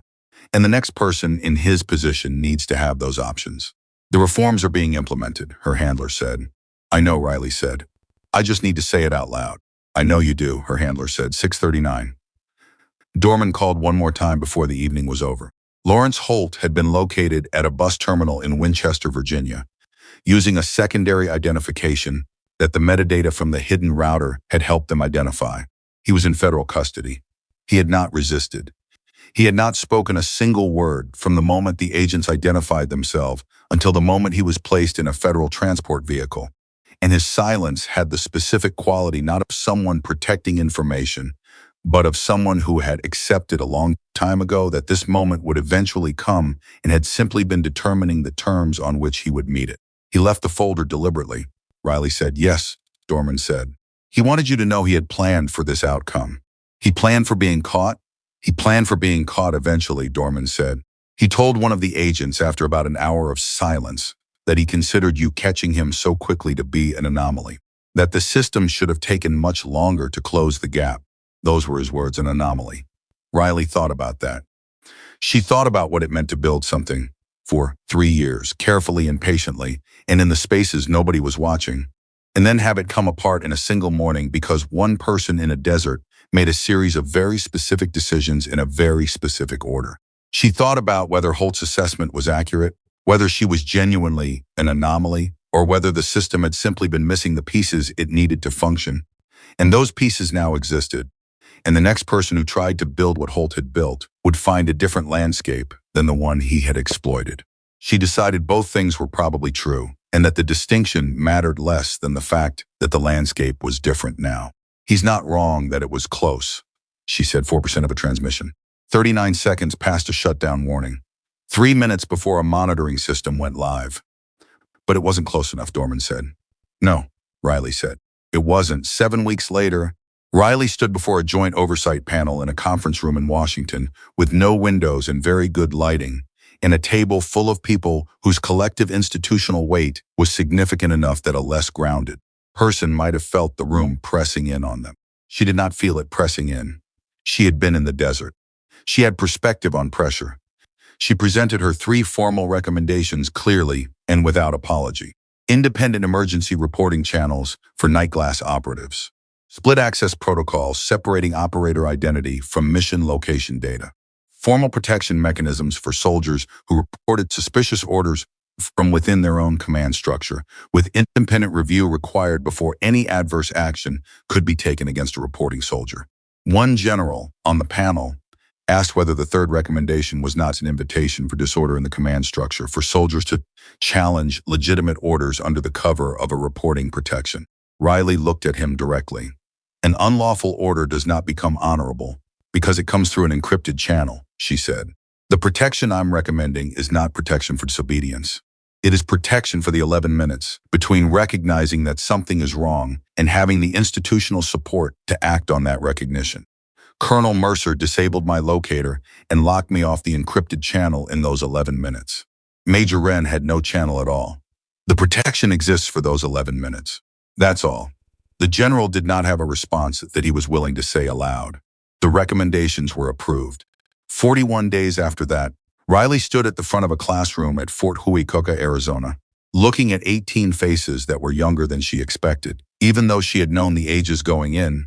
A: And the next person in his position needs to have those options. The reforms are being implemented," her handler said. "I know," Riley said. "I just need to say it out loud." "I know you do," her handler said. 6:39. Dorman called one more time before the evening was over. Lawrence Holt had been located at a bus terminal in Winchester, Virginia, using a secondary identification that the metadata from the hidden router had helped them identify. He was in federal custody. He had not resisted. He had not spoken a single word from the moment the agents identified themselves until the moment he was placed in a federal transport vehicle. And his silence had the specific quality not of someone protecting information, but of someone who had accepted a long time ago that this moment would eventually come and had simply been determining the terms on which he would meet it. "He left the folder deliberately," Riley said. "Yes," Dorman said. "He wanted you to know he had planned for this outcome. He planned for being caught. He planned for being caught eventually," Dorman said. "He told one of the agents after about an hour of silence that he considered you catching him so quickly to be an anomaly, that the system should have taken much longer to close the gap." Those were his words, an anomaly. Riley thought about that. She thought about what it meant to build something for 3 years, carefully and patiently, and in the spaces nobody was watching, and then have it come apart in a single morning because one person in a desert made a series of very specific decisions in a very specific order. She thought about whether Holt's assessment was accurate, whether she was genuinely an anomaly, or whether the system had simply been missing the pieces it needed to function. And those pieces now existed. And the next person who tried to build what Holt had built would find a different landscape than the one he had exploited. She decided both things were probably true, and that the distinction mattered less than the fact that the landscape was different now. "He's not wrong that it was close," she said. 4% of a transmission. 39 seconds past a shutdown warning. 3 minutes before a monitoring system went live. "But it wasn't close enough," Dorman said. "No," Riley said. "It wasn't." 7 weeks later, Riley stood before a joint oversight panel in a conference room in Washington with no windows and very good lighting, and a table full of people whose collective institutional weight was significant enough that a less grounded person might have felt the room pressing in on them. She did not feel it pressing in. She had been in the desert. She had perspective on pressure. She presented her 3 formal recommendations clearly and without apology. Independent emergency reporting channels for night glass operatives. Split access protocols separating operator identity from mission location data. Formal protection mechanisms for soldiers who reported suspicious orders from within their own command structure, with independent review required before any adverse action could be taken against a reporting soldier. One general on the panel asked whether the 3rd recommendation was not an invitation for disorder in the command structure for soldiers to challenge legitimate orders under the cover of a reporting protection. Riley looked at him directly. An unlawful order does not become honorable because it comes through an encrypted channel, she said. The protection I'm recommending is not protection for disobedience. It is protection for the 11 minutes between recognizing that something is wrong and having the institutional support to act on that recognition. Colonel Mercer disabled my locator and locked me off the encrypted channel in those 11 minutes. Major Wren had no channel at all. The protection exists for those 11 minutes. That's all. The general did not have a response that he was willing to say aloud. The recommendations were approved. 41 days after that, Riley stood at the front of a classroom at Fort Huachuca, Arizona, looking at 18 faces that were younger than she expected, even though she had known the ages going in,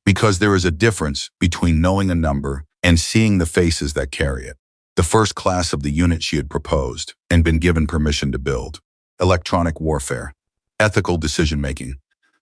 A: because there is a difference between knowing a number and seeing the faces that carry it. The first class of the unit she had proposed and been given permission to build. Electronic warfare, ethical decision-making,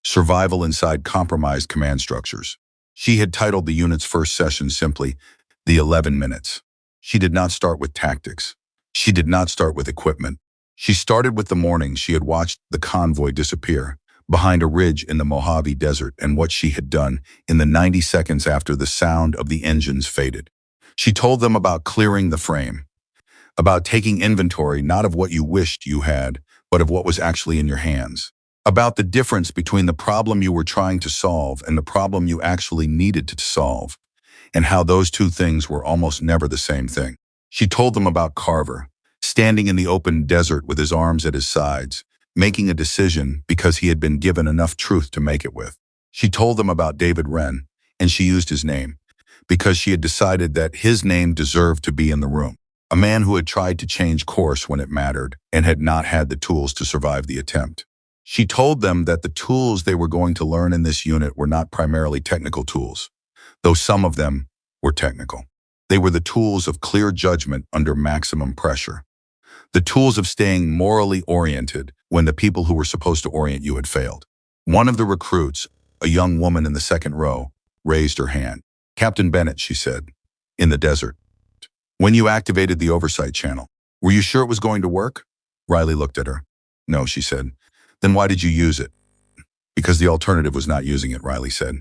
A: survival inside compromised command structures. She had titled the unit's first session simply, The 11 Minutes. She did not start with tactics. She did not start with equipment. She started with the morning she had watched the convoy disappear behind a ridge in the Mojave Desert and what she had done in the 90 seconds after the sound of the engines faded. She told them about clearing the frame, about taking inventory not of what you wished you had, but of what was actually in your hands, about the difference between the problem you were trying to solve and the problem you actually needed to solve, and how those 2 things were almost never the same thing. She told them about Carver, standing in the open desert with his arms at his sides, making a decision because he had been given enough truth to make it with. She told them about David Wren, and she used his name, because she had decided that his name deserved to be in the room. A man who had tried to change course when it mattered and had not had the tools to survive the attempt. She told them that the tools they were going to learn in this unit were not primarily technical tools, though some of them were technical. They were the tools of clear judgment under maximum pressure. The tools of staying morally oriented when the people who were supposed to orient you had failed. One of the recruits, a young woman in the second row, raised her hand. Captain Bennett, she said, in the desert. When you activated the oversight channel, were you sure it was going to work? Riley looked at her. No, she said. Then why did you use it? Because the alternative was not using it, Riley said.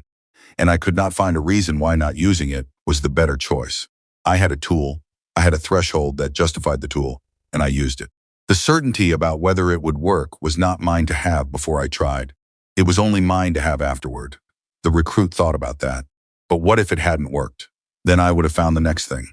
A: And I could not find a reason why not using it was the better choice. I had a tool, I had a threshold that justified the tool, and I used it. The certainty about whether it would work was not mine to have before I tried. It was only mine to have afterward. The recruit thought about that. But what if it hadn't worked? Then I would have found the next thing,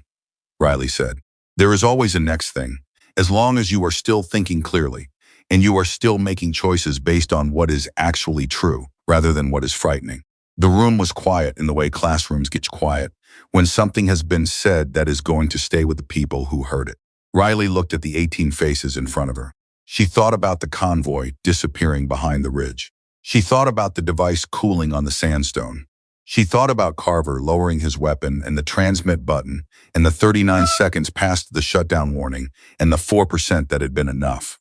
A: Riley said. There is always a next thing, as long as you are still thinking clearly, and you are still making choices based on what is actually true, rather than what is frightening. The room was quiet in the way classrooms get quiet, when something has been said that is going to stay with the people who heard it. Riley looked at the 18 faces in front of her. She thought about the convoy disappearing behind the ridge. She thought about the device cooling on the sandstone. She thought about Carver lowering his weapon and the transmit button and the 39 seconds past the shutdown warning and the 4% that had been enough.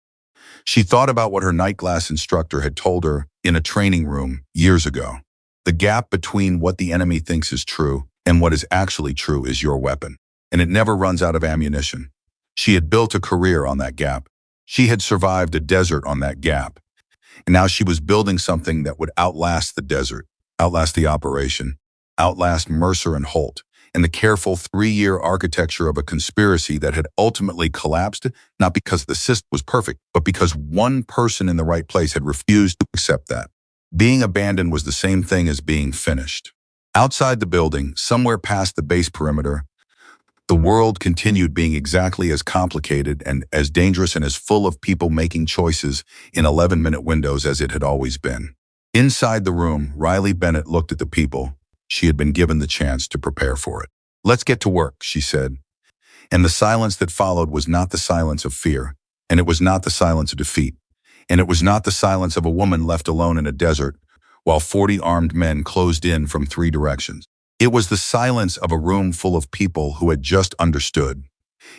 A: She thought about what her night glass instructor had told her in a training room years ago. The gap between what the enemy thinks is true and what is actually true is your weapon, and it never runs out of ammunition. She had built a career on that gap. She had survived a desert on that gap. And now she was building something that would outlast the desert, outlast the operation, outlast Mercer and Holt, and the careful 3-year architecture of a conspiracy that had ultimately collapsed, not because the system was perfect, but because one person in the right place had refused to accept that. Being abandoned was the same thing as being finished. Outside the building, somewhere past the base perimeter, The world continued being exactly as complicated and as dangerous and as full of people making choices in 11-minute windows as it had always been. Inside the room, Riley Bennett looked at the people. She had been given the chance to prepare for it. "Let's get to work," she said. And the silence that followed was not the silence of fear, and it was not the silence of defeat, and it was not the silence of a woman left alone in a desert while 40 armed men closed in from 3 directions. It was the silence of a room full of people who had just understood.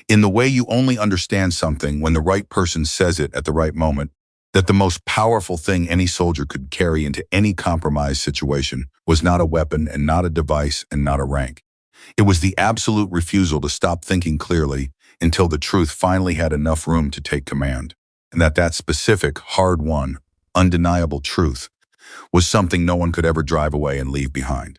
A: In the way you only understand something when the right person says it at the right moment, that the most powerful thing any soldier could carry into any compromised situation was not a weapon and not a device and not a rank. It was the absolute refusal to stop thinking clearly until the truth finally had enough room to take command, and that specific, hard-won, undeniable truth was something no one could ever drive away and leave behind.